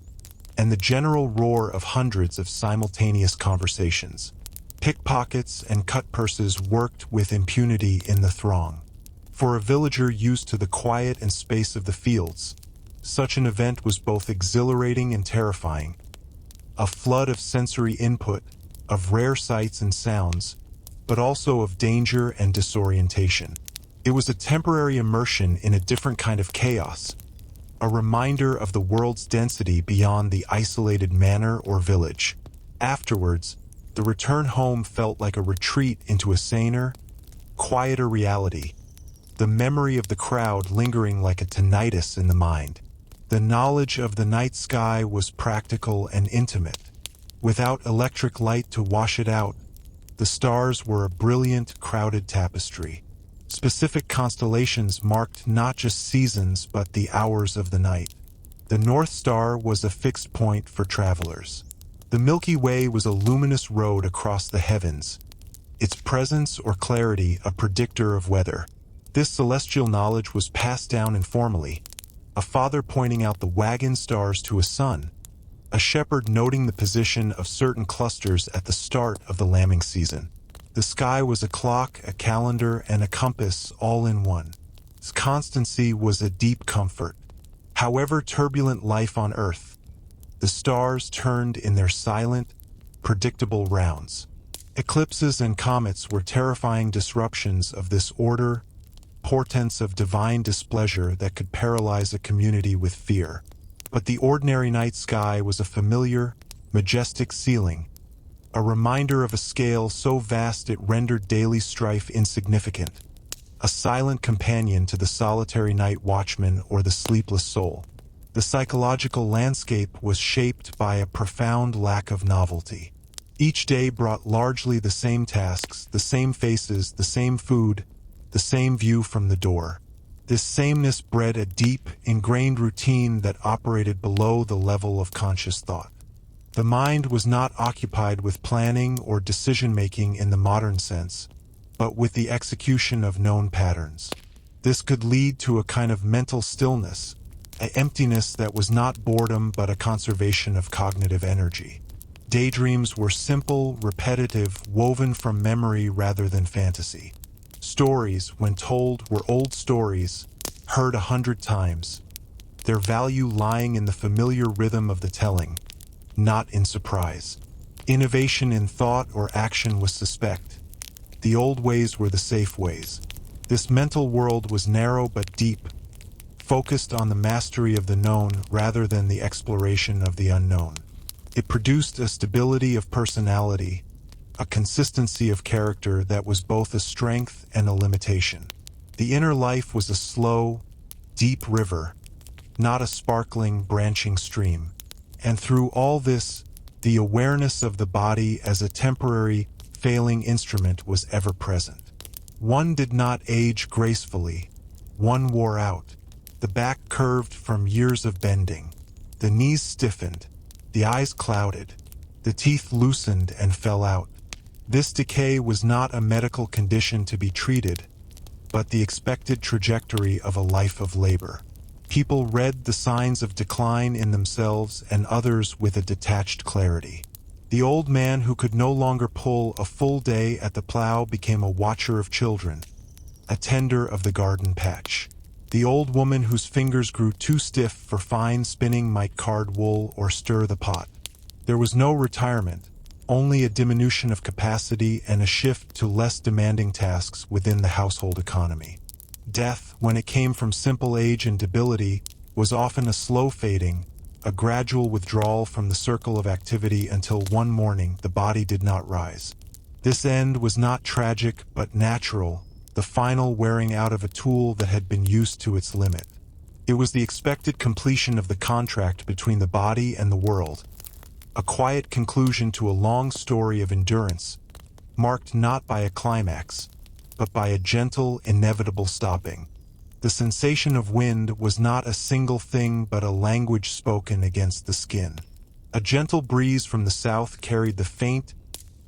and the general roar of hundreds of simultaneous conversations. Pickpockets and cut purses worked with impunity in the throng. For a villager used to the quiet and space of the fields, such an event was both exhilarating and terrifying. A flood of sensory input, of rare sights and sounds, but also of danger and disorientation. It was a temporary immersion in a different kind of chaos, a reminder of the world's density beyond the isolated manor or village. Afterwards, the return home felt like a retreat into a saner, quieter reality, the memory of the crowd lingering like a tinnitus in the mind. The knowledge of the night sky was practical and intimate. Without electric light to wash it out, the stars were a brilliant, crowded tapestry. Specific constellations marked not just seasons but the hours of the night. The North Star was a fixed point for travelers. The Milky Way was a luminous road across the heavens, its presence or clarity a predictor of weather. This celestial knowledge was passed down informally, a father pointing out the wagon stars to a son, a shepherd noting the position of certain clusters at the start of the lambing season. The sky was a clock, a calendar, and a compass all in one. Its constancy was a deep comfort. However turbulent life on Earth, the stars turned in their silent, predictable rounds. Eclipses and comets were terrifying disruptions of this order, portents of divine displeasure that could paralyze a community with fear. But the ordinary night sky was a familiar, majestic ceiling, a reminder of a scale so vast it rendered daily strife insignificant, a silent companion to the solitary night watchman or the sleepless soul. The psychological landscape was shaped by a profound lack of novelty. Each day brought largely the same tasks, the same faces, the same food, the same view from the door. This sameness bred a deep, ingrained routine that operated below the level of conscious thought. The mind was not occupied with planning or decision-making in the modern sense, but with the execution of known patterns. This could lead to a kind of mental stillness, an emptiness that was not boredom but a conservation of cognitive energy. Daydreams were simple, repetitive, woven from memory rather than fantasy. Stories, when told, were old stories, heard 100 times, their value lying in the familiar rhythm of the telling, not in surprise. Innovation in thought or action was suspect. The old ways were the safe ways. This mental world was narrow but deep, focused on the mastery of the known rather than the exploration of the unknown. It produced a stability of personality, a consistency of character that was both a strength and a limitation. The inner life was a slow, deep river, not a sparkling, branching stream. And through all this, the awareness of the body as a temporary, failing instrument was ever present. One did not age gracefully. One wore out. The back curved from years of bending. The knees stiffened. The eyes clouded. The teeth loosened and fell out. This decay was not a medical condition to be treated, but the expected trajectory of a life of labor. People read the signs of decline in themselves and others with a detached clarity. The old man who could no longer pull a full day at the plough became a watcher of children, a tender of the garden patch. The old woman whose fingers grew too stiff for fine spinning might card wool or stir the pot. There was no retirement, only a diminution of capacity and a shift to less demanding tasks within the household economy. Death, when it came from simple age and debility, was often a slow fading, a gradual withdrawal from the circle of activity until one morning the body did not rise. This end was not tragic but natural, the final wearing out of a tool that had been used to its limit. It was the expected completion of the contract between the body and the world, a quiet conclusion to a long story of endurance, marked not by a climax, but by a gentle, inevitable stopping. The sensation of wind was not a single thing but a language spoken against the skin. A gentle breeze from the south carried the faint,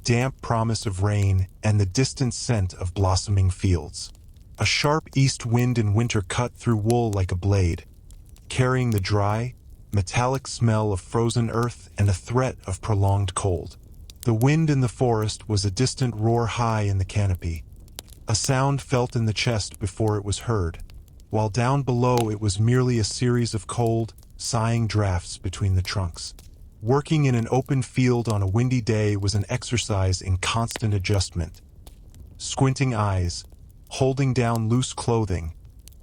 damp promise of rain and the distant scent of blossoming fields. A sharp east wind in winter cut through wool like a blade, carrying the dry, metallic smell of frozen earth and a threat of prolonged cold. The wind in the forest was a distant roar high in the canopy, a sound felt in the chest before it was heard, while down below it was merely a series of cold, sighing drafts between the trunks. Working in an open field on a windy day was an exercise in constant adjustment. Squinting eyes, holding down loose clothing,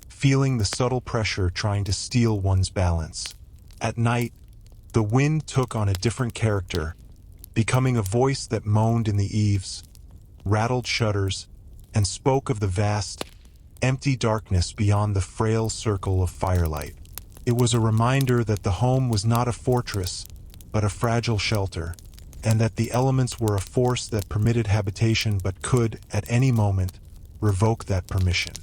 feeling the subtle pressure trying to steal one's balance. At night, the wind took on a different character, becoming a voice that moaned in the eaves, rattled shutters, and spoke of the vast, empty darkness beyond the frail circle of firelight. It was a reminder that the home was not a fortress, but a fragile shelter, and that the elements were a force that permitted habitation but could, at any moment, revoke that permission.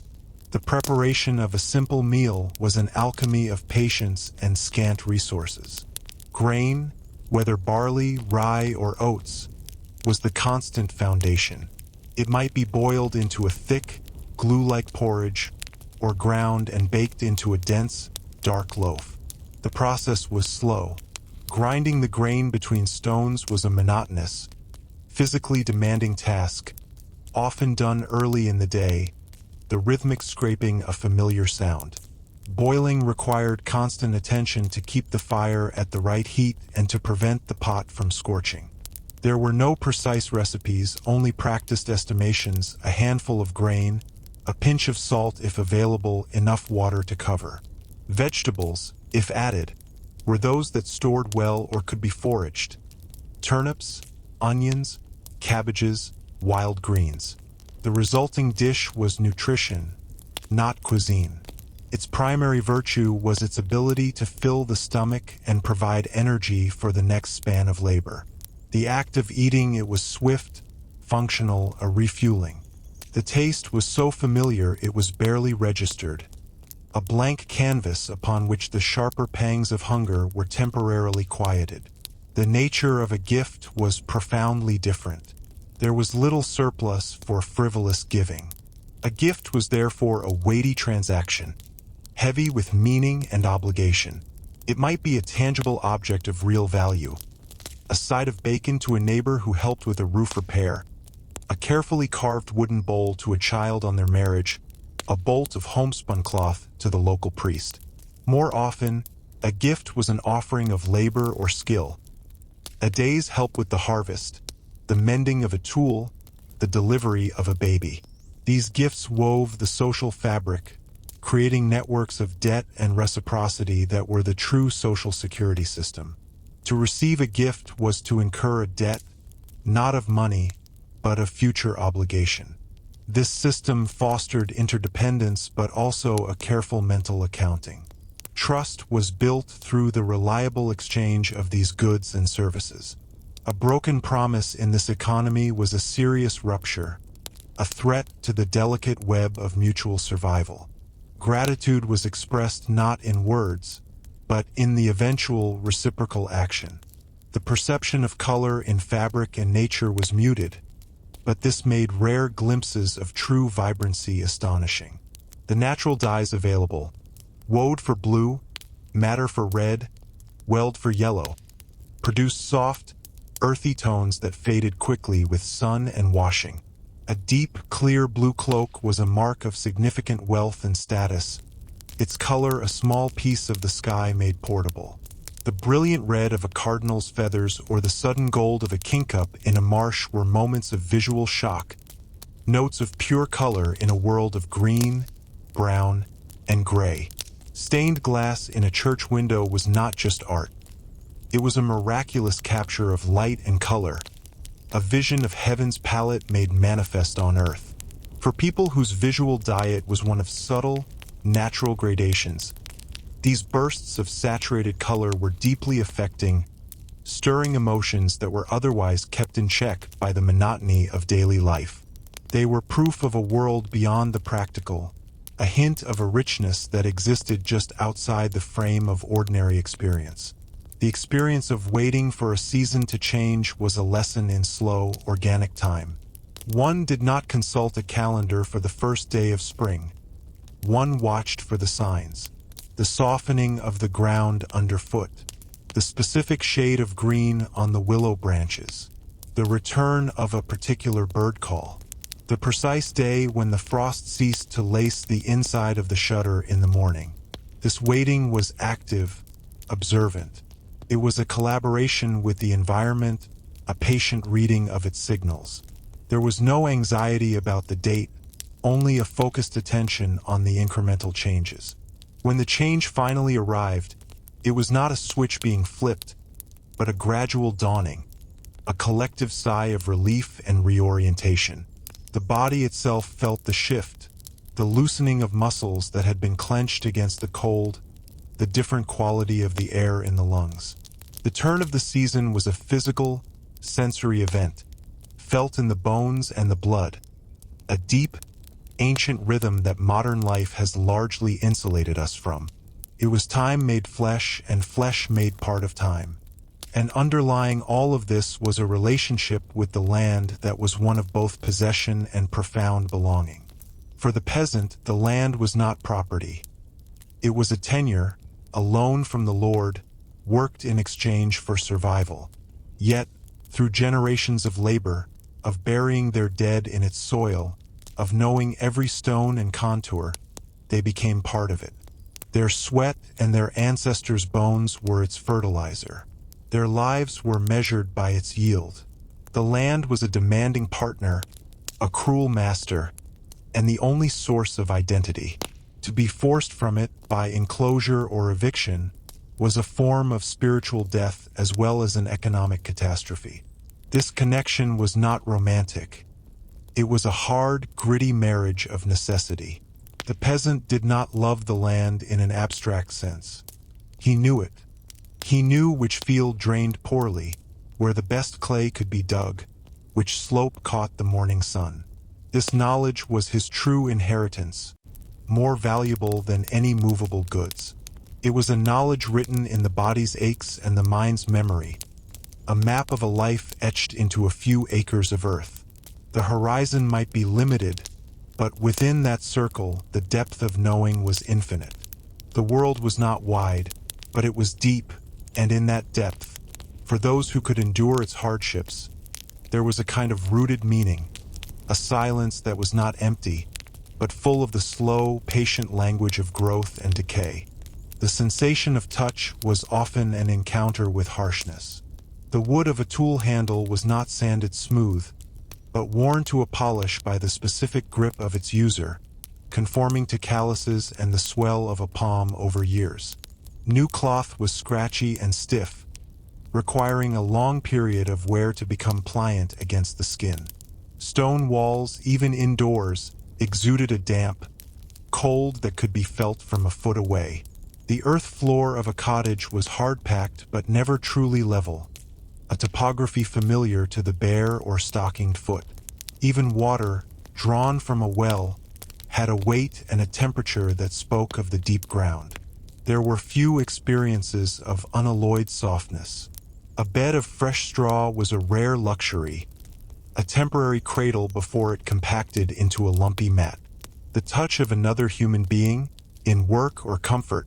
The preparation of a simple meal was an alchemy of patience and scant resources. Grain, whether barley, rye, or oats, was the constant foundation. It might be boiled into a thick, glue-like porridge, or ground and baked into a dense, dark loaf. The process was slow. Grinding the grain between stones was a monotonous, physically demanding task, often done early in the day, the rhythmic scraping a familiar sound. Boiling required constant attention to keep the fire at the right heat and to prevent the pot from scorching. There were no precise recipes, only practiced estimations, a handful of grain, a pinch of salt if available, enough water to cover. Vegetables, if added, were those that stored well or could be foraged. Turnips, onions, cabbages, wild greens. The resulting dish was nutrition, not cuisine. Its primary virtue was its ability to fill the stomach and provide energy for the next span of labor. The act of eating it was swift, functional, a refueling. The taste was so familiar it was barely registered, a blank canvas upon which the sharper pangs of hunger were temporarily quieted. The nature of a gift was profoundly different. There was little surplus for frivolous giving. A gift was therefore a weighty transaction, heavy with meaning and obligation. It might be a tangible object of real value, a side of bacon to a neighbor who helped with a roof repair, a carefully carved wooden bowl to a child on their marriage, a bolt of homespun cloth to the local priest. More often, a gift was an offering of labor or skill, a day's help with the harvest, the mending of a tool, the delivery of a baby. These gifts wove the social fabric, creating networks of debt and reciprocity that were the true social security system. To receive a gift was to incur a debt, not of money, but of future obligation. This system fostered interdependence but also a careful mental accounting. Trust was built through the reliable exchange of these goods and services. A broken promise in this economy was a serious rupture, a threat to the delicate web of mutual survival. Gratitude was expressed not in words, but in the eventual reciprocal action. The perception of color in fabric and nature was muted, but this made rare glimpses of true vibrancy astonishing. The natural dyes available, woad for blue, madder for red, weld for yellow, produced soft, earthy tones that faded quickly with sun and washing. A deep, clear blue cloak was a mark of significant wealth and status, its color a small piece of the sky made portable. The brilliant red of a cardinal's feathers or the sudden gold of a kingcup in a marsh were moments of visual shock, notes of pure color in a world of green, brown, and gray. Stained glass in a church window was not just art. It was a miraculous capture of light and color, a vision of heaven's palette made manifest on earth. For people whose visual diet was one of subtle, natural gradations, these bursts of saturated color were deeply affecting, stirring emotions that were otherwise kept in check by the monotony of daily life. They were proof of a world beyond the practical, a hint of a richness that existed just outside the frame of ordinary experience. The experience of waiting for a season to change was a lesson in slow, organic time. One did not consult a calendar for the first day of spring. One watched for the signs, the softening of the ground underfoot, the specific shade of green on the willow branches, the return of a particular bird call, the precise day when the frost ceased to lace the inside of the shutter in the morning. This waiting was active, observant. It was a collaboration with the environment, a patient reading of its signals. There was no anxiety about the date, only a focused attention on the incremental changes. When the change finally arrived, it was not a switch being flipped, but a gradual dawning, a collective sigh of relief and reorientation. The body itself felt the shift, the loosening of muscles that had been clenched against the cold, the different quality of the air in the lungs. The turn of the season was a physical, sensory event, felt in the bones and the blood, a deep, ancient rhythm that modern life has largely insulated us from. It was time made flesh and flesh made part of time. And underlying all of this was a relationship with the land that was one of both possession and profound belonging. For the peasant, the land was not property. It was a tenure, a loan from the Lord, worked in exchange for survival. Yet, through generations of labor, of burying their dead in its soil, of knowing every stone and contour, they became part of it. Their sweat and their ancestors' bones were its fertilizer. Their lives were measured by its yield. The land was a demanding partner, a cruel master, and the only source of identity. To be forced from it by enclosure or eviction was a form of spiritual death as well as an economic catastrophe. This connection was not romantic. It was a hard, gritty marriage of necessity. The peasant did not love the land in an abstract sense. He knew it. He knew which field drained poorly, where the best clay could be dug, which slope caught the morning sun. This knowledge was his true inheritance, more valuable than any movable goods. It was a knowledge written in the body's aches and the mind's memory, a map of a life etched into a few acres of earth. The horizon might be limited, but within that circle, the depth of knowing was infinite. The world was not wide, but it was deep, and in that depth, for those who could endure its hardships, there was a kind of rooted meaning, a silence that was not empty, but full of the slow, patient language of growth and decay. The sensation of touch was often an encounter with harshness. The wood of a tool handle was not sanded smooth, but worn to a polish by the specific grip of its user, conforming to calluses and the swell of a palm over years. New cloth was scratchy and stiff, requiring a long period of wear to become pliant against the skin. Stone walls, even indoors, exuded a damp, cold that could be felt from a foot away. The earth floor of a cottage was hard-packed but never truly level, a topography familiar to the bare or stockinged foot. Even water, drawn from a well, had a weight and a temperature that spoke of the deep ground. There were few experiences of unalloyed softness. A bed of fresh straw was a rare luxury, a temporary cradle before it compacted into a lumpy mat. The touch of another human being, in work or comfort,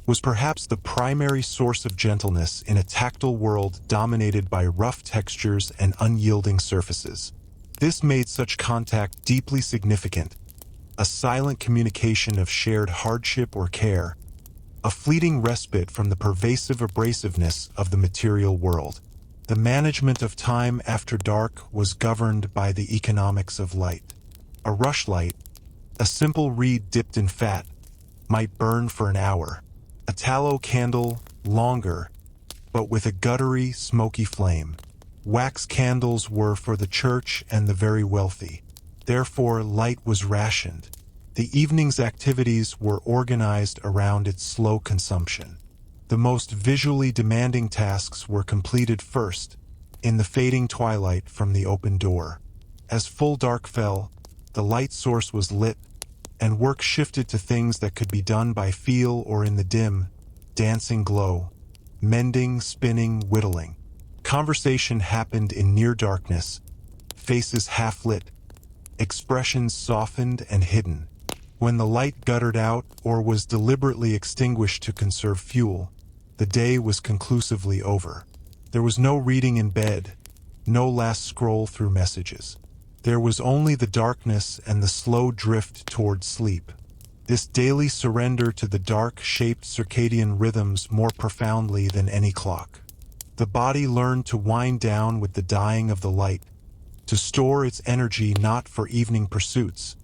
was perhaps the primary source of gentleness in a tactile world dominated by rough textures and unyielding surfaces. This made such contact deeply significant, a silent communication of shared hardship or care, a fleeting respite from the pervasive abrasiveness of the material world. The management of time after dark was governed by the economics of light. A rushlight, a simple reed dipped in fat, might burn for an hour. A tallow candle, longer, but with a guttery, smoky flame. Wax candles were for the church and the very wealthy. Therefore, light was rationed. The evening's activities were organized around its slow consumption. The most visually demanding tasks were completed first, in the fading twilight from the open door. As full dark fell, the light source was lit, and work shifted to things that could be done by feel or in the dim, dancing glow. Mending, spinning, whittling. Conversation happened in near darkness, faces half-lit, expressions softened and hidden. When the light guttered out or was deliberately extinguished to conserve fuel, the day was conclusively over. There was no reading in bed, no last scroll through messages. There was only the darkness and the slow drift toward sleep. This daily surrender to the dark shaped circadian rhythms more profoundly than any clock. The body learned to wind down with the dying of the light, to store its energy not for evening pursuits,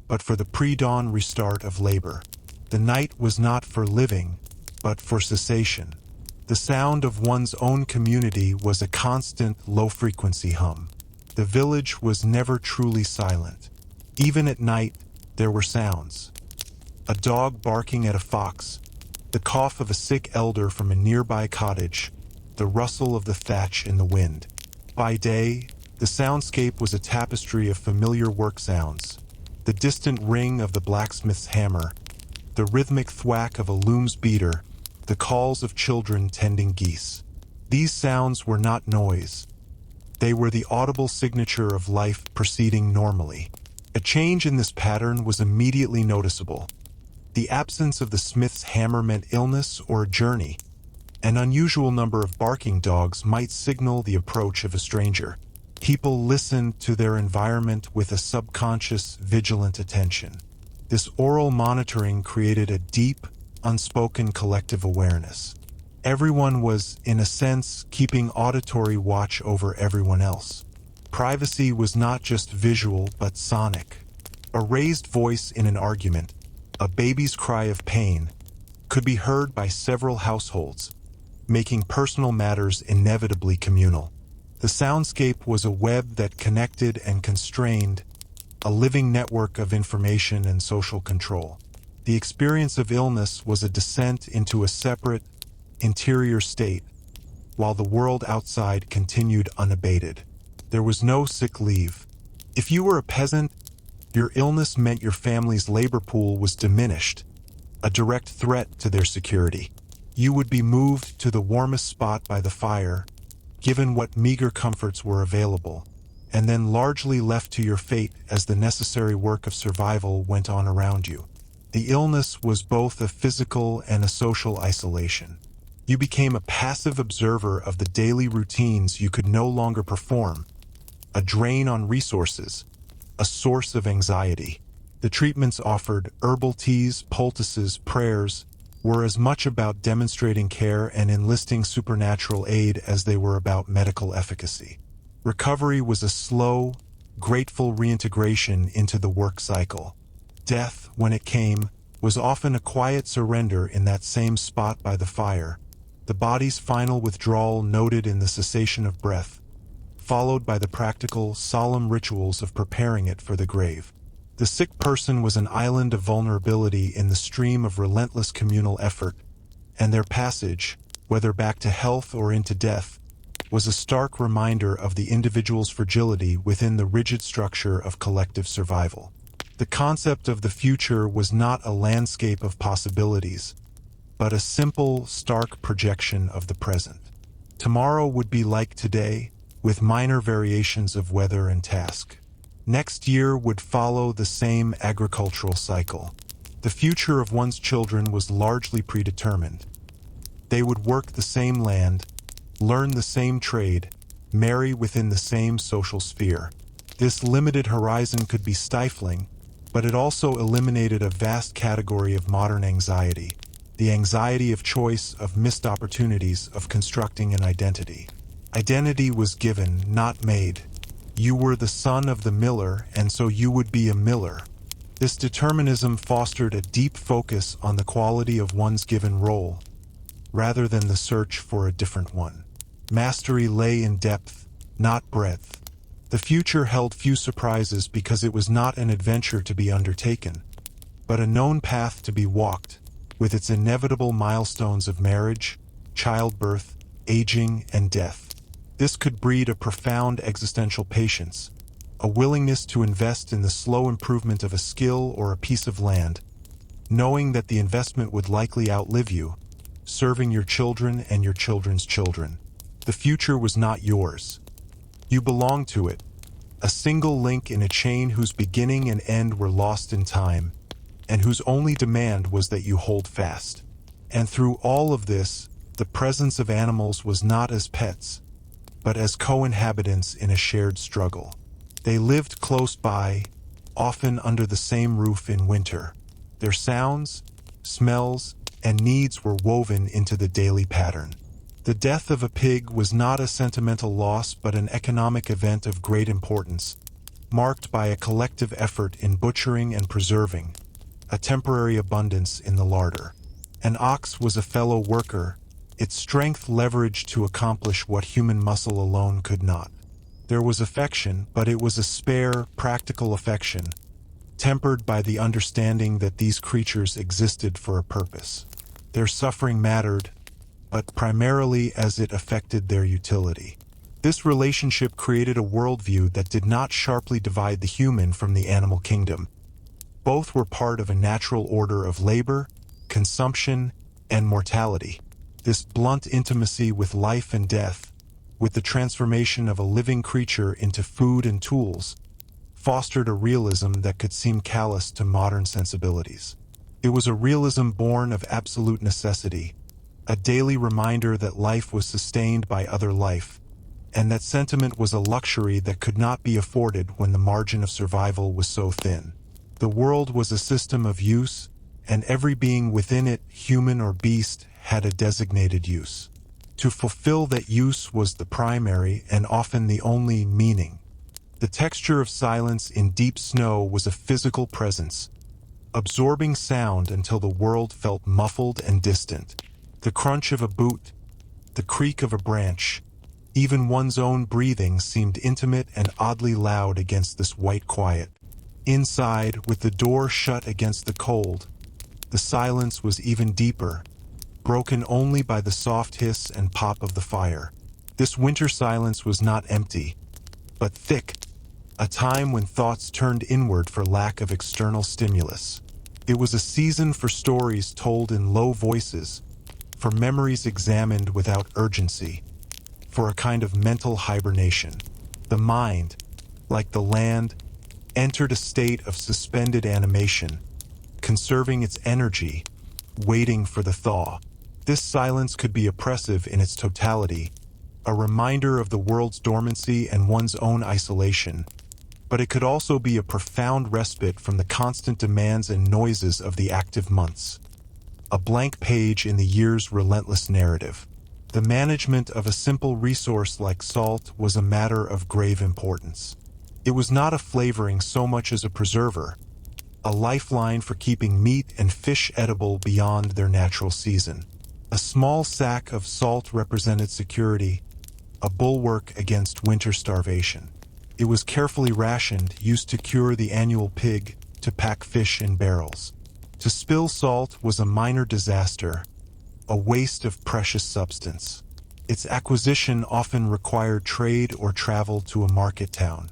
but for the pre-dawn restart of labor. The night was not for living, but for cessation. The sound of one's own community was a constant, low-frequency hum. The village was never truly silent. Even at night, there were sounds. A dog barking at a fox, the cough of a sick elder from a nearby cottage, the rustle of the thatch in the wind. By day, the soundscape was a tapestry of familiar work sounds. The distant ring of the blacksmith's hammer, the rhythmic thwack of a loom's beater, the calls of children tending geese. These sounds were not noise. They were the audible signature of life proceeding normally. A change in this pattern was immediately noticeable. The absence of the smith's hammer meant illness or a journey. An unusual number of barking dogs might signal the approach of a stranger. People listened to their environment with a subconscious, vigilant attention. This oral monitoring created a deep, unspoken collective awareness. Everyone was, in a sense, keeping auditory watch over everyone else. Privacy was not just visual but sonic. A raised voice in an argument, a baby's cry of pain, could be heard by several households, making personal matters inevitably communal. The soundscape was a web that connected and constrained, a living network of information and social control. The experience of illness was a descent into a separate, interior state, while the world outside continued unabated. There was no sick leave. If you were a peasant, your illness meant your family's labor pool was diminished, a direct threat to their security. You would be moved to the warmest spot by the fire, given what meager comforts were available, and then largely left to your fate as the necessary work of survival went on around you. The illness was both a physical and a social isolation. You became a passive observer of the daily routines you could no longer perform, a drain on resources, a source of anxiety. The treatments offered, herbal teas, poultices, prayers, were as much about demonstrating care and enlisting supernatural aid as they were about medical efficacy. Recovery was a slow, grateful reintegration into the work cycle. Death, when it came, was often a quiet surrender in that same spot by the fire, the body's final withdrawal noted in the cessation of breath, followed by the practical, solemn rituals of preparing it for the grave. The sick person was an island of vulnerability in the stream of relentless communal effort, and their passage, whether back to health or into death, was a stark reminder of the individual's fragility within the rigid structure of collective survival. The concept of the future was not a landscape of possibilities, but a simple, stark projection of the present. Tomorrow would be like today, with minor variations of weather and task. Next year would follow the same agricultural cycle. The future of one's children was largely predetermined. They would work the same land, learn the same trade, marry within the same social sphere. This limited horizon could be stifling, but it also eliminated a vast category of modern anxiety, the anxiety of choice, of missed opportunities, of constructing an identity. Identity was given, not made. You were the son of the miller, and so you would be a miller. This determinism fostered a deep focus on the quality of one's given role, rather than the search for a different one. Mastery lay in depth, not breadth. The future held few surprises because it was not an adventure to be undertaken, but a known path to be walked, with its inevitable milestones of marriage, childbirth, aging, and death. This could breed a profound existential patience, a willingness to invest in the slow improvement of a skill or a piece of land, knowing that the investment would likely outlive you, serving your children and your children's children. The future was not yours. You belonged to it, a single link in a chain whose beginning and end were lost in time, and whose only demand was that you hold fast. And through all of this, the presence of animals was not as pets, but as co-inhabitants in a shared struggle. They lived close by, often under the same roof in winter. Their sounds, smells, and needs were woven into the daily pattern. The death of a pig was not a sentimental loss but an economic event of great importance, marked by a collective effort in butchering and preserving, a temporary abundance in the larder. An ox was a fellow worker, its strength leveraged to accomplish what human muscle alone could not. There was affection, but it was a spare, practical affection, tempered by the understanding that these creatures existed for a purpose. Their suffering mattered, but primarily as it affected their utility. This relationship created a worldview that did not sharply divide the human from the animal kingdom. Both were part of a natural order of labor, consumption, and mortality. This blunt intimacy with life and death, with the transformation of a living creature into food and tools, fostered a realism that could seem callous to modern sensibilities. It was a realism born of absolute necessity, a daily reminder that life was sustained by other life, and that sentiment was a luxury that could not be afforded when the margin of survival was so thin. The world was a system of use, and every being within it, human or beast, had a designated use. To fulfill that use was the primary and often the only meaning. The texture of silence in deep snow was a physical presence, absorbing sound until the world felt muffled and distant. The crunch of a boot, the creak of a branch, even one's own breathing seemed intimate and oddly loud against this white quiet. Inside, with the door shut against the cold, the silence was even deeper, broken only by the soft hiss and pop of the fire. This winter silence was not empty, but thick, a time when thoughts turned inward for lack of external stimulus. It was a season for stories told in low voices, for memories examined without urgency, for a kind of mental hibernation. The mind, like the land, entered a state of suspended animation, conserving its energy, waiting for the thaw. This silence could be oppressive in its totality, a reminder of the world's dormancy and one's own isolation, but it could also be a profound respite from the constant demands and noises of the active months. A blank page in the year's relentless narrative. The management of a simple resource like salt was a matter of grave importance. It was not a flavoring so much as a preserver, a lifeline for keeping meat and fish edible beyond their natural season. A small sack of salt represented security, a bulwark against winter starvation. It was carefully rationed, used to cure the annual pig, to pack fish in barrels. To spill salt was a minor disaster, a waste of precious substance. Its acquisition often required trade or travel to a market town.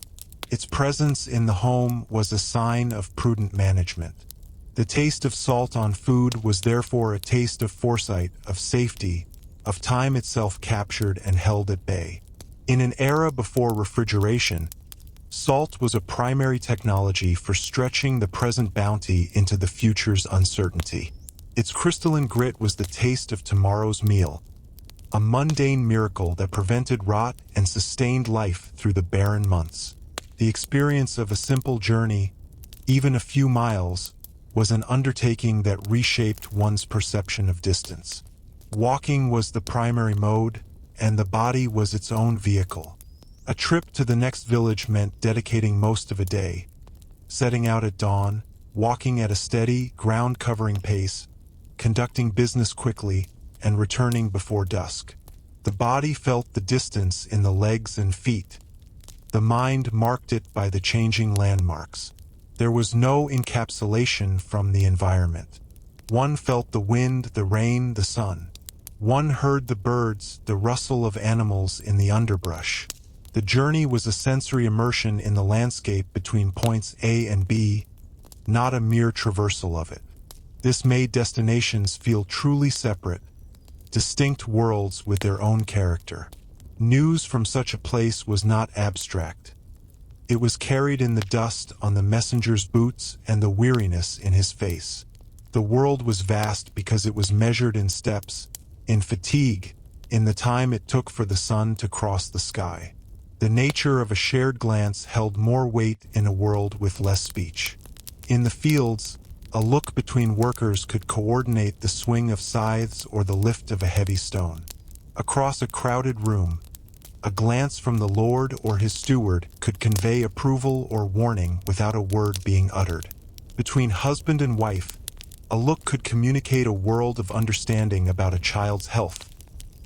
Its presence in the home was a sign of prudent management. The taste of salt on food was therefore a taste of foresight, of safety, of time itself captured and held at bay. In an era before refrigeration, salt was a primary technology for stretching the present bounty into the future's uncertainty. Its crystalline grit was the taste of tomorrow's meal, a mundane miracle that prevented rot and sustained life through the barren months. The experience of a simple journey, even a few miles, was an undertaking that reshaped one's perception of distance. Walking was the primary mode, and the body was its own vehicle. A trip to the next village meant dedicating most of a day, setting out at dawn, walking at a steady, ground-covering pace, conducting business quickly, and returning before dusk. The body felt the distance in the legs and feet. The mind marked it by the changing landmarks. There was no encapsulation from the environment. One felt the wind, the rain, the sun. One heard the birds, the rustle of animals in the underbrush. The journey was a sensory immersion in the landscape between points A and B, not a mere traversal of it. This made destinations feel truly separate, distinct worlds with their own character. News from such a place was not abstract. It was carried in the dust on the messenger's boots and the weariness in his face. The world was vast because it was measured in steps, in fatigue, in the time it took for the sun to cross the sky. The nature of a shared glance held more weight in a world with less speech. In the fields, a look between workers could coordinate the swing of scythes or the lift of a heavy stone. Across a crowded room, a glance from the lord or his steward could convey approval or warning without a word being uttered. Between husband and wife, a look could communicate a world of understanding about a child's health,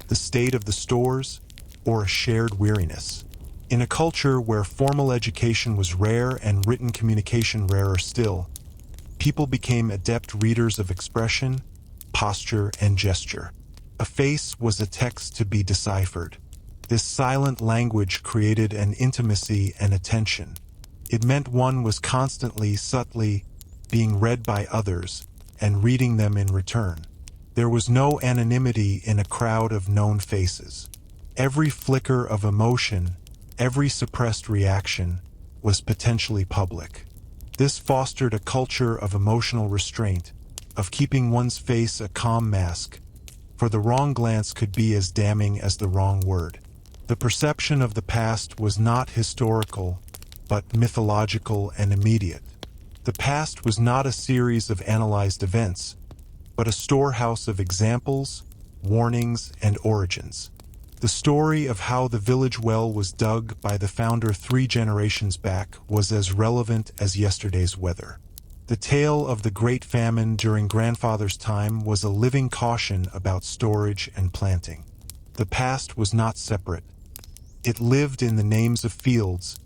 the state of the stores, or a shared weariness. In a culture where formal education was rare and written communication rarer still, people became adept readers of expression, posture, and gesture. A face was a text to be deciphered. This silent language created an intimacy and attention. It meant one was constantly, subtly, being read by others, and reading them in return. There was no anonymity in a crowd of known faces. Every flicker of emotion, every suppressed reaction, was potentially public. This fostered a culture of emotional restraint, of keeping one's face a calm mask, for the wrong glance could be as damning as the wrong word. The perception of the past was not historical, but mythological and immediate. The past was not a series of analyzed events, but a storehouse of examples, warnings, and origins. The story of how the village well was dug by the founder 3 generations back was as relevant as yesterday's weather. The tale of the Great Famine during grandfather's time was a living caution about storage and planting. The past was not separate. It lived in the names of fields,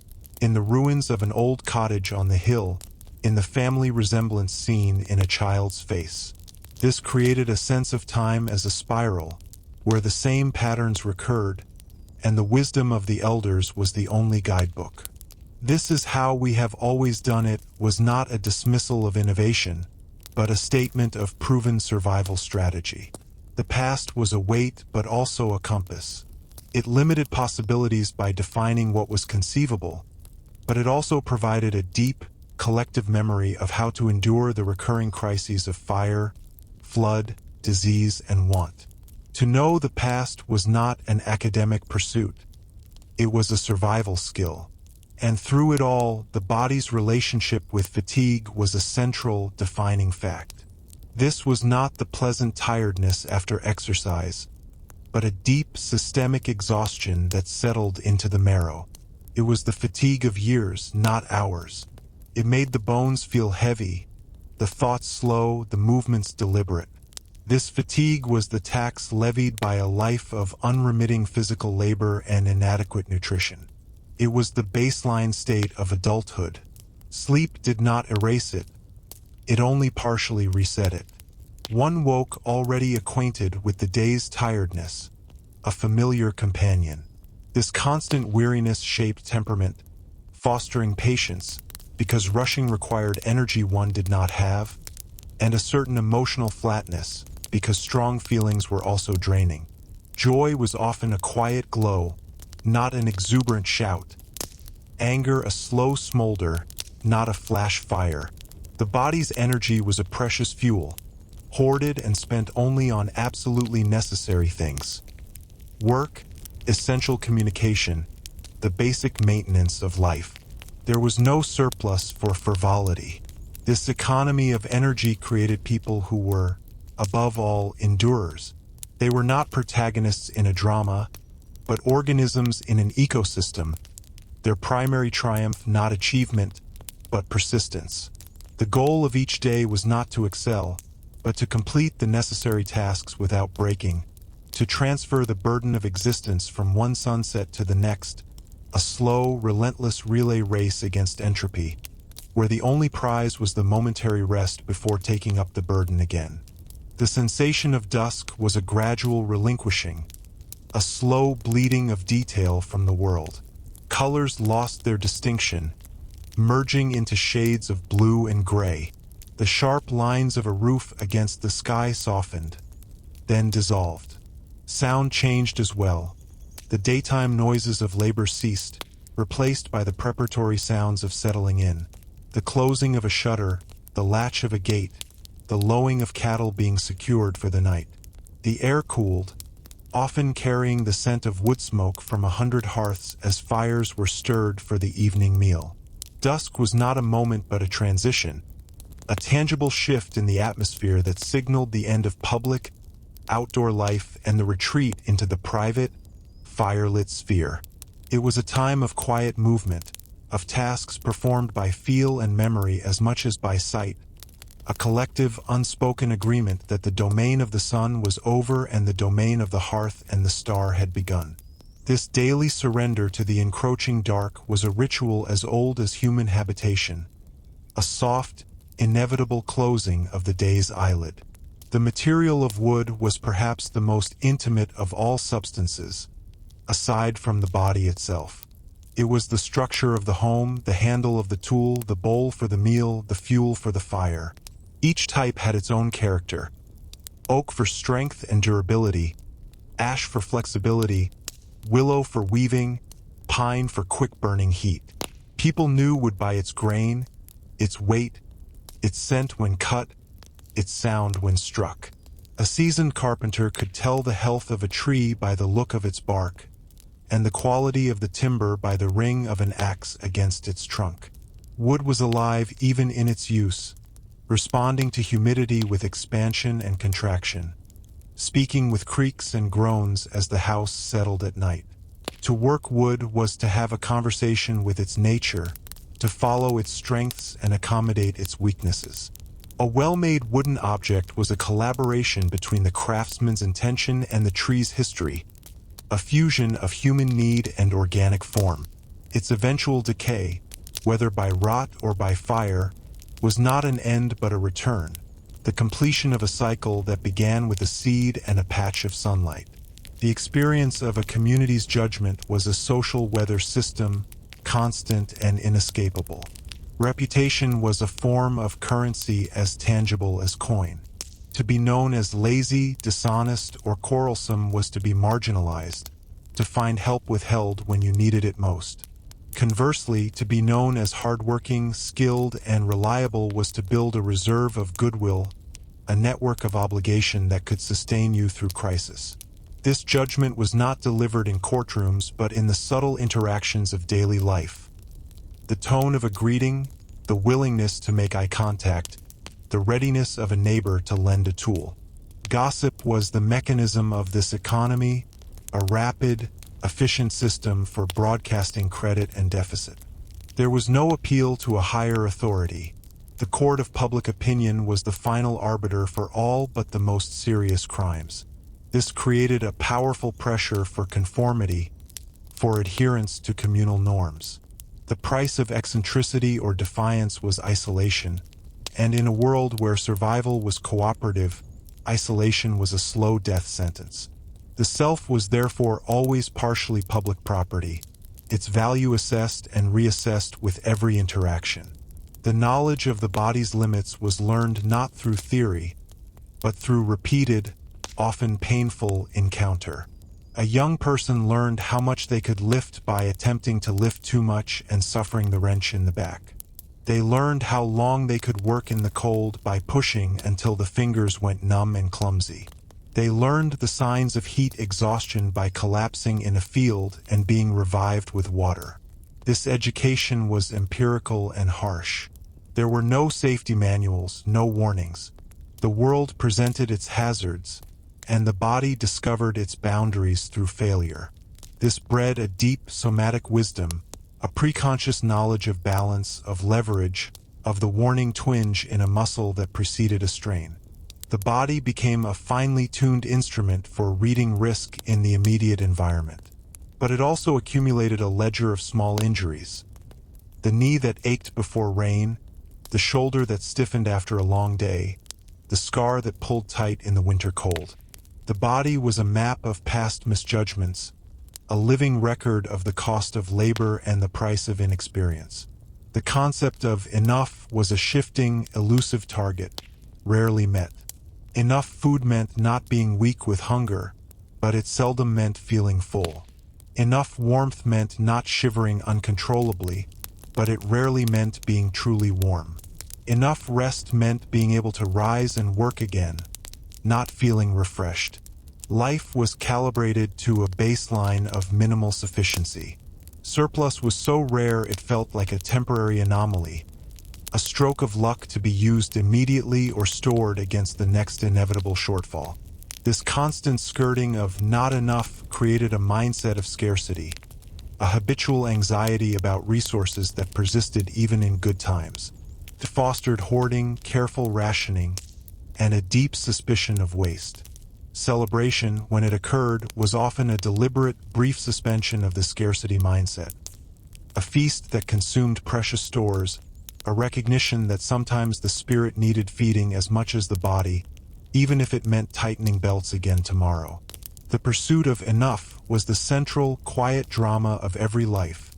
in the ruins of an old cottage on the hill, in the family resemblance seen in a child's face. This created a sense of time as a spiral, where the same patterns recurred, and the wisdom of the elders was the only guidebook. "This is how we have always done it" was not a dismissal of innovation, but a statement of proven survival strategy. The past was a weight but also a compass. It limited possibilities by defining what was conceivable, but it also provided a deep, collective memory of how to endure the recurring crises of fire, flood, disease, and want. To know the past was not an academic pursuit. It was a survival skill. And through it all, the body's relationship with fatigue was a central, defining fact. This was not the pleasant tiredness after exercise, but a deep, systemic exhaustion that settled into the marrow. It was the fatigue of years, not hours. It made the bones feel heavy, the thoughts slow, the movements deliberate. This fatigue was the tax levied by a life of unremitting physical labor and inadequate nutrition. It was the baseline state of adulthood. Sleep did not erase it. It only partially reset it. One woke already acquainted with the day's tiredness, a familiar companion. This constant weariness shaped temperament, fostering patience, because rushing required energy one did not have, and a certain emotional flatness, because strong feelings were also draining. Joy was often a quiet glow, not an exuberant shout. Anger a slow smolder, not a flash fire. The body's energy was a precious fuel, hoarded and spent only on absolutely necessary things. Work, essential communication, the basic maintenance of life. There was no surplus for frivolity. This economy of energy created people who were, above all, endurers. They were not protagonists in a drama, but organisms in an ecosystem. Their primary triumph not achievement, but persistence. The goal of each day was not to excel, but to complete the necessary tasks without breaking, to transfer the burden of existence from one sunset to the next, a slow, relentless relay race against entropy, where the only prize was the momentary rest before taking up the burden again. The sensation of dusk was a gradual relinquishing, a slow bleeding of detail from the world. Colors lost their distinction, merging into shades of blue and gray. The sharp lines of a roof against the sky softened, then dissolved. Sound changed as well. The daytime noises of labor ceased, replaced by the preparatory sounds of settling in. The closing of a shutter, the latch of a gate, the lowing of cattle being secured for the night. The air cooled, often carrying the scent of woodsmoke from 100 hearths as fires were stirred for the evening meal. Dusk was not a moment but a transition, a tangible shift in the atmosphere that signaled the end of public, outdoor life and the retreat into the private, firelit sphere. It was a time of quiet movement, of tasks performed by feel and memory as much as by sight, a collective, unspoken agreement that the domain of the sun was over and the domain of the hearth and the star had begun. This daily surrender to the encroaching dark was a ritual as old as human habitation, a soft, inevitable closing of the day's eyelid. The material of wood was perhaps the most intimate of all substances, aside from the body itself. It was the structure of the home, the handle of the tool, the bowl for the meal, the fuel for the fire. Each type had its own character. Oak for strength and durability, ash for flexibility, willow for weaving, pine for quick-burning heat. People knew wood by its grain, its weight, its scent when cut, its sound when struck. A seasoned carpenter could tell the health of a tree by the look of its bark, and the quality of the timber by the ring of an axe against its trunk. Wood was alive even in its use, responding to humidity with expansion and contraction, speaking with creaks and groans as the house settled at night. To work wood was to have a conversation with its nature, to follow its strengths and accommodate its weaknesses. A well-made wooden object was a collaboration between the craftsman's intention and the tree's history, a fusion of human need and organic form. Its eventual decay, whether by rot or by fire, was not an end but a return, the completion of a cycle that began with a seed and a patch of sunlight. The experience of a community's judgment was a social weather system, constant and inescapable. Reputation was a form of currency as tangible as coin. To be known as lazy, dishonest, or quarrelsome was to be marginalized, to find help withheld when you needed it most. Conversely, to be known as hardworking, skilled, and reliable was to build a reserve of goodwill, a network of obligation that could sustain you through crisis. This judgment was not delivered in courtrooms but in the subtle interactions of daily life. The tone of a greeting, the willingness to make eye contact, the readiness of a neighbor to lend a tool. Gossip was the mechanism of this economy, a rapid, efficient system for broadcasting credit and deficit. There was no appeal to a higher authority. The court of public opinion was the final arbiter for all but the most serious crimes. This created a powerful pressure for conformity, for adherence to communal norms. The price of eccentricity or defiance was isolation, and in a world where survival was cooperative, isolation was a slow death sentence. The self was therefore always partially public property, its value assessed and reassessed with every interaction. The knowledge of the body's limits was learned not through theory, but through repeated, often painful encounter. A young person learned how much they could lift by attempting to lift too much and suffering the wrench in the back. They learned how long they could work in the cold by pushing until the fingers went numb and clumsy. They learned the signs of heat exhaustion by collapsing in a field and being revived with water. This education was empirical and harsh. There were no safety manuals, no warnings. The world presented its hazards, and the body discovered its boundaries through failure. This bred a deep somatic wisdom, a preconscious knowledge of balance, of leverage, of the warning twinge in a muscle that preceded a strain. The body became a finely tuned instrument for reading risk in the immediate environment. But it also accumulated a ledger of small injuries. The knee that ached before rain, the shoulder that stiffened after a long day, the scar that pulled tight in the winter cold. The body was a map of past misjudgments, a living record of the cost of labor and the price of inexperience. The concept of enough was a shifting, elusive target, rarely met. Enough food meant not being weak with hunger, but it seldom meant feeling full. Enough warmth meant not shivering uncontrollably, but it rarely meant being truly warm. Enough rest meant being able to rise and work again, not feeling refreshed. Life was calibrated to a baseline of minimal sufficiency. Surplus was so rare it felt like a temporary anomaly, a stroke of luck to be used immediately or stored against the next inevitable shortfall. This constant skirting of not enough created a mindset of scarcity, a habitual anxiety about resources that persisted even in good times. It fostered hoarding, careful rationing, and a deep suspicion of waste. Celebration, when it occurred, was often a deliberate, brief suspension of the scarcity mindset. A feast that consumed precious stores, a recognition that sometimes the spirit needed feeding as much as the body, even if it meant tightening belts again tomorrow. The pursuit of enough was the central, quiet drama of every life,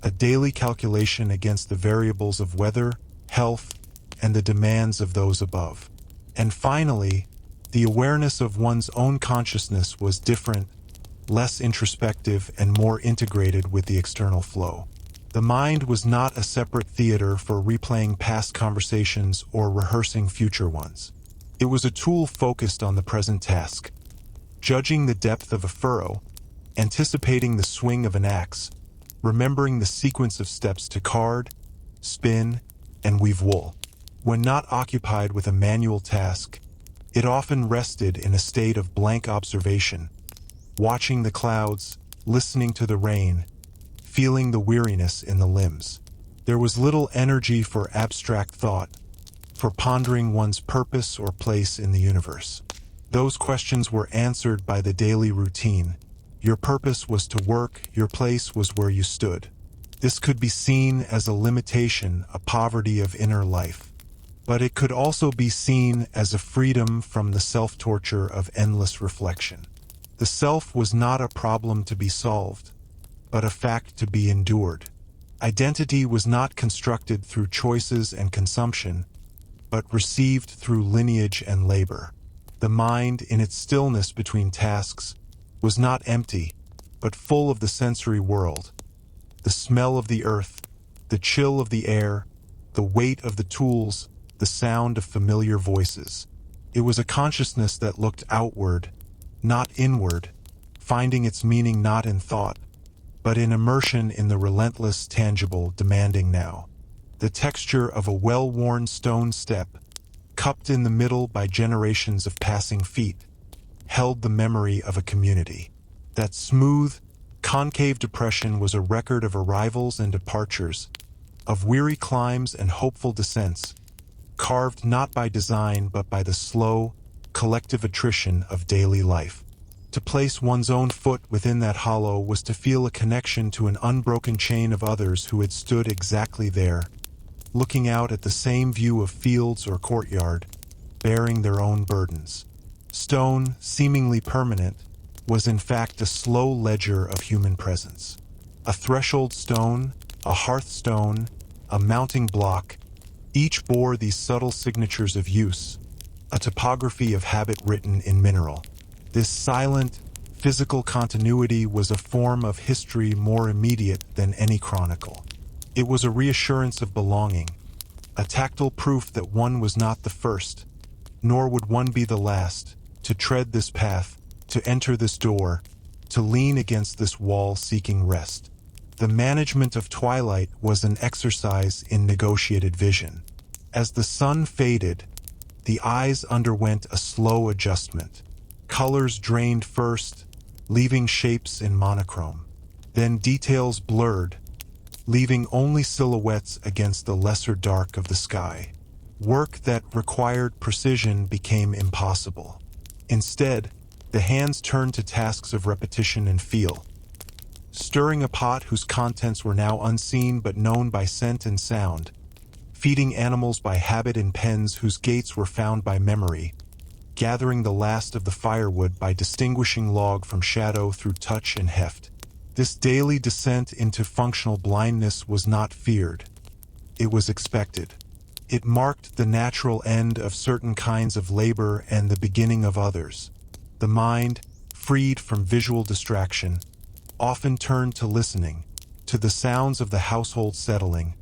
a daily calculation against the variables of weather, health, and the demands of those above. And finally, the awareness of one's own consciousness was different, less introspective, and more integrated with the external flow. The mind was not a separate theater for replaying past conversations or rehearsing future ones. It was a tool focused on the present task, judging the depth of a furrow, anticipating the swing of an axe, remembering the sequence of steps to card, spin, and weave wool. When not occupied with a manual task, it often rested in a state of blank observation, watching the clouds, listening to the rain, feeling the weariness in the limbs. There was little energy for abstract thought, for pondering one's purpose or place in the universe. Those questions were answered by the daily routine. Your purpose was to work, your place was where you stood. This could be seen as a limitation, a poverty of inner life. But it could also be seen as a freedom from the self-torture of endless reflection. The self was not a problem to be solved, but a fact to be endured. Identity was not constructed through choices and consumption, but received through lineage and labor. The mind, in its stillness between tasks, was not empty, but full of the sensory world, the smell of the earth, the chill of the air, the weight of the tools, the sound of familiar voices. It was a consciousness that looked outward, not inward, finding its meaning not in thought, but in immersion in the relentless, tangible, demanding now. The texture of a well-worn stone step, cupped in the middle by generations of passing feet, held the memory of a community. That smooth, concave depression was a record of arrivals and departures, of weary climbs and hopeful descents, carved not by design but by the slow, collective attrition of daily life. To place one's own foot within that hollow was to feel a connection to an unbroken chain of others who had stood exactly there, looking out at the same view of fields or courtyard, bearing their own burdens. Stone, seemingly permanent, was in fact a slow ledger of human presence. A threshold stone, a hearthstone, a mounting block, each bore these subtle signatures of use, a topography of habit written in mineral. This silent, physical continuity was a form of history more immediate than any chronicle. It was a reassurance of belonging, a tactile proof that one was not the first, nor would one be the last, to tread this path, to enter this door, to lean against this wall seeking rest. The management of twilight was an exercise in negotiated vision. As the sun faded, the eyes underwent a slow adjustment. Colors drained first, leaving shapes in monochrome. Then details blurred, leaving only silhouettes against the lesser dark of the sky. Work that required precision became impossible. Instead, the hands turned to tasks of repetition and feel. Stirring a pot whose contents were now unseen but known by scent and sound, feeding animals by habit in pens whose gates were found by memory, gathering the last of the firewood by distinguishing log from shadow through touch and heft. This daily descent into functional blindness was not feared. It was expected. It marked the natural end of certain kinds of labor and the beginning of others. The mind, freed from visual distraction, often turned to listening, to the sounds of the household settling,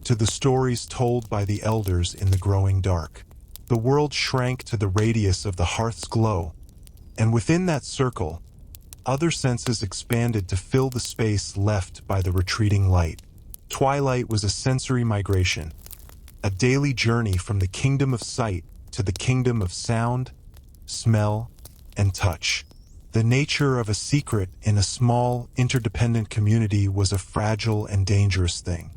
to the stories told by the elders in the growing dark. The world shrank to the radius of the hearth's glow, and within that circle, other senses expanded to fill the space left by the retreating light. Twilight was a sensory migration, a daily journey from the kingdom of sight to the kingdom of sound, smell, and touch. The nature of a secret in a small, interdependent community was a fragile and dangerous thing.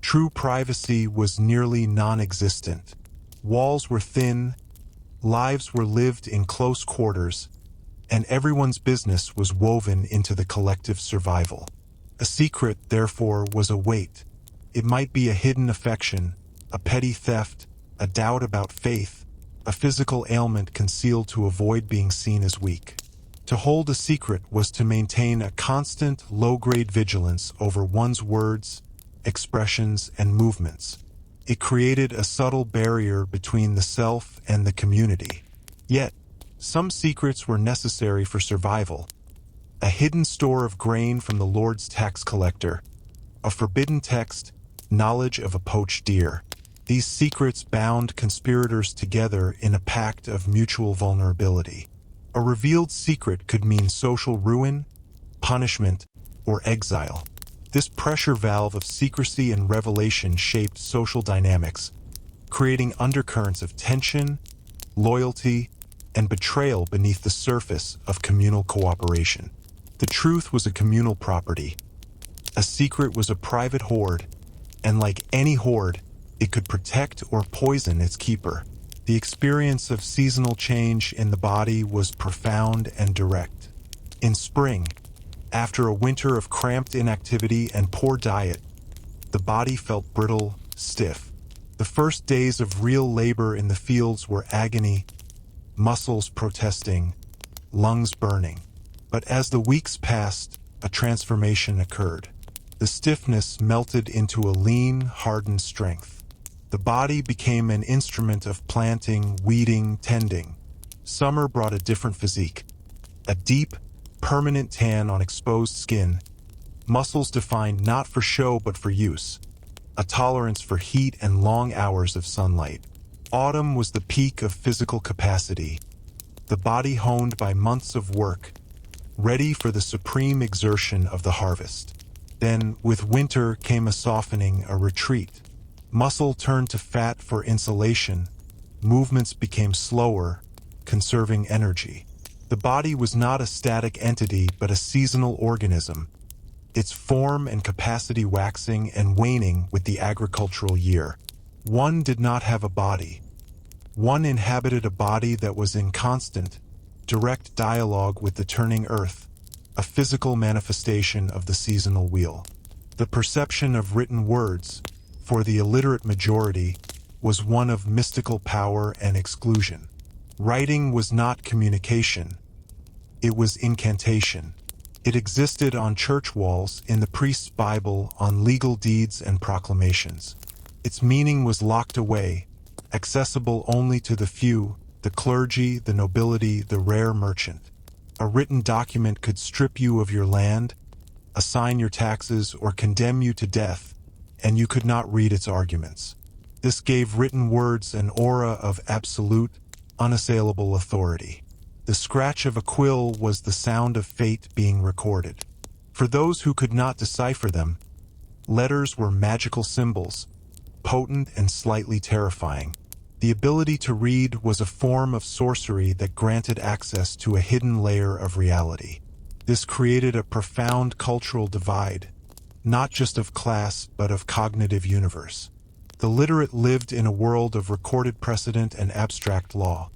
True privacy was nearly non-existent. Walls were thin, lives were lived in close quarters, and everyone's business was woven into the collective survival. A secret, therefore, was a weight. It might be a hidden affection, a petty theft, a doubt about faith, a physical ailment concealed to avoid being seen as weak. To hold a secret was to maintain a constant, low-grade vigilance over one's words, expressions, and movements. It created a subtle barrier between the self and the community. Yet, some secrets were necessary for survival. A hidden store of grain from the Lord's tax collector, a forbidden text, knowledge of a poached deer. These secrets bound conspirators together in a pact of mutual vulnerability. A revealed secret could mean social ruin, punishment, or exile. This pressure valve of secrecy and revelation shaped social dynamics, creating undercurrents of tension, loyalty, and betrayal beneath the surface of communal cooperation. The truth was a communal property. A secret was a private hoard, and like any hoard, it could protect or poison its keeper. The experience of seasonal change in the body was profound and direct. In spring, after a winter of cramped inactivity and poor diet, the body felt brittle, stiff. The first days of real labor in the fields were agony, muscles protesting, lungs burning. But as the weeks passed, a transformation occurred. The stiffness melted into a lean, hardened strength. The body became an instrument of planting, weeding, tending. Summer brought a different physique. A deep, permanent tan on exposed skin, muscles defined not for show but for use, a tolerance for heat and long hours of sunlight. Autumn was the peak of physical capacity, the body honed by months of work, ready for the supreme exertion of the harvest. Then, with winter came a softening, a retreat. Muscle turned to fat for insulation, movements became slower, conserving energy. The body was not a static entity but a seasonal organism, its form and capacity waxing and waning with the agricultural year. One did not have a body. One inhabited a body that was in constant, direct dialogue with the turning earth, a physical manifestation of the seasonal wheel. The perception of written words, for the illiterate majority, was one of mystical power and exclusion. Writing was not communication. It was incantation. It existed on church walls, in the priest's Bible, on legal deeds and proclamations. Its meaning was locked away, accessible only to the few, the clergy, the nobility, the rare merchant. A written document could strip you of your land, assign your taxes, or condemn you to death, and you could not read its arguments. This gave written words an aura of absolute, unassailable authority. The scratch of a quill was the sound of fate being recorded. For those who could not decipher them, letters were magical symbols, potent and slightly terrifying. The ability to read was a form of sorcery that granted access to a hidden layer of reality. This created a profound cultural divide, not just of class but of cognitive universe. The literate lived in a world of recorded precedent and abstract law.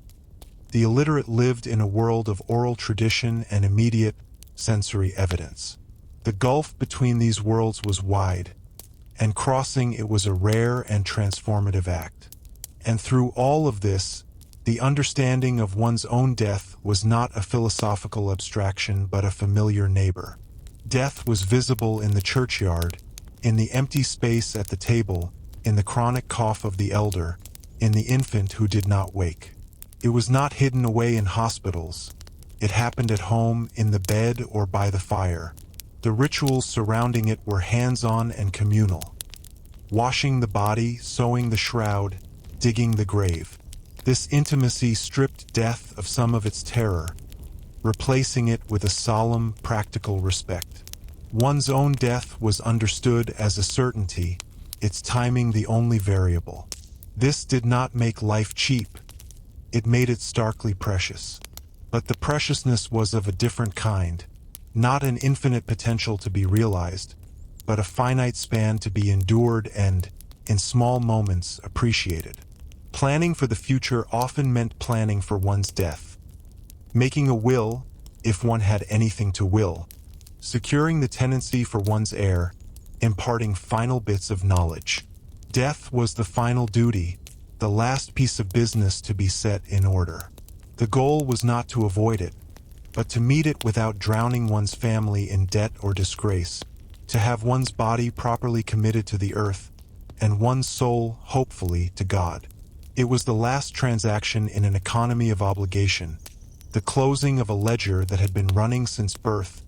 The illiterate lived in a world of oral tradition and immediate, sensory evidence. The gulf between these worlds was wide, and crossing it was a rare and transformative act. And through all of this, the understanding of one's own death was not a philosophical abstraction but a familiar neighbor. Death was visible in the churchyard, in the empty space at the table, in the chronic cough of the elder, in the infant who did not wake. It was not hidden away in hospitals. It happened at home, in the bed, or by the fire. The rituals surrounding it were hands-on and communal. Washing the body, sewing the shroud, digging the grave. This intimacy stripped death of some of its terror, replacing it with a solemn, practical respect. One's own death was understood as a certainty, its timing the only variable. This did not make life cheap. It made it starkly precious. But the preciousness was of a different kind, not an infinite potential to be realized, but a finite span to be endured and, in small moments, appreciated. Planning for the future often meant planning for one's death. Making a will, if one had anything to will. Securing the tenancy for one's heir, imparting final bits of knowledge. Death was the final duty, the last piece of business to be set in order. The goal was not to avoid it, but to meet it without drowning one's family in debt or disgrace, to have one's body properly committed to the earth, and one's soul, hopefully, to God. It was the last transaction in an economy of obligation, the closing of a ledger that had been running since birth,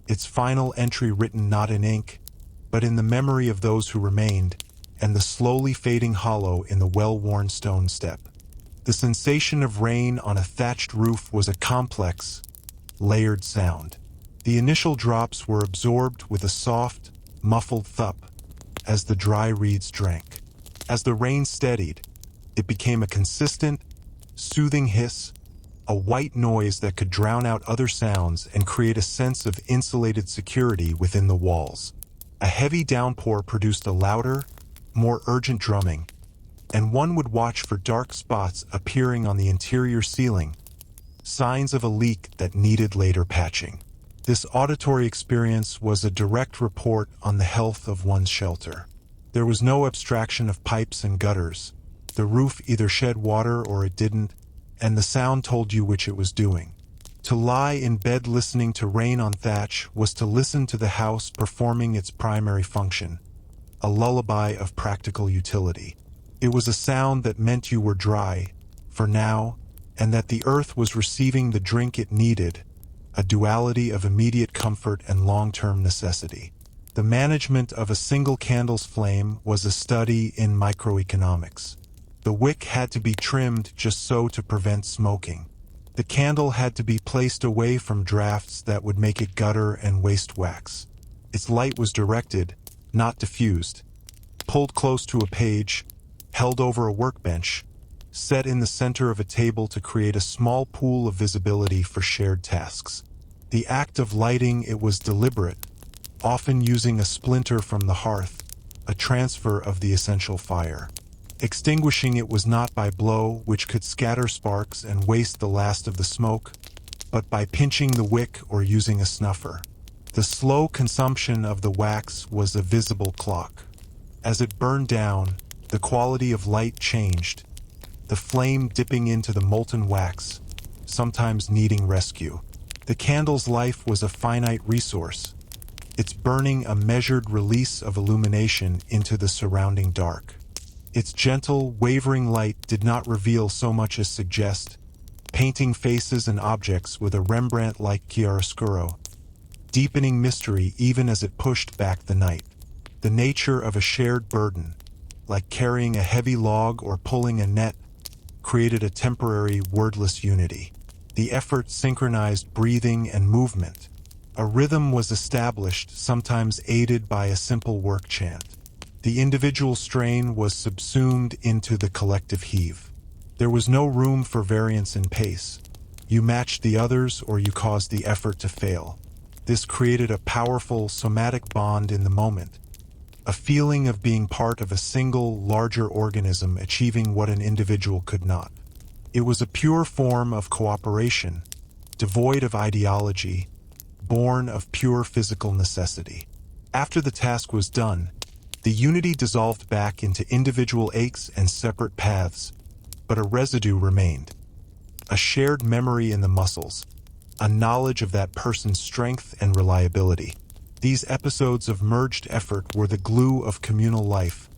its final entry written not in ink, but in the memory of those who remained, and the slowly fading hollow in the well-worn stone step. The sensation of rain on a thatched roof was a complex, layered sound. The initial drops were absorbed with a soft, muffled thump as the dry reeds drank. As the rain steadied, it became a consistent, soothing hiss, a white noise that could drown out other sounds and create a sense of insulated security within the walls. A heavy downpour produced a louder, more urgent drumming, and one would watch for dark spots appearing on the interior ceiling, signs of a leak that needed later patching. This auditory experience was a direct report on the health of one's shelter. There was no abstraction of pipes and gutters. The roof either shed water or it didn't, and the sound told you which it was doing. To lie in bed listening to rain on thatch was to listen to the house performing its primary function, a lullaby of practical utility. It was a sound that meant you were dry, for now, and that the earth was receiving the drink it needed, a duality of immediate comfort and long-term necessity. The management of a single candle's flame was a study in microeconomics. The wick had to be trimmed just so to prevent smoking. The candle had to be placed away from drafts that would make it gutter and waste wax. Its light was directed, not diffused, pulled close to a page, held over a workbench, set in the center of a table to create a small pool of visibility for shared tasks. The act of lighting it was deliberate, often using a splinter from the hearth, a transfer of the essential fire. Extinguishing it was not by blow, which could scatter sparks and waste the last of the smoke, but by pinching the wick or using a snuffer. The slow consumption of the wax was a visible clock. As it burned down, the quality of light changed, the flame dipping into the molten wax, sometimes needing rescue. The candle's life was a finite resource, its burning a measured release of illumination into the surrounding dark. Its gentle, wavering light did not reveal so much as suggest, painting faces and objects with a Rembrandt-like chiaroscuro, deepening mystery even as it pushed back the night. The nature of a shared burden, like carrying a heavy log or pulling a net, created a temporary wordless unity. The effort synchronized breathing and movement. A rhythm was established, sometimes aided by a simple work chant. The individual strain was subsumed into the collective heave. There was no room for variance in pace. You matched the others or you caused the effort to fail. This created a powerful somatic bond in the moment, a feeling of being part of a single, larger organism achieving what an individual could not. It was a pure form of cooperation, devoid of ideology, born of pure physical necessity. After the task was done, the unity dissolved back into individual aches and separate paths, but a residue remained. A shared memory in the muscles, a knowledge of that person's strength and reliability. These episodes of merged effort were the glue of communal life,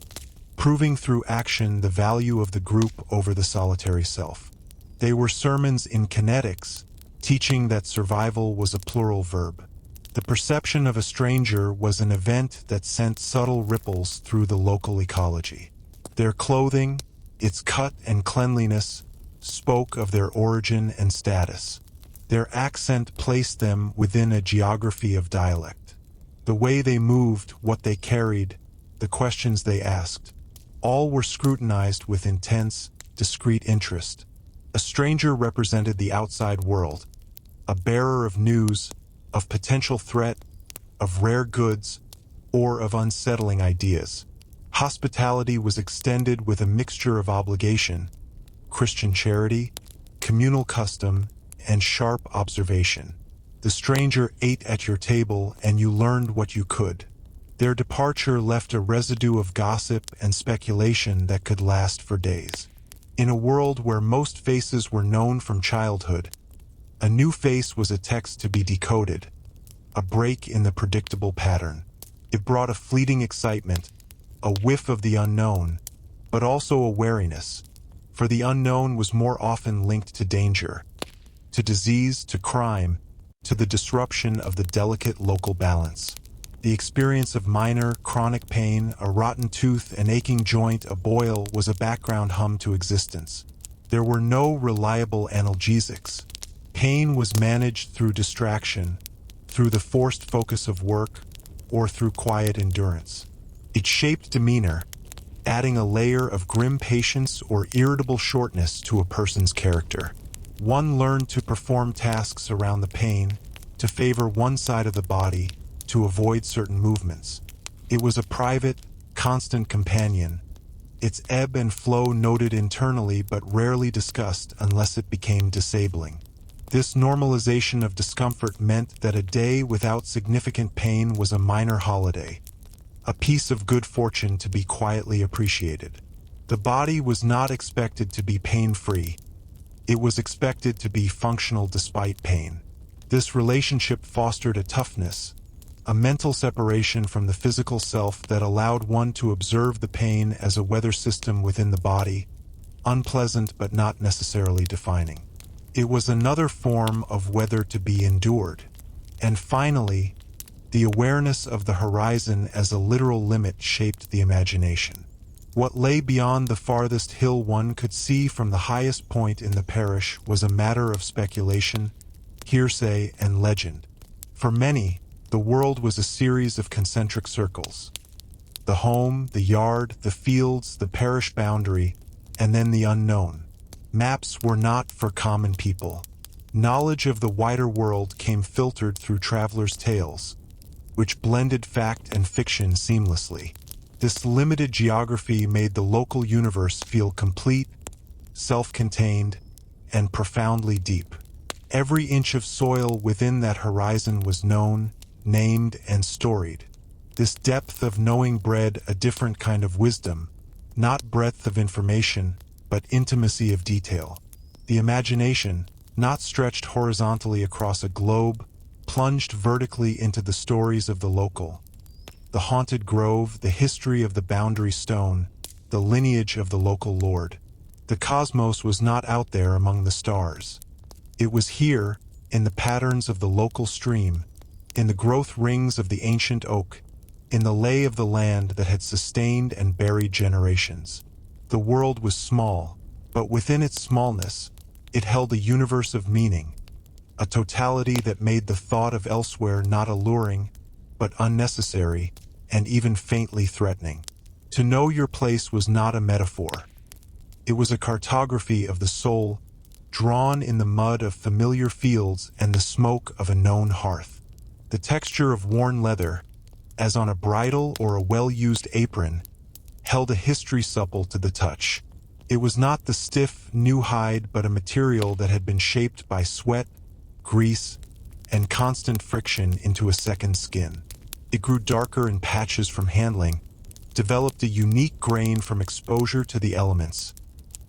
proving through action the value of the group over the solitary self. They were sermons in kinetics, teaching that survival was a plural verb. The perception of a stranger was an event that sent subtle ripples through the local ecology. Their clothing, its cut and cleanliness, spoke of their origin and status. Their accent placed them within a geography of dialect. The way they moved, what they carried, the questions they asked, all were scrutinized with intense, discreet interest. A stranger represented the outside world, a bearer of news, of potential threat, of rare goods, or of unsettling ideas. Hospitality was extended with a mixture of obligation, Christian charity, communal custom, and sharp observation. The stranger ate at your table and you learned what you could. Their departure left a residue of gossip and speculation that could last for days. In a world where most faces were known from childhood, a new face was a text to be decoded, a break in the predictable pattern. It brought a fleeting excitement, a whiff of the unknown, but also a wariness, for the unknown was more often linked to danger, to disease, to crime, to the disruption of the delicate local balance. The experience of minor, chronic pain, a rotten tooth, an aching joint, a boil, was a background hum to existence. There were no reliable analgesics. Pain was managed through distraction, through the forced focus of work, or through quiet endurance. It shaped demeanor, adding a layer of grim patience or irritable shortness to a person's character. One learned to perform tasks around the pain, to favor one side of the body, to avoid certain movements. It was a private, constant companion, its ebb and flow noted internally but rarely discussed unless it became disabling. This normalization of discomfort meant that a day without significant pain was a minor holiday, a piece of good fortune to be quietly appreciated. The body was not expected to be pain-free. It was expected to be functional despite pain. This relationship fostered a toughness, a mental separation from the physical self that allowed one to observe the pain as a weather system within the body, unpleasant but not necessarily defining. It was another form of weather to be endured. And finally, The awareness of the horizon as a literal limit shaped the imagination. What lay beyond the farthest hill one could see from the highest point in the parish was a matter of speculation, hearsay, and legend. For many, the world was a series of concentric circles. The home, the yard, the fields, the parish boundary, and then the unknown. Maps were not for common people. Knowledge of the wider world came filtered through travelers' tales, which blended fact and fiction seamlessly. This limited geography made the local universe feel complete, self-contained, and profoundly deep. Every inch of soil within that horizon was known, named, and storied. This depth of knowing bred a different kind of wisdom, not breadth of information, but intimacy of detail. The imagination, not stretched horizontally across a globe, plunged vertically into the stories of the local. The haunted grove, the history of the boundary stone, the lineage of the local lord. The cosmos was not out there among the stars. It was here, in the patterns of the local stream, in the growth rings of the ancient oak, in the lay of the land that had sustained and buried generations. The world was small, but within its smallness, it held a universe of meaning, a totality that made the thought of elsewhere not alluring, but unnecessary, and even faintly threatening. To know your place was not a metaphor. It was a cartography of the soul, drawn in the mud of familiar fields and the smoke of a known hearth. The texture of worn leather, as on a bridle or a well-used apron, held a history supple to the touch. It was not the stiff, new hide, but a material that had been shaped by sweat, grease, and constant friction into a second skin. It grew darker in patches from handling, developed a unique grain from exposure to the elements,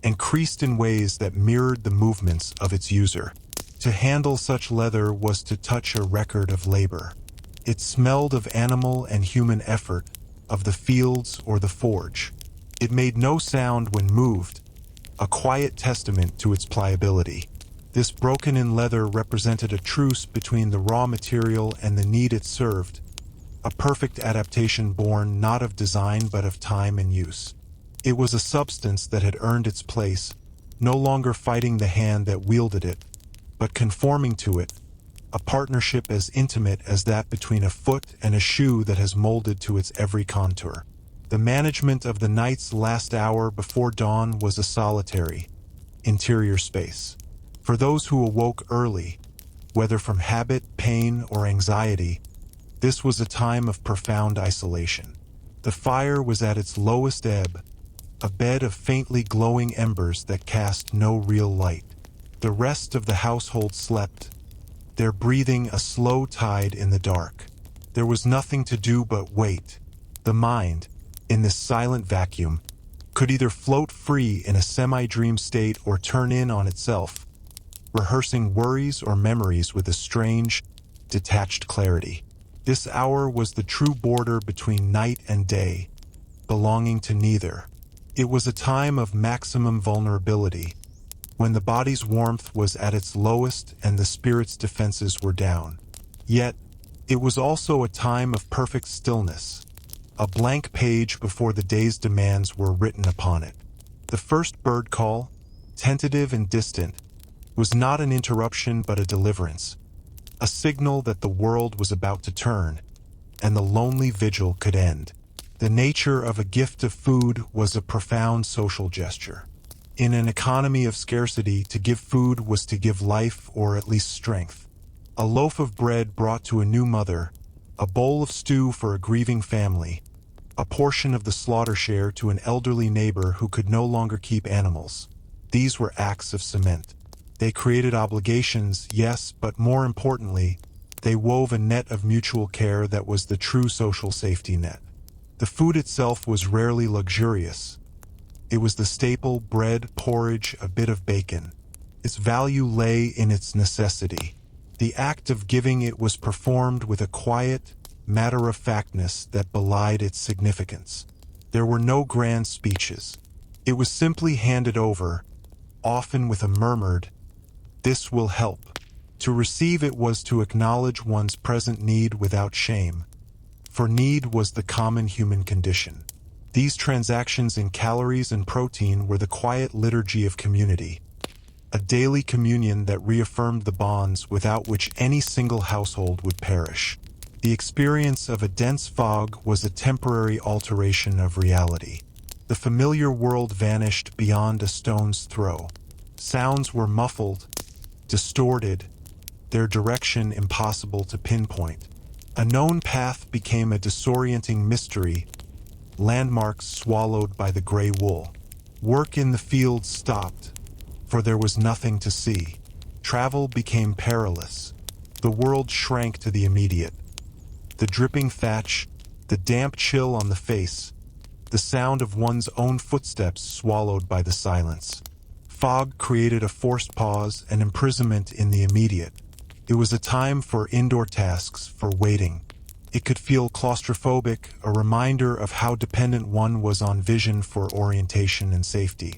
and creased in ways that mirrored the movements of its user. To handle such leather was to touch a record of labor. It smelled of animal and human effort, of the fields or the forge. It made no sound when moved, a quiet testament to its pliability. This broken-in leather represented a truce between the raw material and the need it served, a perfect adaptation born not of design but of time and use. It was a substance that had earned its place, no longer fighting the hand that wielded it, but conforming to it, a partnership as intimate as that between a foot and a shoe that has molded to its every contour. The management of the night's last hour before dawn was a solitary, interior space. For those who awoke early, whether from habit, pain, or anxiety, this was a time of profound isolation. The fire was at its lowest ebb, a bed of faintly glowing embers that cast no real light. The rest of the household slept, their breathing a slow tide in the dark. There was nothing to do but wait. The mind, in this silent vacuum, could either float free in a semi-dream state or turn in on itself, rehearsing worries or memories with a strange, detached clarity. This hour was the true border between night and day, belonging to neither. It was a time of maximum vulnerability, when the body's warmth was at its lowest and the spirit's defenses were down. Yet, it was also a time of perfect stillness, a blank page before the day's demands were written upon it. The first bird call, tentative and distant, was not an interruption but a deliverance, a signal that the world was about to turn, and the lonely vigil could end. The nature of a gift of food was a profound social gesture. In an economy of scarcity, to give food was to give life or at least strength. A loaf of bread brought to a new mother, a bowl of stew for a grieving family, a portion of the slaughter share to an elderly neighbor who could no longer keep animals. These were acts of cement. They created obligations, yes, but more importantly, they wove a net of mutual care that was the true social safety net. The food itself was rarely luxurious. It was the staple: bread, porridge, a bit of bacon. Its value lay in its necessity. The act of giving it was performed with a quiet, matter-of-factness that belied its significance. There were no grand speeches. It was simply handed over, often with a murmured, "This will help," To receive it was to acknowledge one's present need without shame, for need was the common human condition. These transactions in calories and protein were the quiet liturgy of community, a daily communion that reaffirmed the bonds without which any single household would perish. The experience of a dense fog was a temporary alteration of reality. The familiar world vanished beyond a stone's throw. Sounds were muffled, distorted, their direction impossible to pinpoint. A known path became a disorienting mystery, landmarks swallowed by the gray wool. Work in the fields stopped, for there was nothing to see. Travel became perilous. The world shrank to the immediate. The dripping thatch, the damp chill on the face, the sound of one's own footsteps swallowed by the silence. Fog created a forced pause, an imprisonment in the immediate. It was a time for indoor tasks, for waiting. It could feel claustrophobic, a reminder of how dependent one was on vision for orientation and safety.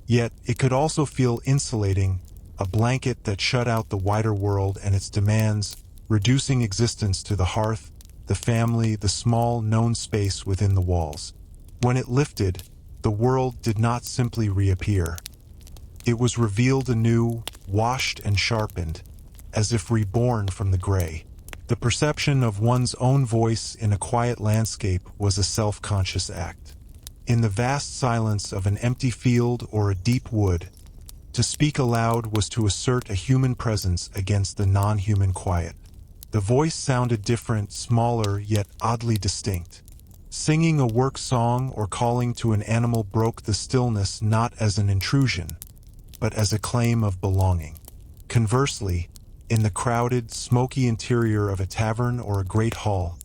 Yet, it could also feel insulating, a blanket that shut out the wider world and its demands, reducing existence to the hearth, the family, the small, known space within the walls. When it lifted, the world did not simply reappear. It was revealed anew, washed and sharpened, as if reborn from the gray. The perception of one's own voice in a quiet landscape was a self-conscious act. In the vast silence of an empty field or a deep wood, to speak aloud was to assert a human presence against the non-human quiet. The voice sounded different, smaller, yet oddly distinct. Singing a work song or calling to an animal broke the stillness not as an intrusion, but as a claim of belonging. Conversely, in the crowded, smoky interior of a tavern or a great hall,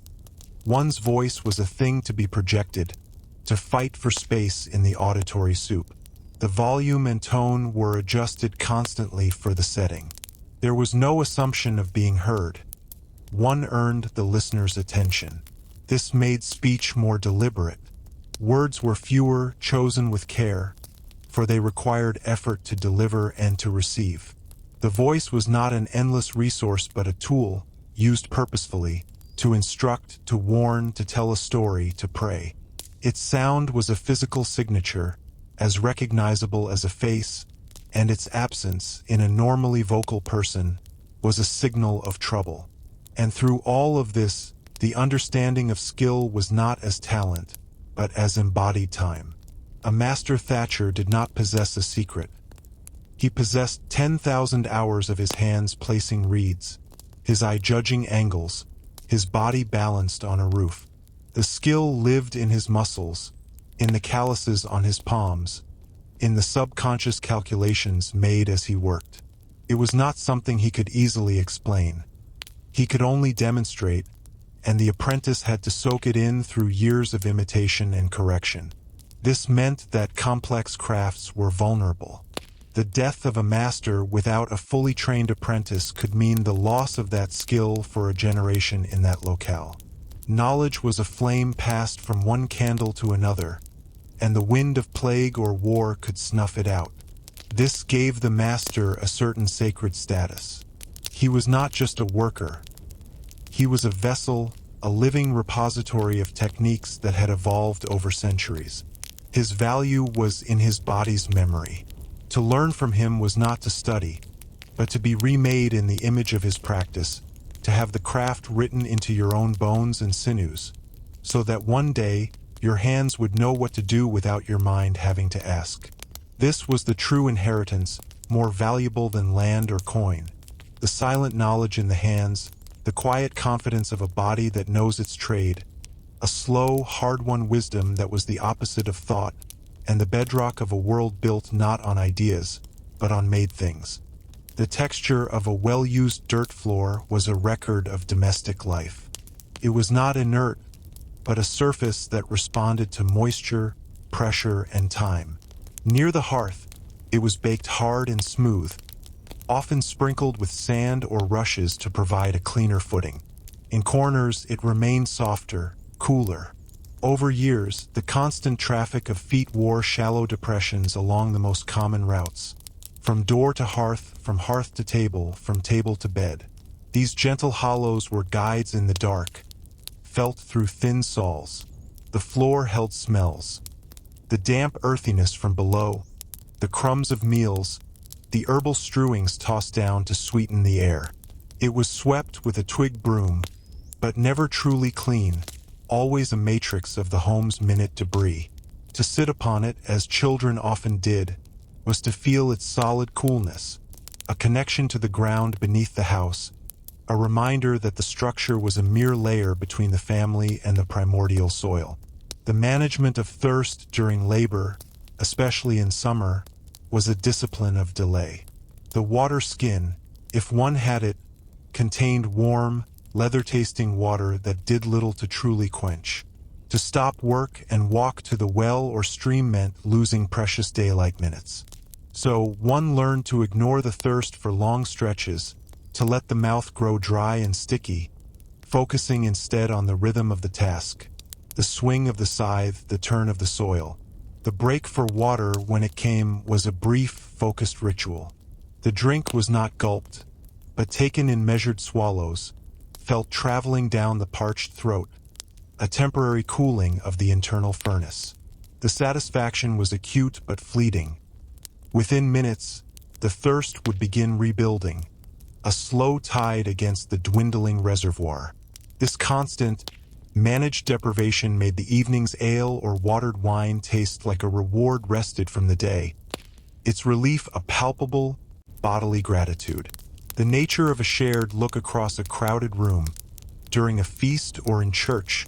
one's voice was a thing to be projected, to fight for space in the auditory soup. The volume and tone were adjusted constantly for the setting. There was no assumption of being heard. One earned the listener's attention. This made speech more deliberate. Words were fewer, chosen with care, for they required effort to deliver and to receive. The voice was not an endless resource but a tool, used purposefully, to instruct, to warn, to tell a story, to pray. Its sound was a physical signature, as recognizable as a face, and its absence, in a normally vocal person, was a signal of trouble. And through all of this, the understanding of skill was not as talent, but as embodied time. A master thatcher did not possess a secret. He possessed 10,000 hours of his hands placing reeds, his eye judging angles, his body balanced on a roof. The skill lived in his muscles, in the calluses on his palms, in the subconscious calculations made as he worked. It was not something he could easily explain. He could only demonstrate, and the apprentice had to soak it in through years of imitation and correction. This meant that complex crafts were vulnerable. The death of a master without a fully trained apprentice could mean the loss of that skill for a generation in that locale. Knowledge was a flame passed from one candle to another, and the wind of plague or war could snuff it out. This gave the master a certain sacred status. He was not just a worker. He was a vessel, a living repository of techniques that had evolved over centuries. His value was in his body's memory. To learn from him was not to study, but to be remade in the image of his practice, to have the craft written into your own bones and sinews, so that one day your hands would know what to do without your mind having to ask. This was the true inheritance, more valuable than land or coin. The silent knowledge in the hands, the quiet confidence of a body that knows its trade, a slow, hard-won wisdom that was the opposite of thought, and the bedrock of a world built not on ideas, but on made things. The texture of a well-used dirt floor was a record of domestic life. It was not inert, but a surface that responded to moisture, pressure, and time. Near the hearth, it was baked hard and smooth, often sprinkled with sand or rushes to provide a cleaner footing. In corners, it remained softer, cooler. Over years, the constant traffic of feet wore shallow depressions along the most common routes. From door to hearth, from hearth to table, from table to bed. These gentle hollows were guides in the dark, felt through thin soles. The floor held smells. The damp earthiness from below, the crumbs of meals, the herbal strewings tossed down to sweeten the air. It was swept with a twig broom, but never truly clean, always a matrix of the home's minute debris. To sit upon it, as children often did, was to feel its solid coolness, a connection to the ground beneath the house, a reminder that the structure was a mere layer between the family and the primordial soil. The management of thirst during labor, especially in summer, was a discipline of delay. The water skin, if one had it, contained warm, leather-tasting water that did little to truly quench. To stop work and walk to the well or stream meant losing precious daylight minutes. So one learned to ignore the thirst for long stretches, to let the mouth grow dry and sticky, focusing instead on the rhythm of the task, the swing of the scythe, the turn of the soil. The break for water, when it came, was a brief, focused ritual. The drink was not gulped, but taken in measured swallows, felt traveling down the parched throat, a temporary cooling of the internal furnace. The satisfaction was acute but fleeting. Within minutes, the thirst would begin rebuilding, a slow tide against the dwindling reservoir. This constant, managed deprivation made the evening's ale or watered wine taste like a reward wrested from the day, its relief a palpable, bodily gratitude. The nature of a shared look across a crowded room, during a feast or in church,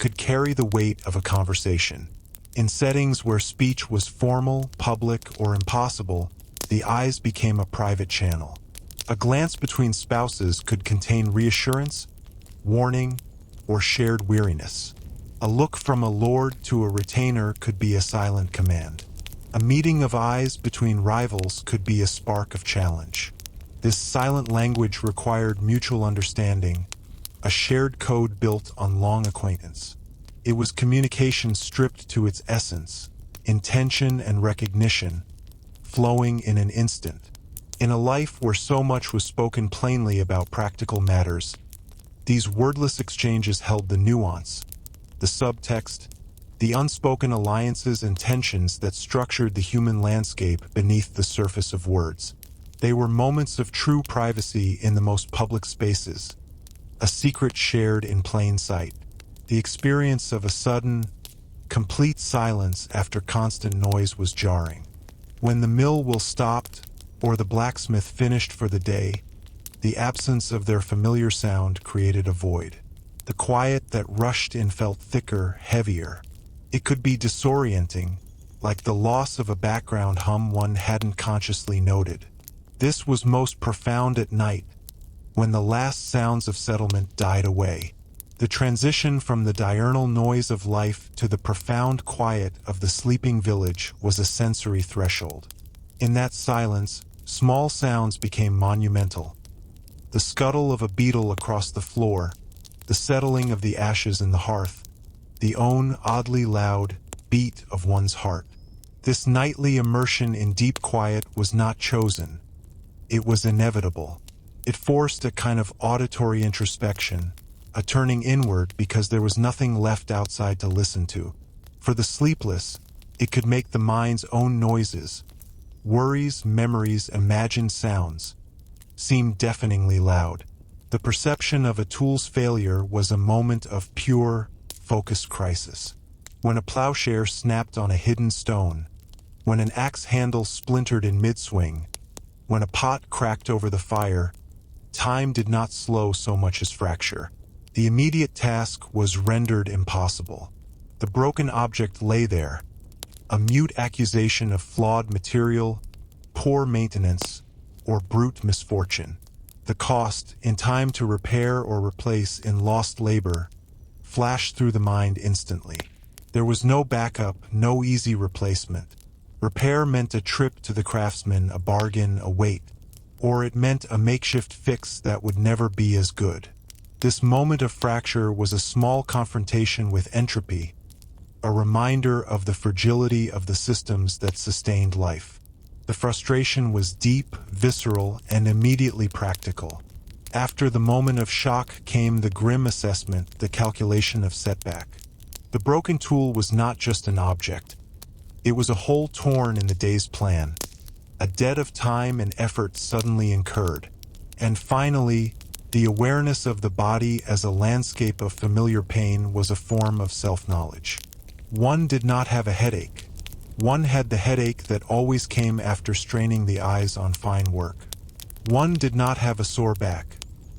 could carry the weight of a conversation. In settings where speech was formal, public, or impossible, the eyes became a private channel. A glance between spouses could contain reassurance, warning, or shared weariness. A look from a lord to a retainer could be a silent command. A meeting of eyes between rivals could be a spark of challenge. This silent language required mutual understanding, a shared code built on long acquaintance. It was communication stripped to its essence, intention and recognition, flowing in an instant. In a life where so much was spoken plainly about practical matters, these wordless exchanges held the nuance, the subtext, the unspoken alliances and tensions that structured the human landscape beneath the surface of words. They were moments of true privacy in the most public spaces, a secret shared in plain sight. The experience of a sudden, complete silence after constant noise was jarring. When the mill wheel stopped, or the blacksmith finished for the day, the absence of their familiar sound created a void. The quiet that rushed in felt thicker, heavier. It could be disorienting, like the loss of a background hum one hadn't consciously noted. This was most profound at night, when the last sounds of settlement died away. The transition from the diurnal noise of life to the profound quiet of the sleeping village was a sensory threshold. In that silence, small sounds became monumental. The scuttle of a beetle across the floor, the settling of the ashes in the hearth, the own oddly loud beat of one's heart. This nightly immersion in deep quiet was not chosen. It was inevitable. It forced a kind of auditory introspection, a turning inward because there was nothing left outside to listen to. For the sleepless, it could make the mind's own noises, worries, memories, imagined sounds, seem deafeningly loud. The perception of a tool's failure was a moment of pure, focused crisis. When a plowshare snapped on a hidden stone, when an axe handle splintered in mid-swing, when a pot cracked over the fire, time did not slow so much as fracture. The immediate task was rendered impossible. The broken object lay there, a mute accusation of flawed material, poor maintenance, or brute misfortune. The cost, in time to repair or replace in lost labor, flashed through the mind instantly. There was no backup, no easy replacement. Repair meant a trip to the craftsman, a bargain, a wait, or it meant a makeshift fix that would never be as good. This moment of fracture was a small confrontation with entropy, a reminder of the fragility of the systems that sustained life. The frustration was deep, visceral, and immediately practical. After the moment of shock came the grim assessment, the calculation of setback. The broken tool was not just an object. It was a hole torn in the day's plan, a debt of time and effort suddenly incurred. And finally, the awareness of the body as a landscape of familiar pain was a form of self-knowledge. One did not have a headache. One had the headache that always came after straining the eyes on fine work. One did not have a sore back.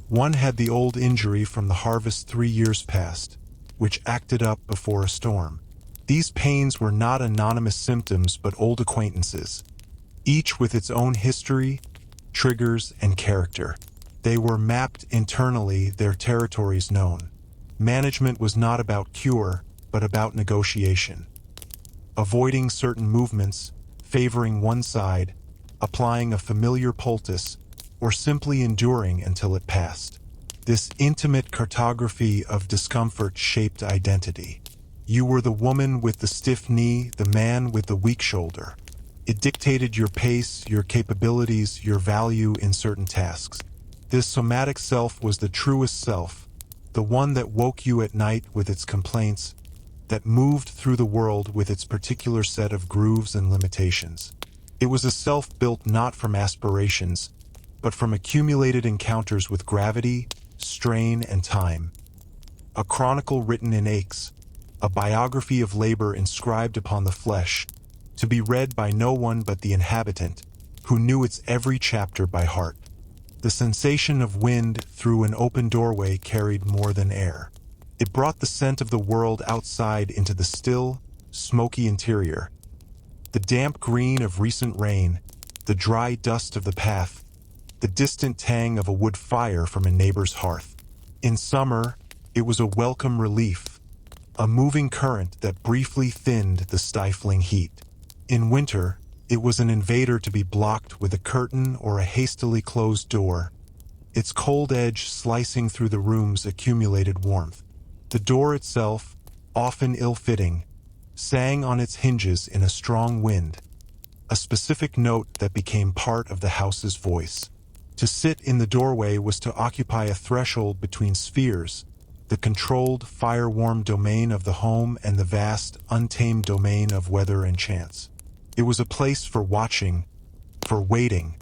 One had the old injury from the harvest 3 years past, which acted up before a storm. These pains were not anonymous symptoms but old acquaintances, each with its own history, triggers, and character. They were mapped internally, their territories known. Management was not about cure, but about negotiation. Avoiding certain movements, favoring one side, applying a familiar poultice, or simply enduring until it passed. This intimate cartography of discomfort shaped identity. You were the woman with the stiff knee, the man with the weak shoulder. It dictated your pace, your capabilities, your value in certain tasks. This somatic self was the truest self, the one that woke you at night with its complaints, that moved through the world with its particular set of grooves and limitations. It was a self built not from aspirations, but from accumulated encounters with gravity, strain, and time. A chronicle written in aches, a biography of labor inscribed upon the flesh, to be read by no one but the inhabitant, who knew its every chapter by heart. The sensation of wind through an open doorway carried more than air. It brought the scent of the world outside into the still, smoky interior. The damp green of recent rain, the dry dust of the path, the distant tang of a wood fire from a neighbor's hearth. In summer, it was a welcome relief, a moving current that briefly thinned the stifling heat. In winter, it was an invader to be blocked with a curtain or a hastily closed door, its cold edge slicing through the room's accumulated warmth. The door itself, often ill-fitting, sang on its hinges in a strong wind, a specific note that became part of the house's voice. To sit in the doorway was to occupy a threshold between spheres, the controlled, fire-warmed domain of the home and the vast, untamed domain of weather and chance. It was a place for watching, for waiting,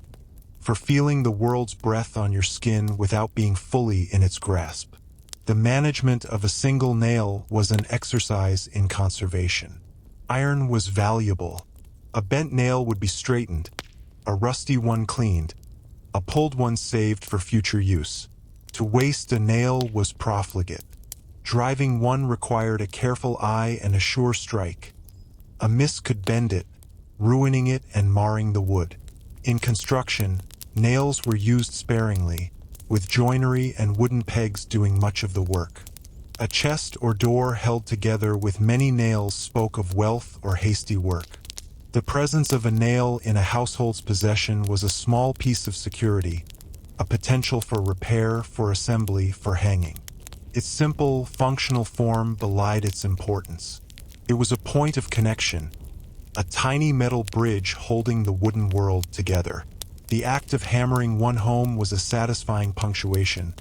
for feeling the world's breath on your skin without being fully in its grasp. The management of a single nail was an exercise in conservation. Iron was valuable. A bent nail would be straightened, a rusty one cleaned, a pulled one saved for future use. To waste a nail was profligate. Driving one required a careful eye and a sure strike. A miss could bend it, ruining it and marring the wood. In construction, nails were used sparingly, with joinery and wooden pegs doing much of the work. A chest or door held together with many nails spoke of wealth or hasty work. The presence of a nail in a household's possession was a small piece of security, a potential for repair, for assembly, for hanging. Its simple, functional form belied its importance. It was a point of connection, a tiny metal bridge holding the wooden world together. The act of hammering one home was a satisfying punctuation,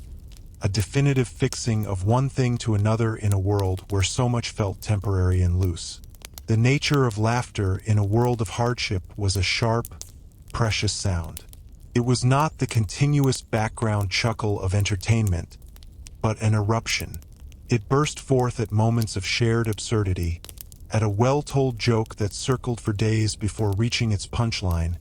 a definitive fixing of one thing to another in a world where so much felt temporary and loose. The nature of laughter in a world of hardship was a sharp, precious sound. It was not the continuous background chuckle of entertainment, but an eruption. It burst forth at moments of shared absurdity, at a well-told joke that circled for days before reaching its punchline,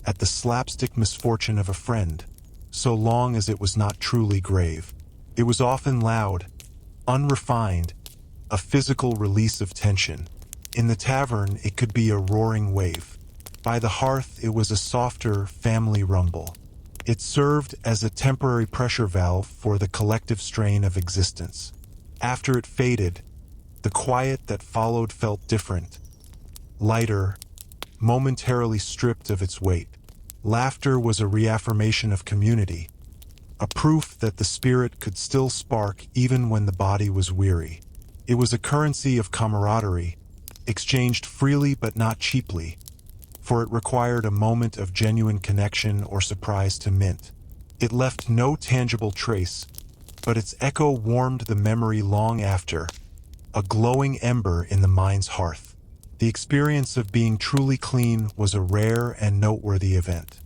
at the slapstick misfortune of a friend, so long as it was not truly grave. It was often loud, unrefined, a physical release of tension. In the tavern, it could be a roaring wave. By the hearth, it was a softer, family rumble. It served as a temporary pressure valve for the collective strain of existence. After it faded, the quiet that followed felt different, lighter, momentarily stripped of its weight. Laughter was a reaffirmation of community, a proof that the spirit could still spark even when the body was weary. It was a currency of camaraderie, exchanged freely but not cheaply, for it required a moment of genuine connection or surprise to mint. It left no tangible trace, but its echo warmed the memory long after, a glowing ember in the mind's hearth. The experience of being truly clean was a rare and noteworthy event.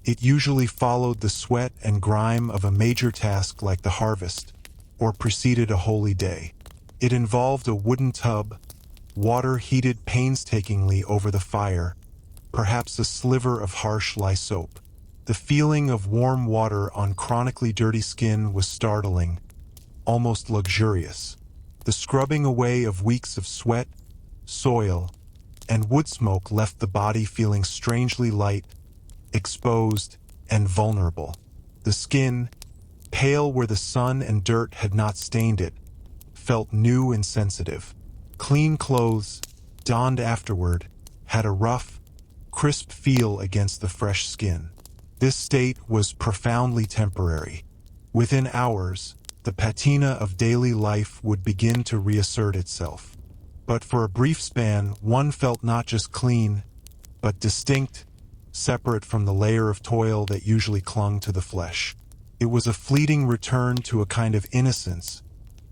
It usually followed the sweat and grime of a major task like the harvest, or preceded a holy day. It involved a wooden tub, water heated painstakingly over the fire, perhaps a sliver of harsh lye soap. The feeling of warm water on chronically dirty skin was startling, almost luxurious. The scrubbing away of weeks of sweat, soil, and woodsmoke left the body feeling strangely light, exposed, and vulnerable. The skin, pale where the sun and dirt had not stained it, felt new and sensitive. Clean clothes, donned afterward, had a rough, crisp feel against the fresh skin. This state was profoundly temporary. Within hours, the patina of daily life would begin to reassert itself. But for a brief span, one felt not just clean, but distinct, separate from the layer of toil that usually clung to the flesh. It was a fleeting return to a kind of innocence,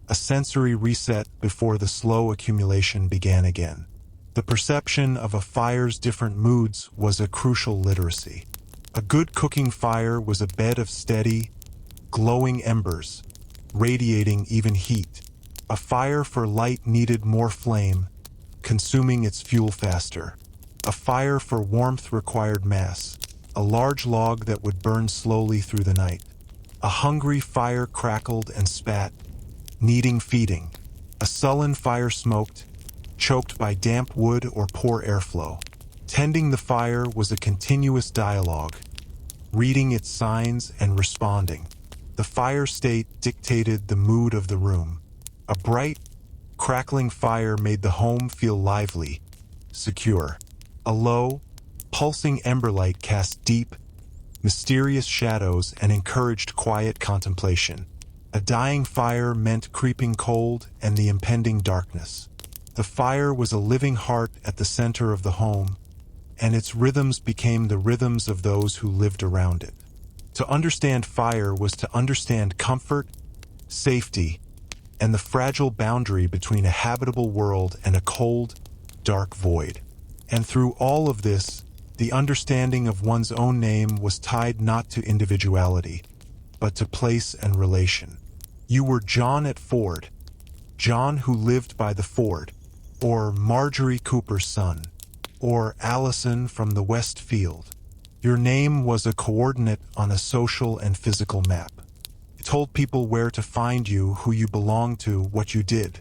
a sensory reset before the slow accumulation began again. The perception of a fire's different moods was a crucial literacy. A good cooking fire was a bed of steady, glowing embers, radiating even heat. A fire for light needed more flame, consuming its fuel faster. A fire for warmth required mass, a large log that would burn slowly through the night. A hungry fire crackled and spat, needing feeding. A sullen fire smoked, choked by damp wood or poor airflow. Tending the fire was a continuous dialogue, reading its signs and responding. The fire state dictated the mood of the room. A bright, crackling fire made the home feel lively, secure. A low, pulsing emberlight cast deep, mysterious shadows and encouraged quiet contemplation. A dying fire meant creeping cold and the impending darkness. The fire was a living heart at the center of the home, and its rhythms became the rhythms of those who lived around it. To understand fire was to understand comfort, safety, and the fragile boundary between a habitable world and a cold, dark void. And through all of this, the understanding of one's own name was tied not to individuality, but to place and relation. You were John at Ford, John who lived by the ford, or Marjorie Cooper's son, or Allison from the West Field. Your name was a coordinate on a social and physical map. It told people where to find you, who you belonged to, what you did.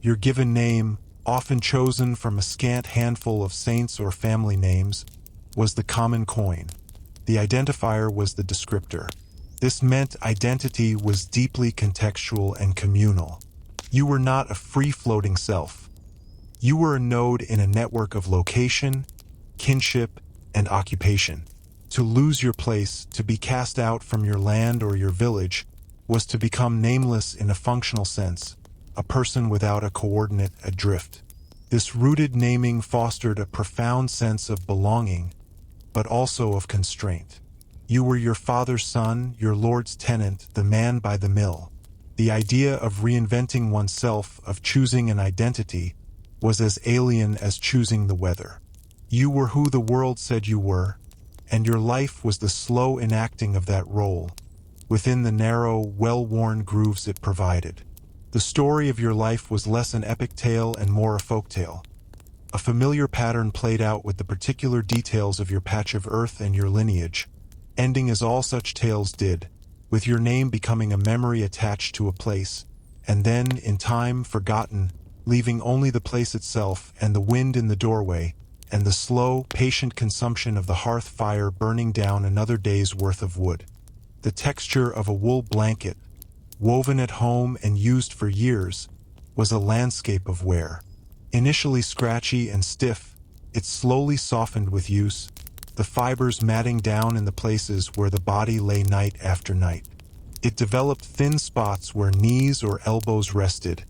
Your given name, often chosen from a scant handful of saints or family names, was the common coin. The identifier was the descriptor. This meant identity was deeply contextual and communal. You were not a free-floating self. You were a node in a network of location, kinship, and occupation. To lose your place, to be cast out from your land or your village, was to become nameless in a functional sense, a person without a coordinate adrift. This rooted naming fostered a profound sense of belonging, but also of constraint. You were your father's son, your lord's tenant, the man by the mill. The idea of reinventing oneself, of choosing an identity, was as alien as choosing the weather. You were who the world said you were, and your life was the slow enacting of that role, within the narrow, well-worn grooves it provided. The story of your life was less an epic tale and more a folktale. A familiar pattern played out with the particular details of your patch of earth and your lineage, ending as all such tales did, with your name becoming a memory attached to a place, and then, in time, forgotten, leaving only the place itself and the wind in the doorway, and the slow, patient consumption of the hearth fire burning down another day's worth of wood. The texture of a wool blanket, woven at home and used for years, was a landscape of wear. Initially scratchy and stiff, it slowly softened with use, the fibers matting down in the places where the body lay night after night. It developed thin spots where knees or elbows rested,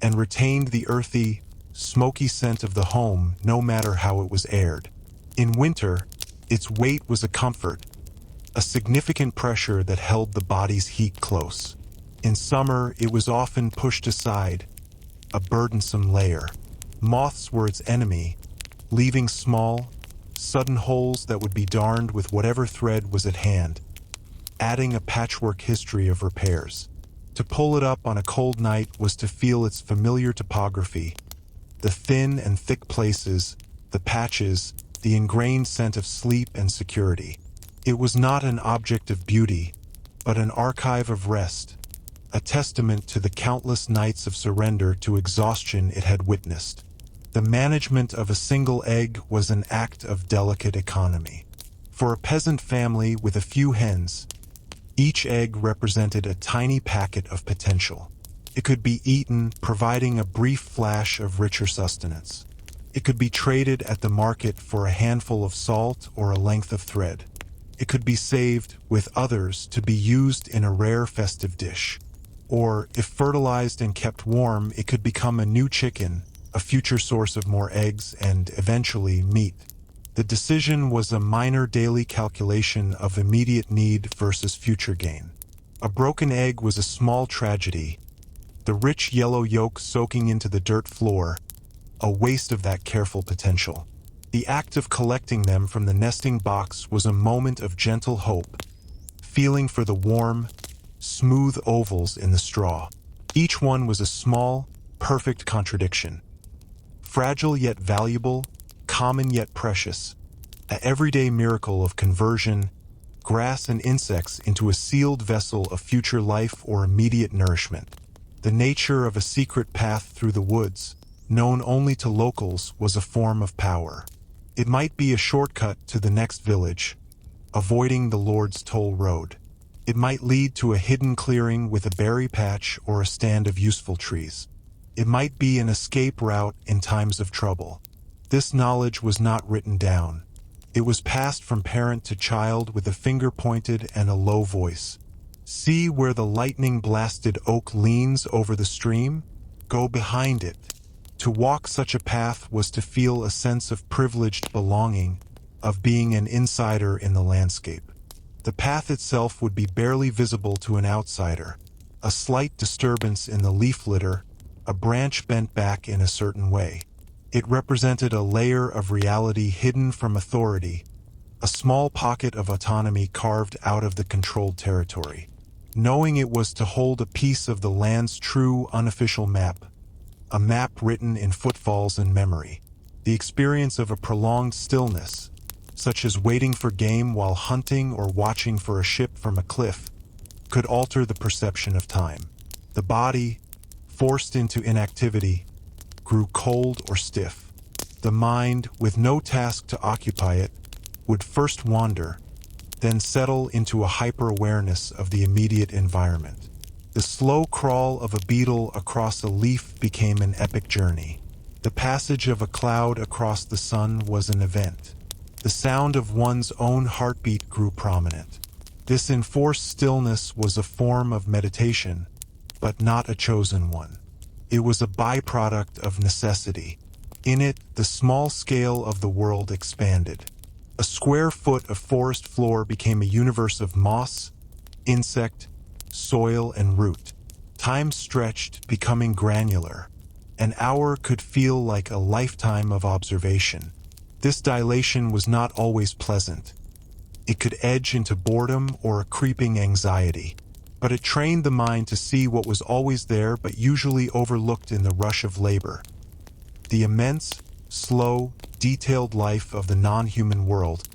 and retained the earthy, smoky scent of the home no matter how it was aired. In winter, its weight was a comfort, a significant pressure that held the body's heat close. In summer, it was often pushed aside, a burdensome layer. Moths were its enemy, leaving small, sudden holes that would be darned with whatever thread was at hand, adding a patchwork history of repairs. To pull it up on a cold night was to feel its familiar topography, the thin and thick places, the patches, the ingrained scent of sleep and security. It was not an object of beauty, but an archive of rest, a testament to the countless nights of surrender to exhaustion it had witnessed. The management of a single egg was an act of delicate economy. For a peasant family with a few hens, each egg represented a tiny packet of potential. It could be eaten, providing a brief flash of richer sustenance. It could be traded at the market for a handful of salt or a length of thread. It could be saved, with others, to be used in a rare festive dish. Or, if fertilized and kept warm, it could become a new chicken, a future source of more eggs and, eventually, meat. The decision was a minor daily calculation of immediate need versus future gain. A broken egg was a small tragedy, the rich yellow yolk soaking into the dirt floor, a waste of that careful potential. The act of collecting them from the nesting box was a moment of gentle hope, feeling for the warm, smooth ovals in the straw. Each one was a small, perfect contradiction. Fragile yet valuable, common yet precious, an everyday miracle of conversion, grass and insects into a sealed vessel of future life or immediate nourishment. The nature of a secret path through the woods, known only to locals, was a form of power. It might be a shortcut to the next village, avoiding the Lord's toll road. It might lead to a hidden clearing with a berry patch or a stand of useful trees. It might be an escape route in times of trouble. This knowledge was not written down. It was passed from parent to child with a finger pointed and a low voice. See where the lightning-blasted oak leans over the stream? Go behind it. To walk such a path was to feel a sense of privileged belonging, of being an insider in the landscape. The path itself would be barely visible to an outsider. A slight disturbance in the leaf litter, a branch bent back in a certain way. It represented a layer of reality hidden from authority, a small pocket of autonomy carved out of the controlled territory. Knowing it was to hold a piece of the land's true unofficial map, a map written in footfalls and memory. The experience of a prolonged stillness, such as waiting for game while hunting or watching for a ship from a cliff, could alter the perception of time. The body, forced into inactivity, grew cold or stiff. The mind, with no task to occupy it, would first wander, then settle into a hyper-awareness of the immediate environment. The slow crawl of a beetle across a leaf became an epic journey. The passage of a cloud across the sun was an event. The sound of one's own heartbeat grew prominent. This enforced stillness was a form of meditation, but not a chosen one. It was a byproduct of necessity. In it, the small scale of the world expanded. A square foot of forest floor became a universe of moss, insect, soil, and root. Time stretched, becoming granular. An hour could feel like a lifetime of observation. This dilation was not always pleasant. It could edge into boredom or a creeping anxiety. But it trained the mind to see what was always there but usually overlooked in the rush of labor. The immense, slow, detailed life of the non-human world,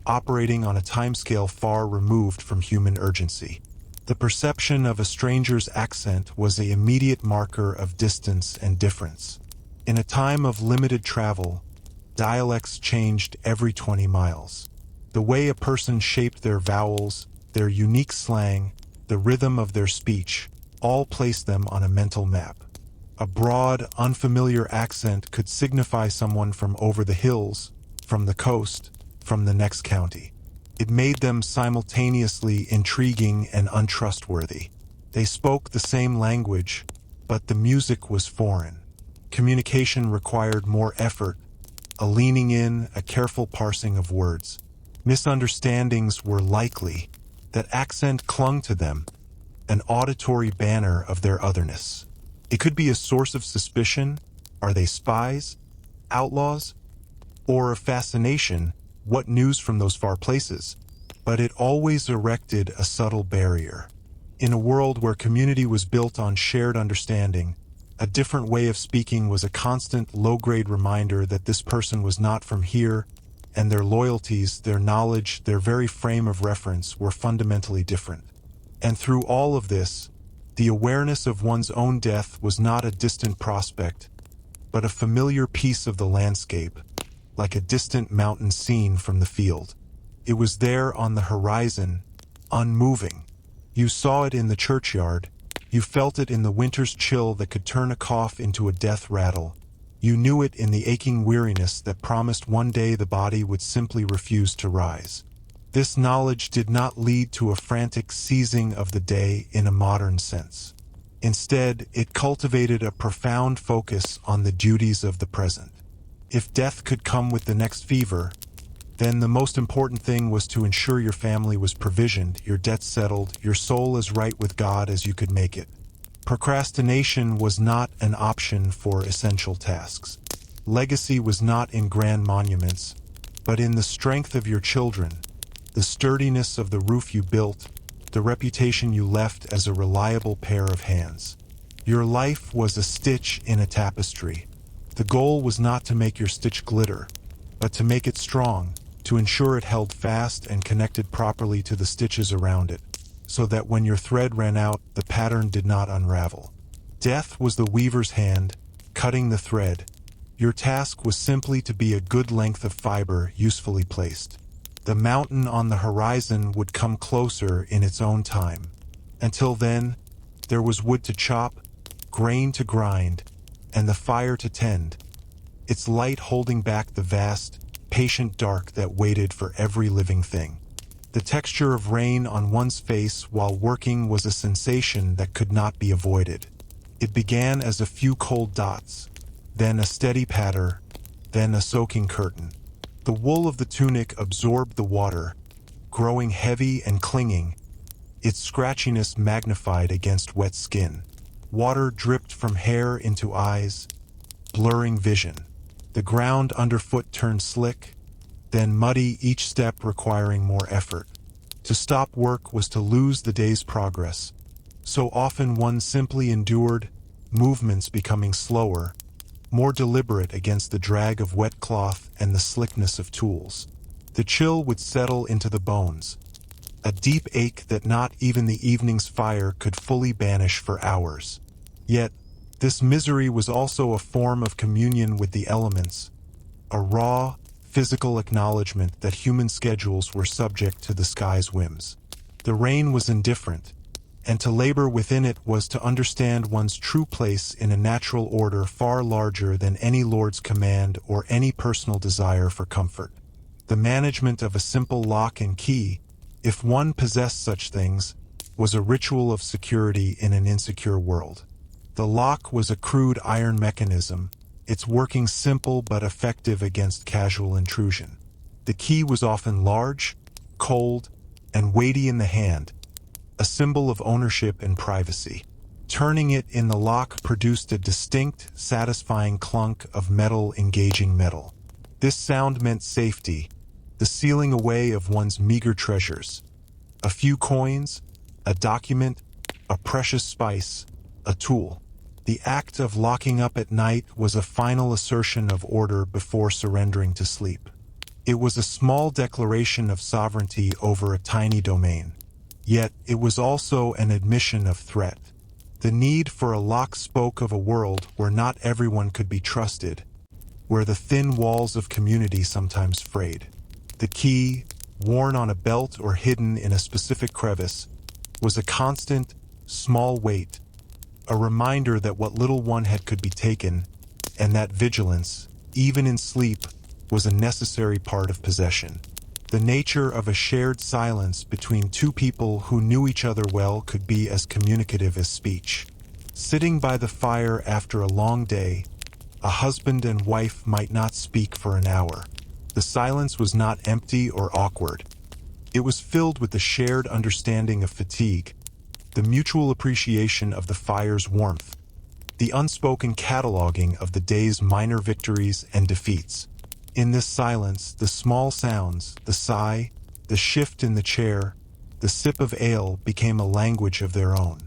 operating on a timescale far removed from human urgency. The perception of a stranger's accent was an immediate marker of distance and difference. In a time of limited travel, dialects changed every 20 miles. The way a person shaped their vowels, their unique slang, the rhythm of their speech, all placed them on a mental map. A broad, unfamiliar accent could signify someone from over the hills, from the coast, from the next county. It made them simultaneously intriguing and untrustworthy. They spoke the same language, but the music was foreign. Communication required more effort, a leaning in, a careful parsing of words. Misunderstandings were likely. That accent clung to them, an auditory banner of their otherness. It could be a source of suspicion. Are they spies? Outlaws? Or of fascination? What news from those far places? But it always erected a subtle barrier. In a world where community was built on shared understanding, a different way of speaking was a constant low-grade reminder that this person was not from here, and their loyalties, their knowledge, their very frame of reference were fundamentally different. And through all of this, the awareness of one's own death was not a distant prospect, but a familiar piece of the landscape, like a distant mountain scene from the field. It was there on the horizon, unmoving. You saw it in the churchyard. You felt it in the winter's chill that could turn a cough into a death rattle. You knew it in the aching weariness that promised one day the body would simply refuse to rise. This knowledge did not lead to a frantic seizing of the day in a modern sense. Instead, it cultivated a profound focus on the duties of the present. If death could come with the next fever, then the most important thing was to ensure your family was provisioned, your debts settled, your soul as right with God as you could make it. Procrastination was not an option for essential tasks. Legacy was not in grand monuments, but in the strength of your children, the sturdiness of the roof you built, the reputation you left as a reliable pair of hands. Your life was a stitch in a tapestry. The goal was not to make your stitch glitter, but to make it strong, to ensure it held fast and connected properly to the stitches around it, so that when your thread ran out, the pattern did not unravel. Death was the weaver's hand, cutting the thread. Your task was simply to be a good length of fiber usefully placed. The mountain on the horizon would come closer in its own time. Until then, there was wood to chop, grain to grind, and the fire to tend, its light holding back the vast, patient dark that waited for every living thing. The texture of rain on one's face while working was a sensation that could not be avoided. It began as a few cold dots, then a steady patter, then a soaking curtain. The wool of the tunic absorbed the water, growing heavy and clinging, its scratchiness magnified against wet skin. Water dripped from hair into eyes, blurring vision. The ground underfoot turned slick, then muddy, each step requiring more effort. To stop work was to lose the day's progress. So often one simply endured, movements becoming slower, more deliberate against the drag of wet cloth and the slickness of tools. The chill would settle into the bones, a deep ache that not even the evening's fire could fully banish for hours. Yet, this misery was also a form of communion with the elements, a raw, physical acknowledgement that human schedules were subject to the sky's whims. The rain was indifferent, and to labor within it was to understand one's true place in a natural order far larger than any lord's command or any personal desire for comfort. The management of a simple lock and key, if one possessed such things, was a ritual of security in an insecure world. The lock was a crude iron mechanism, its working simple but effective against casual intrusion. The key was often large, cold, and weighty in the hand, a symbol of ownership and privacy. Turning it in the lock produced a distinct, satisfying clunk of metal engaging metal. This sound meant safety, the sealing away of one's meager treasures. A few coins, a document, a precious spice, a tool. The act of locking up at night was a final assertion of order before surrendering to sleep. It was a small declaration of sovereignty over a tiny domain. Yet it was also an admission of threat. The need for a lock spoke of a world where not everyone could be trusted, where the thin walls of community sometimes frayed. The key, worn on a belt or hidden in a specific crevice, was a constant, small weight, a reminder that what little one had could be taken, and that vigilance, even in sleep, was a necessary part of possession. The nature of a shared silence between two people who knew each other well could be as communicative as speech. Sitting by the fire after a long day, A husband and wife might not speak for an hour. The silence was not empty or awkward. It was filled with the shared understanding of fatigue, the mutual appreciation of the fire's warmth, the unspoken cataloging of the day's minor victories and defeats. In this silence, the small sounds, the sigh, the shift in the chair, the sip of ale became a language of their own.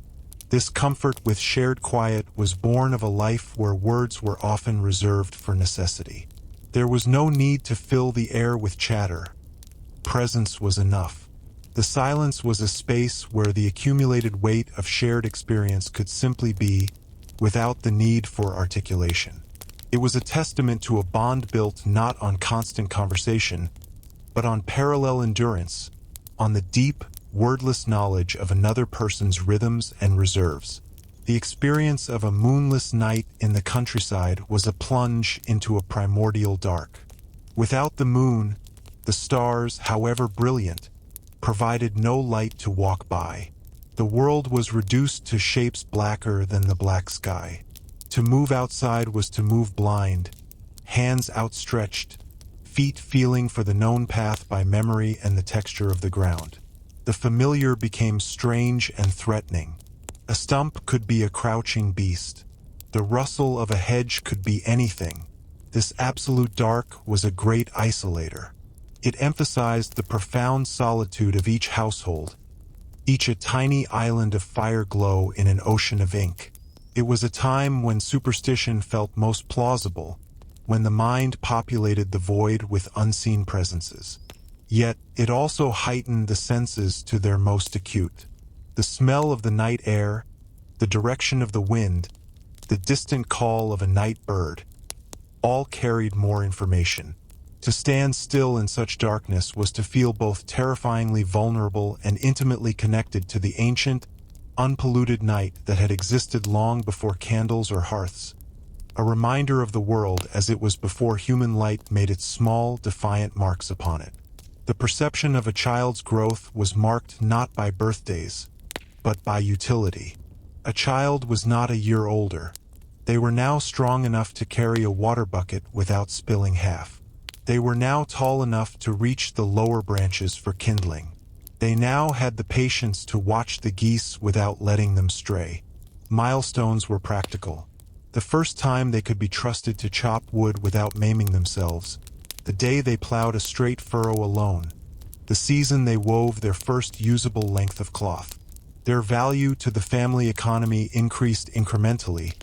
This comfort with shared quiet was born of a life where words were often reserved for necessity. There was no need to fill the air with chatter. Presence was enough. The silence was a space where the accumulated weight of shared experience could simply be, without the need for articulation. It was a testament to a bond built not on constant conversation, but on parallel endurance, on the deep, wordless knowledge of another person's rhythms and reserves. The experience of a moonless night in the countryside was a plunge into a primordial dark. Without the moon, the stars, however brilliant, provided no light to walk by. The world was reduced to shapes blacker than the black sky. To move outside was to move blind, hands outstretched, feet feeling for the known path by memory and the texture of the ground. The familiar became strange and threatening. A stump could be a crouching beast. The rustle of a hedge could be anything. This absolute dark was a great isolator. It emphasized the profound solitude of each household, each a tiny island of fire glow in an ocean of ink. It was a time when superstition felt most plausible, when the mind populated the void with unseen presences. Yet, it also heightened the senses to their most acute. The smell of the night air, the direction of the wind, the distant call of a night bird, all carried more information. To stand still in such darkness was to feel both terrifyingly vulnerable and intimately connected to the ancient, unpolluted night that had existed long before candles or hearths, a reminder of the world as it was before human light made its small, defiant marks upon it. The perception of a child's growth was marked not by birthdays, but by utility. A child was not a year older. They were now strong enough to carry a water bucket without spilling half. They were now tall enough to reach the lower branches for kindling. They now had the patience to watch the geese without letting them stray. Milestones were practical. The first time they could be trusted to chop wood without maiming themselves, the day they plowed a straight furrow alone, the season they wove their first usable length of cloth. Their value to the family economy increased incrementally,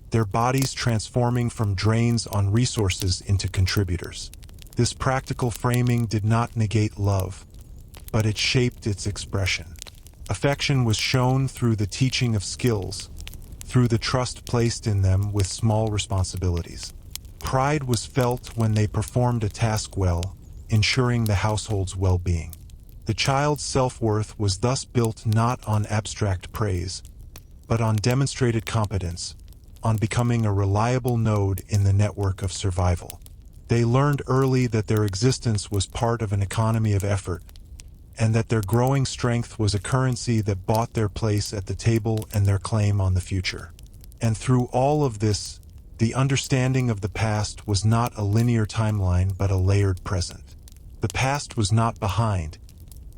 their bodies transforming from drains on resources into contributors. This practical framing did not negate love, but it shaped its expression. Affection was shown through the teaching of skills, through the trust placed in them with small responsibilities. Pride was felt when they performed a task well, ensuring the household's well-being. The child's self-worth was thus built not on abstract praise, but on demonstrated competence, on becoming a reliable node in the network of survival. They learned early that their existence was part of an economy of effort, and that their growing strength was a currency that bought their place at the table and their claim on the future. And through all of this, the understanding of the past was not a linear timeline but a layered present. The past was not behind,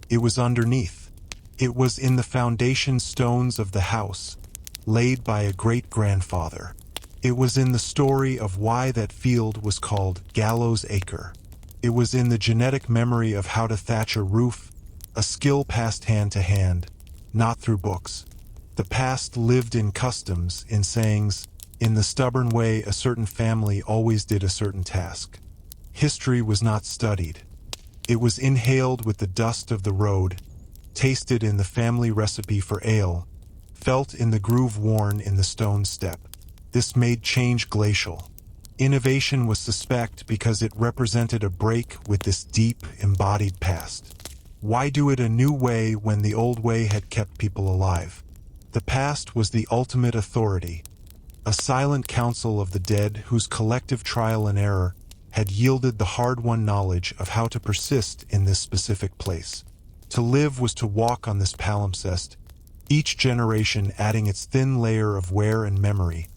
it was underneath. It was in the foundation stones of the house, laid by a great-grandfather. It was in the story of why that field was called Gallows Acre. It was in the genetic memory of how to thatch a roof, a skill passed hand to hand, not through books. The past lived in customs, in sayings, in the stubborn way a certain family always did a certain task. History was not studied. It was inhaled with the dust of the road, tasted in the family recipe for ale, felt in the groove worn in the stone step. This made change glacial. Innovation was suspect because it represented a break with this deep, embodied past. Why do it a new way when the old way had kept people alive? The past was the ultimate authority, a silent council of the dead whose collective trial and error had yielded the hard-won knowledge of how to persist in this specific place. To live was to walk on this palimpsest, each generation adding its thin layer of wear and memory,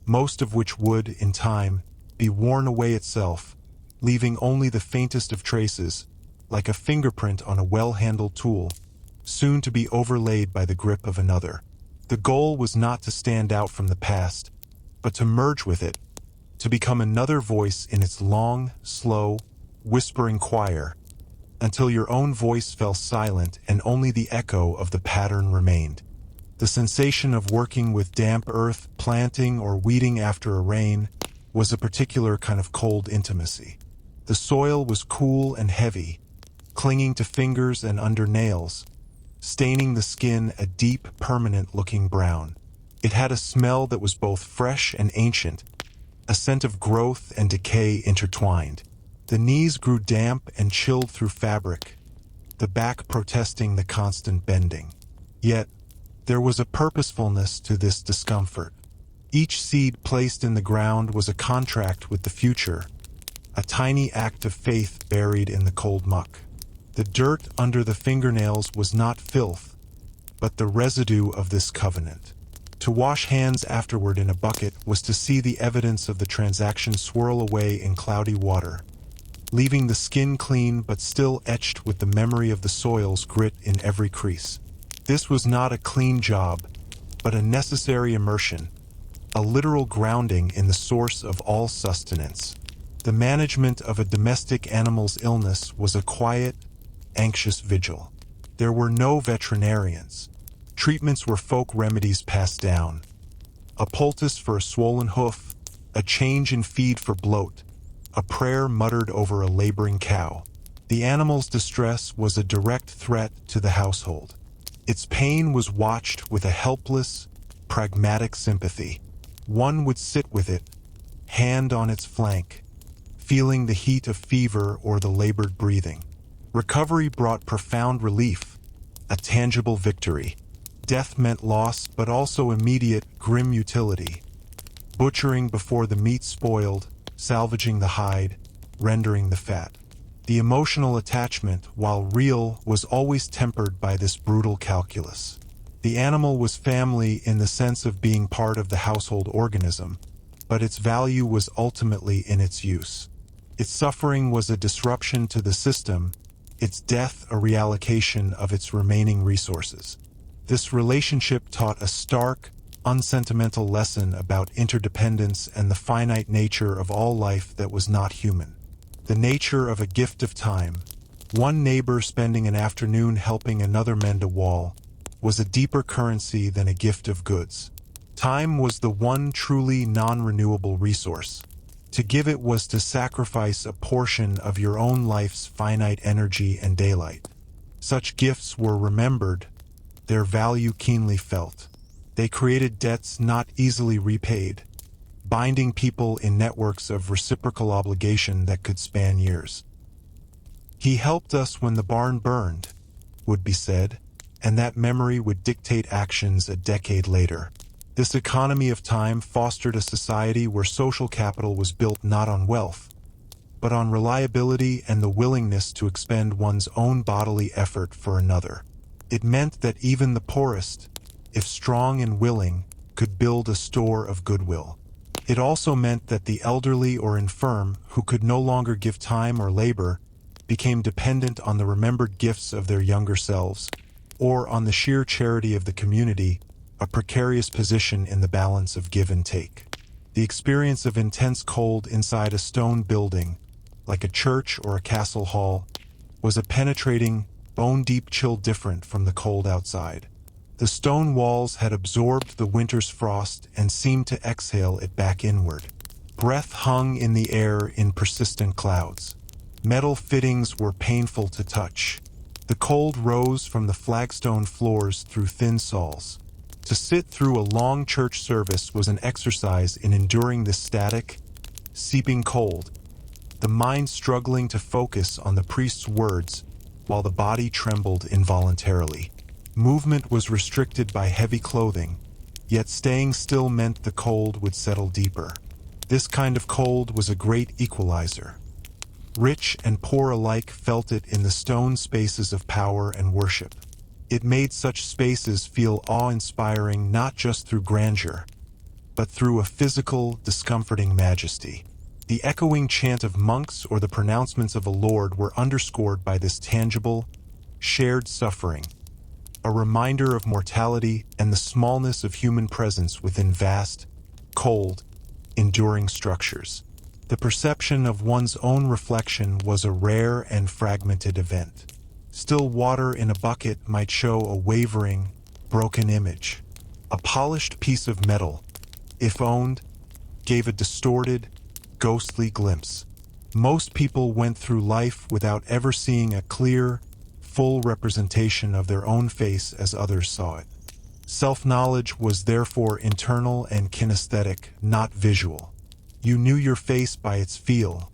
most of which would, in time, be worn away itself, leaving only the faintest of traces, like a fingerprint on a well-handled tool, soon to be overlaid by the grip of another. The goal was not to stand out from the past, but to merge with it, to become another voice in its long, slow, whispering choir, until your own voice fell silent and only the echo of the pattern remained. The sensation of working with damp earth, planting or weeding after a rain, was a particular kind of cold intimacy. The soil was cool and heavy, clinging to fingers and under nails, staining the skin a deep, permanent-looking brown. It had a smell that was both fresh and ancient, a scent of growth and decay intertwined. The knees grew damp and chilled through fabric, the back protesting the constant bending. Yet, there was a purposefulness to this discomfort. Each seed placed in the ground was a contract with the future, a tiny act of faith buried in the cold muck. The dirt under the fingernails was not filth, but the residue of this covenant. To wash hands afterward in a bucket was to see the evidence of the transaction swirl away in cloudy water, leaving the skin clean but still etched with the memory of the soil's grit in every crease. This was not a clean job, but a necessary immersion, a literal grounding in the source of all sustenance. The management of a domestic animal's illness was a quiet, anxious vigil. There were no veterinarians. Treatments were folk remedies passed down. A poultice for a swollen hoof, a change in feed for bloat, a prayer muttered over a laboring cow. The animal's distress was a direct threat to the household. Its pain was watched with a helpless, pragmatic sympathy. One would sit with it, hand on its flank, feeling the heat of fever or the labored breathing. Recovery brought profound relief, a tangible victory. Death meant loss, but also immediate, grim utility. Butchering before the meat spoiled, salvaging the hide, rendering the fat. The emotional attachment, while real, was always tempered by this brutal calculus. The animal was family in the sense of being part of the household organism, but its value was ultimately in its use. Its suffering was a disruption to the system, its death a reallocation of its remaining resources. This relationship taught a stark, unsentimental lesson about interdependence and the finite nature of all life that was not human. The nature of a gift of time, one neighbor spending an afternoon helping another mend a wall, was a deeper currency than a gift of goods. Time was the one truly non-renewable resource. To give it was to sacrifice a portion of your own life's finite energy and daylight. Such gifts were remembered, their value keenly felt. They created debts not easily repaid, binding people in networks of reciprocal obligation that could span years. He helped us when the barn burned, would be said, and that memory would dictate actions a decade later. This economy of time fostered a society where social capital was built not on wealth, but on reliability and the willingness to expend one's own bodily effort for another. It meant that even the poorest, if strong and willing, could build a store of goodwill. It also meant that the elderly or infirm, who could no longer give time or labor, became dependent on the remembered gifts of their younger selves, or on the sheer charity of the community, a precarious position in the balance of give and take. The experience of intense cold inside a stone building, like a church or a castle hall, was a penetrating, bone-deep chill different from the cold outside. The stone walls had absorbed the winter's frost and seemed to exhale it back inward. Breath hung in the air in persistent clouds. Metal fittings were painful to touch. The cold rose from the flagstone floors through thin soles. To sit through a long church service was an exercise in enduring the static, seeping cold, the mind struggling to focus on the priest's words while the body trembled involuntarily. Movement was restricted by heavy clothing, yet staying still meant the cold would settle deeper. This kind of cold was a great equalizer. Rich and poor alike felt it in the stone spaces of power and worship. It made such spaces feel awe-inspiring not just through grandeur, but through a physical, discomforting majesty. The echoing chant of monks or the pronouncements of a lord were underscored by this tangible, shared suffering, a reminder of mortality and the smallness of human presence within vast, cold, enduring structures. The perception of one's own reflection was a rare and fragmented event. Still water in a bucket might show a wavering, broken image. A polished piece of metal, if owned, gave a distorted, ghostly glimpse. Most people went through life without ever seeing a clear, full representation of their own face as others saw it. Self-knowledge was therefore internal and kinesthetic, not visual. You knew your face by its feel,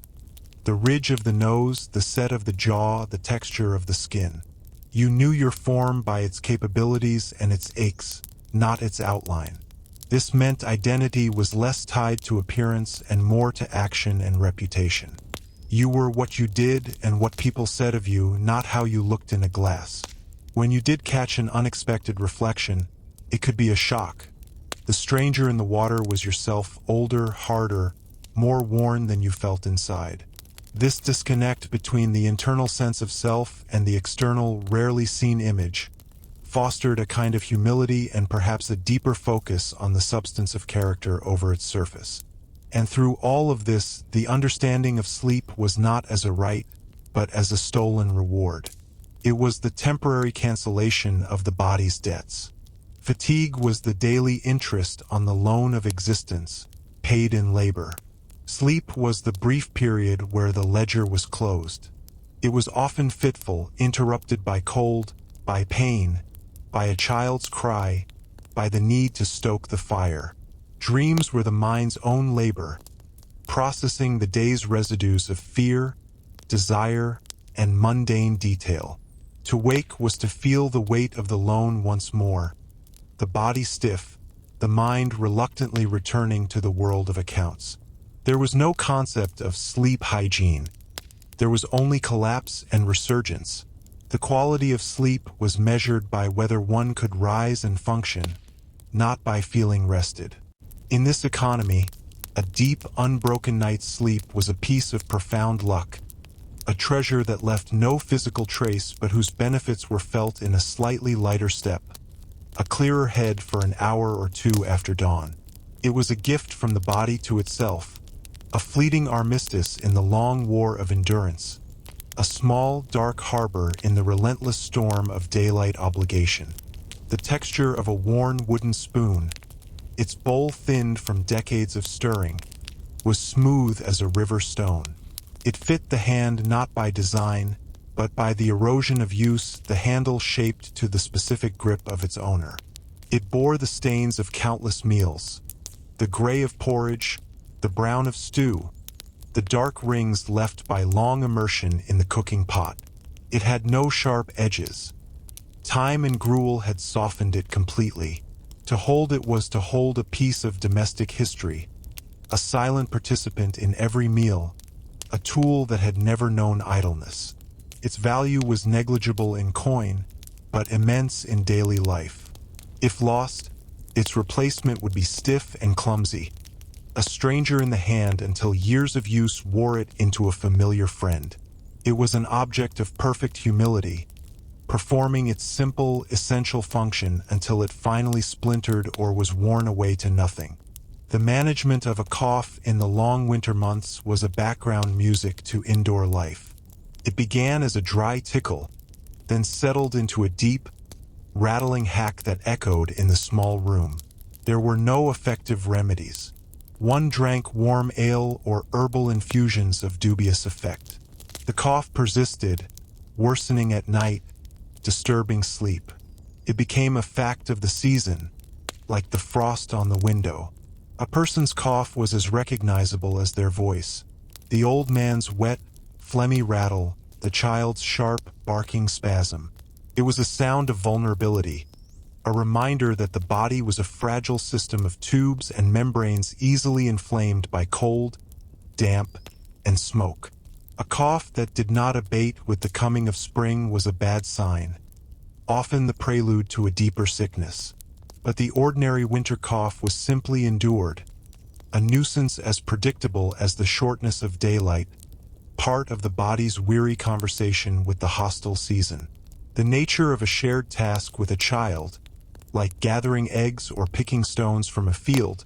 the ridge of the nose, the set of the jaw, the texture of the skin. You knew your form by its capabilities and its aches, not its outline. This meant identity was less tied to appearance and more to action and reputation. You were what you did and what people said of you, not how you looked in a glass. When you did catch an unexpected reflection, it could be a shock. The stranger in the water was yourself, older, harder, more worn than you felt inside. This disconnect between the internal sense of self and the external, rarely seen image fostered a kind of humility and perhaps a deeper focus on the substance of character over its surface. And through all of this, the understanding of sleep was not as a right, but as a stolen reward. It was the temporary cancellation of the body's debts. Fatigue was the daily interest on the loan of existence, paid in labor. Sleep was the brief period where the ledger was closed. It was often fitful, interrupted by cold, by pain, by a child's cry, by the need to stoke the fire. Dreams were the mind's own labor, processing the day's residues of fear, desire, and mundane detail. To wake was to feel the weight of the loan once more, the body stiff, the mind reluctantly returning to the world of accounts. There was no concept of sleep hygiene. There was only collapse and resurgence. The quality of sleep was measured by whether one could rise and function, not by feeling rested. In this economy, a deep, unbroken night's sleep was a piece of profound luck, a treasure that left no physical trace but whose benefits were felt in a slightly lighter step, a clearer head for an hour or two after dawn. It was a gift from the body to itself, a fleeting armistice in the long war of endurance, a small, dark harbor in the relentless storm of daylight obligation. The texture of a worn wooden spoon, its bowl thinned from decades of stirring, was smooth as a river stone. It fit the hand not by design, but by the erosion of use, the handle shaped to the specific grip of its owner. It bore the stains of countless meals, the gray of porridge, the brown of stew, the dark rings left by long immersion in the cooking pot. It had no sharp edges. Time and gruel had softened it completely. To hold it was to hold a piece of domestic history, a silent participant in every meal, a tool that had never known idleness. Its value was negligible in coin, but immense in daily life. If lost, its replacement would be stiff and clumsy, a stranger in the hand until years of use wore it into a familiar friend. It was an object of perfect humility, performing its simple, essential function until it finally splintered or was worn away to nothing. The management of a cough in the long winter months was a background music to indoor life. It began as a dry tickle, then settled into a deep, rattling hack that echoed in the small room. There were no effective remedies. One drank warm ale or herbal infusions of dubious effect. The cough persisted, worsening at night, disturbing sleep. It became a fact of the season, like the frost on the window. A person's cough was as recognizable as their voice. The old man's wet, phlegmy rattle, the child's sharp, barking spasm. It was a sound of vulnerability, a reminder that the body was a fragile system of tubes and membranes easily inflamed by cold, damp, and smoke. A cough that did not abate with the coming of spring was a bad sign, often the prelude to a deeper sickness. But the ordinary winter cough was simply endured, a nuisance as predictable as the shortness of daylight, part of the body's weary conversation with the hostile season. The nature of a shared task with a child, like gathering eggs or picking stones from a field,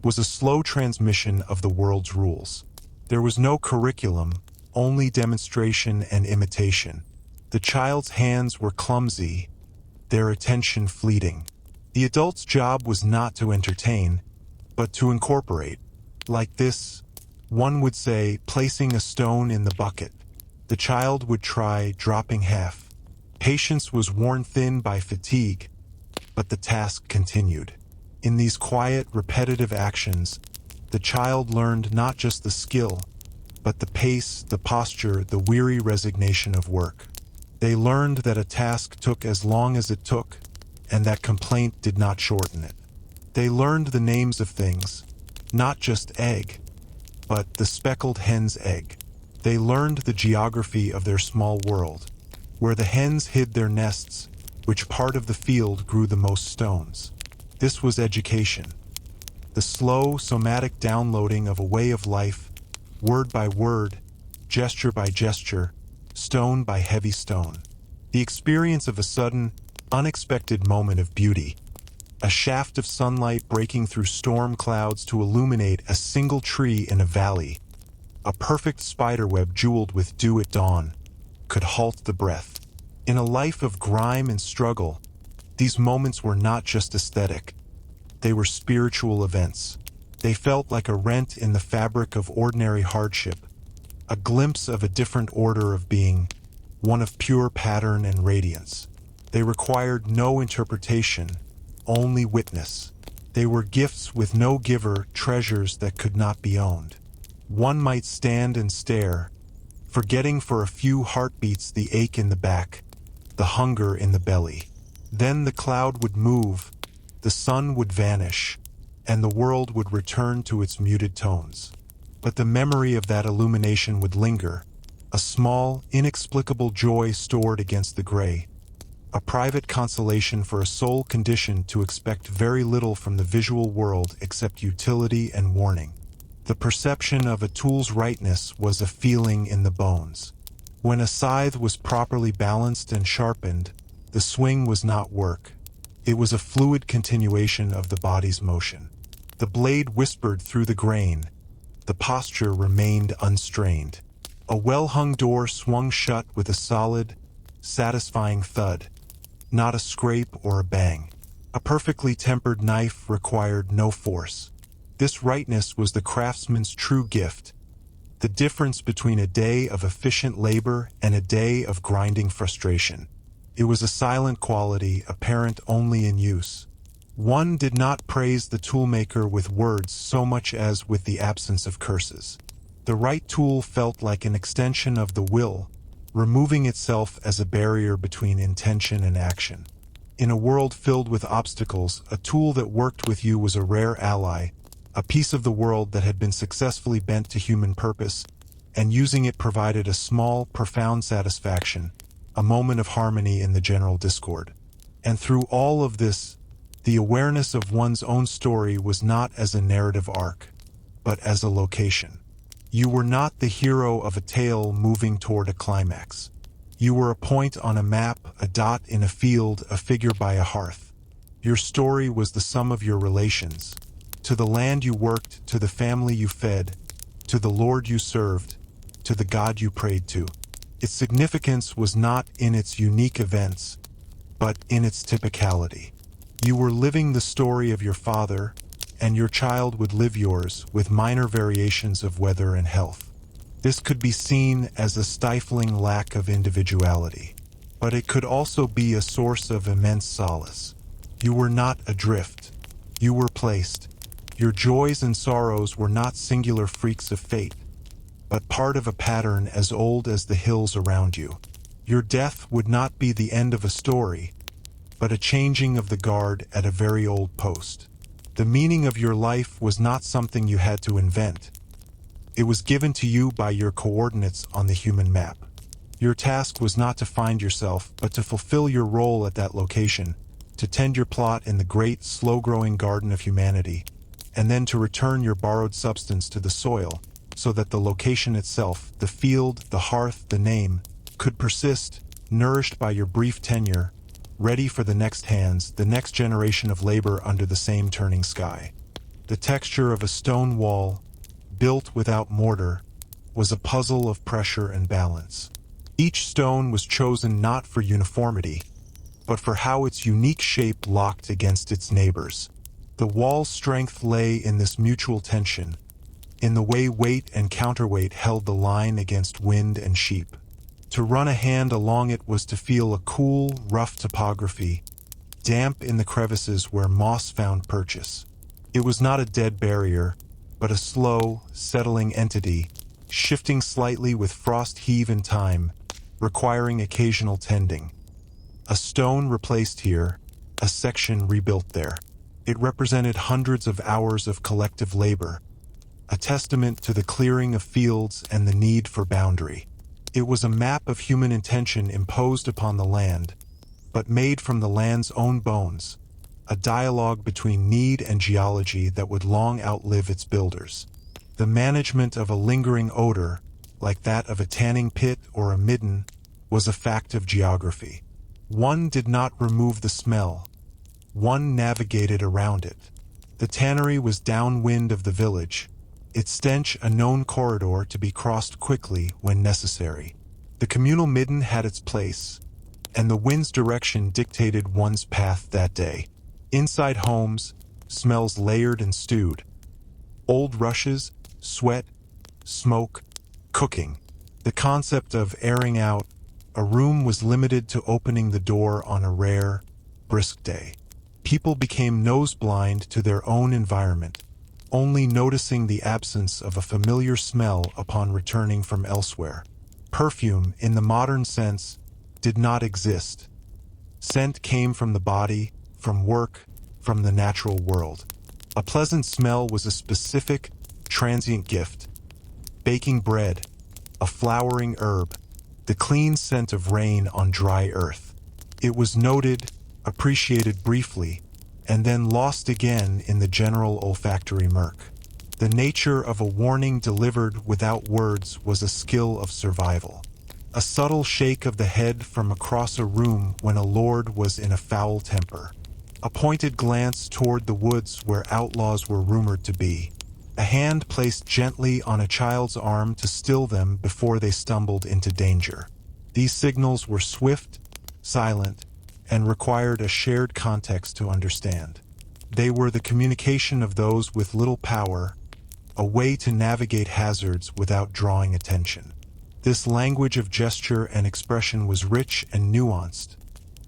was a slow transmission of the world's rules. There was no curriculum, only demonstration and imitation. The child's hands were clumsy, their attention fleeting. The adult's job was not to entertain, but to incorporate. Like this, one would say, placing a stone in the bucket. The child would try dropping half. Patience was worn thin by fatigue, but the task continued. In these quiet, repetitive actions, the child learned not just the skill, but the pace, the posture, the weary resignation of work. They learned that a task took as long as it took, and that complaint did not shorten it. They learned the names of things, not just egg, but the speckled hen's egg. They learned the geography of their small world, where the hens hid their nests, which part of the field grew the most stones. This was education, the slow, somatic downloading of a way of life, word by word, gesture by gesture, stone by heavy stone. The experience of a sudden, unexpected moment of beauty, a shaft of sunlight breaking through storm clouds to illuminate a single tree in a valley, a perfect spiderweb jeweled with dew at dawn, could halt the breath. In a life of grime and struggle, these moments were not just aesthetic. They were spiritual events. They felt like a rent in the fabric of ordinary hardship, a glimpse of a different order of being, one of pure pattern and radiance. They required no interpretation, only witness. They were gifts with no giver, treasures that could not be owned. One might stand and stare, forgetting for a few heartbeats the ache in the back, the hunger in the belly. Then the cloud would move, the sun would vanish, and the world would return to its muted tones. But the memory of that illumination would linger, a small, inexplicable joy stored against the gray, a private consolation for a soul conditioned to expect very little from the visual world except utility and warning. The perception of a tool's rightness was a feeling in the bones. When a scythe was properly balanced and sharpened, the swing was not work. It was a fluid continuation of the body's motion. The blade whispered through the grain. The posture remained unstrained. A well-hung door swung shut with a solid, satisfying thud, not a scrape or a bang. A perfectly tempered knife required no force. This rightness was the craftsman's true gift, the difference between a day of efficient labor and a day of grinding frustration. It was a silent quality apparent only in use. One did not praise the toolmaker with words so much as with the absence of curses. The right tool felt like an extension of the will, removing itself as a barrier between intention and action. In a world filled with obstacles, a tool that worked with you was a rare ally, a piece of the world that had been successfully bent to human purpose, and using it provided a small, profound satisfaction, a moment of harmony in the general discord. And through all of this, the awareness of one's own story was not as a narrative arc, but as a location. You were not the hero of a tale moving toward a climax. You were a point on a map, a dot in a field, a figure by a hearth. Your story was the sum of your relations, to the land you worked, to the family you fed, to the Lord you served, to the God you prayed to. Its significance was not in its unique events, but in its typicality. You were living the story of your father, and your child would live yours with minor variations of weather and health. This could be seen as a stifling lack of individuality, but it could also be a source of immense solace. You were not adrift. You were placed. Your joys and sorrows were not singular freaks of fate, but part of a pattern as old as the hills around you. Your death would not be the end of a story, but a changing of the guard at a very old post. The meaning of your life was not something you had to invent. It was given to you by your coordinates on the human map. Your task was not to find yourself, but to fulfill your role at that location, to tend your plot in the great, slow-growing garden of humanity, and then to return your borrowed substance to the soil, so that the location itself, the field, the hearth, the name, could persist, nourished by your brief tenure, ready for the next hands, the next generation of labor under the same turning sky. The texture of a stone wall, built without mortar, was a puzzle of pressure and balance. Each stone was chosen not for uniformity, but for how its unique shape locked against its neighbors. The wall's strength lay in this mutual tension, in the way weight and counterweight held the line against wind and sheep. To run a hand along it was to feel a cool, rough topography, damp in the crevices where moss found purchase. It was not a dead barrier, but a slow, settling entity, shifting slightly with frost heave in time, requiring occasional tending. A stone replaced here, a section rebuilt there. It represented hundreds of hours of collective labor, a testament to the clearing of fields and the need for boundary. It was a map of human intention imposed upon the land, but made from the land's own bones, a dialogue between need and geology that would long outlive its builders. The management of a lingering odor, like that of a tanning pit or a midden, was a fact of geography. One did not remove the smell. One navigated around it. The tannery was downwind of the village, its stench a known corridor to be crossed quickly when necessary. The communal midden had its place, and the wind's direction dictated one's path that day. Inside homes, smells layered and stewed. Old rushes, sweat, smoke, cooking. The concept of airing out a room was limited to opening the door on a rare, brisk day. People became nose-blind to their own environment, only noticing the absence of a familiar smell upon returning from elsewhere. Perfume, in the modern sense, did not exist. Scent came from the body, from work, from the natural world. A pleasant smell was a specific, transient gift. Baking bread, a flowering herb, the clean scent of rain on dry earth. It was noted, appreciated briefly, and then lost again in the general olfactory murk. The nature of a warning delivered without words was a skill of survival. A subtle shake of the head from across a room when a lord was in a foul temper. A pointed glance toward the woods where outlaws were rumored to be. A hand placed gently on a child's arm to still them before they stumbled into danger. These signals were swift, silent, and required a shared context to understand. They were the communication of those with little power, a way to navigate hazards without drawing attention. This language of gesture and expression was rich and nuanced,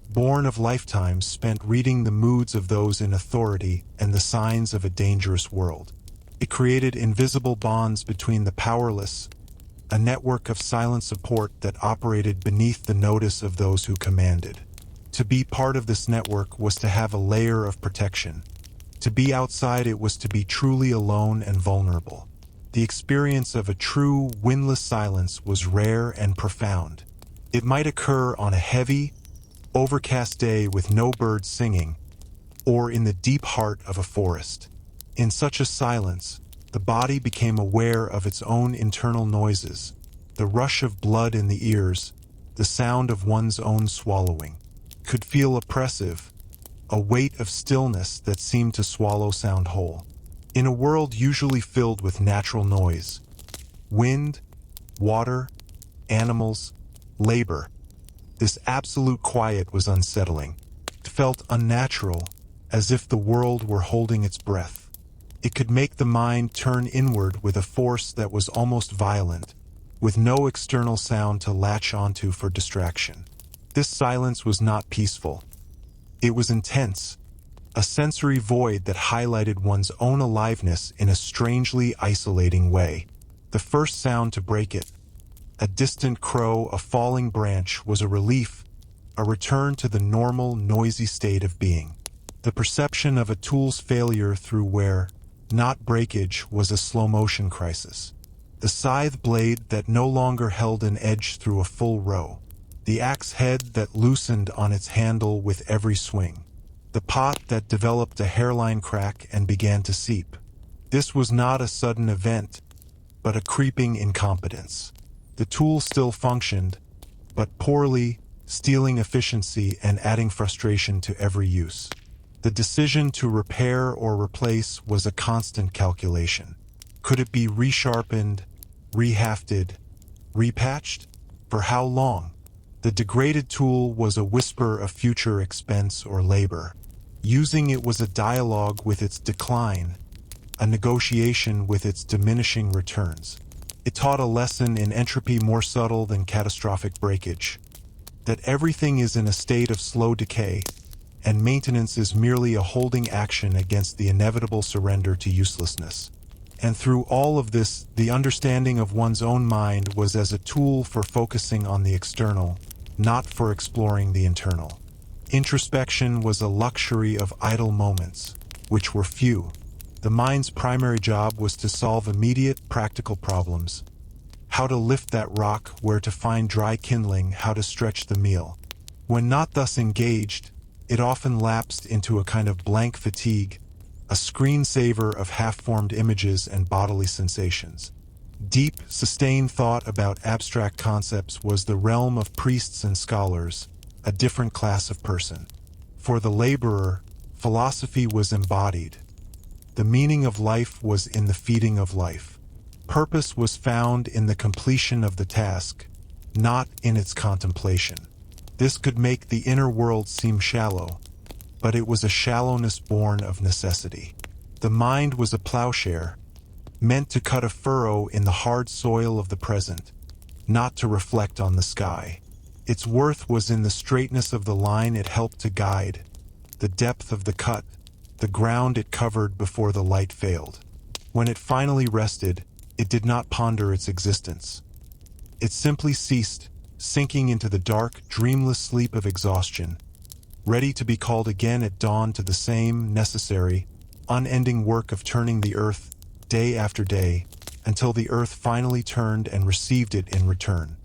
born of lifetimes spent reading the moods of those in authority and the signs of a dangerous world. It created invisible bonds between the powerless, a network of silent support that operated beneath the notice of those who commanded. To be part of this network was to have a layer of protection. To be outside it was to be truly alone and vulnerable. The experience of a true, windless silence was rare and profound. It might occur on a heavy, overcast day with no birds singing, or in the deep heart of a forest. In such a silence, the body became aware of its own internal noises, the rush of blood in the ears, the sound of one's own swallowing. Could feel oppressive, a weight of stillness that seemed to swallow sound whole. In a world usually filled with natural noise, wind, water, animals, labor, this absolute quiet was unsettling. It felt unnatural, as if the world were holding its breath. It could make the mind turn inward with a force that was almost violent, with no external sound to latch onto for distraction. This silence was not peaceful. It was intense, a sensory void that highlighted one's own aliveness in a strangely isolating way. The first sound to break it, a distant crow, a falling branch, was a relief, a return to the normal, noisy state of being. The perception of a tool's failure through wear, not breakage, was a slow-motion crisis. The scythe blade that no longer held an edge through a full row. The axe head that loosened on its handle with every swing. the pot that developed a hairline crack and began to seep. This was not a sudden event, but a creeping incompetence. The tool still functioned, but poorly, stealing efficiency and adding frustration to every use. The decision to repair or replace was a constant calculation. Could it be resharpened, rehafted, repatched? For how long? The degraded tool was a whisper of future expense or labor. Using it was a dialogue with its decline, a negotiation with its diminishing returns. It taught a lesson in entropy more subtle than catastrophic breakage, that everything is in a state of slow decay, and maintenance is merely a holding action against the inevitable surrender to uselessness. And through all of this, the understanding of one's own mind was as a tool for focusing on the external, not for exploring the internal. Introspection was a luxury of idle moments, which were few. The mind's primary job was to solve immediate, practical problems. How to lift that rock, where to find dry kindling, how to stretch the meal. When not thus engaged, it often lapsed into a kind of blank fatigue, a screensaver of half-formed images and bodily sensations. Deep, sustained thought about abstract concepts was the realm of priests and scholars, a different class of person. For the laborer, philosophy was embodied. The meaning of life was in the feeding of life. Purpose was found in the completion of the task, not in its contemplation. This could make the inner world seem shallow, but it was a shallowness born of necessity. The mind was a plowshare, meant to cut a furrow in the hard soil of the present, not to reflect on the sky. Its worth was in the straightness of the line it helped to guide, the depth of the cut, the ground it covered before the light failed. When it finally rested, it did not ponder its existence. It simply ceased, sinking into the dark, dreamless sleep of exhaustion, ready to be called again at dawn to the same necessary, unending work of turning the earth, day after day, until the earth finally turned and received it in return.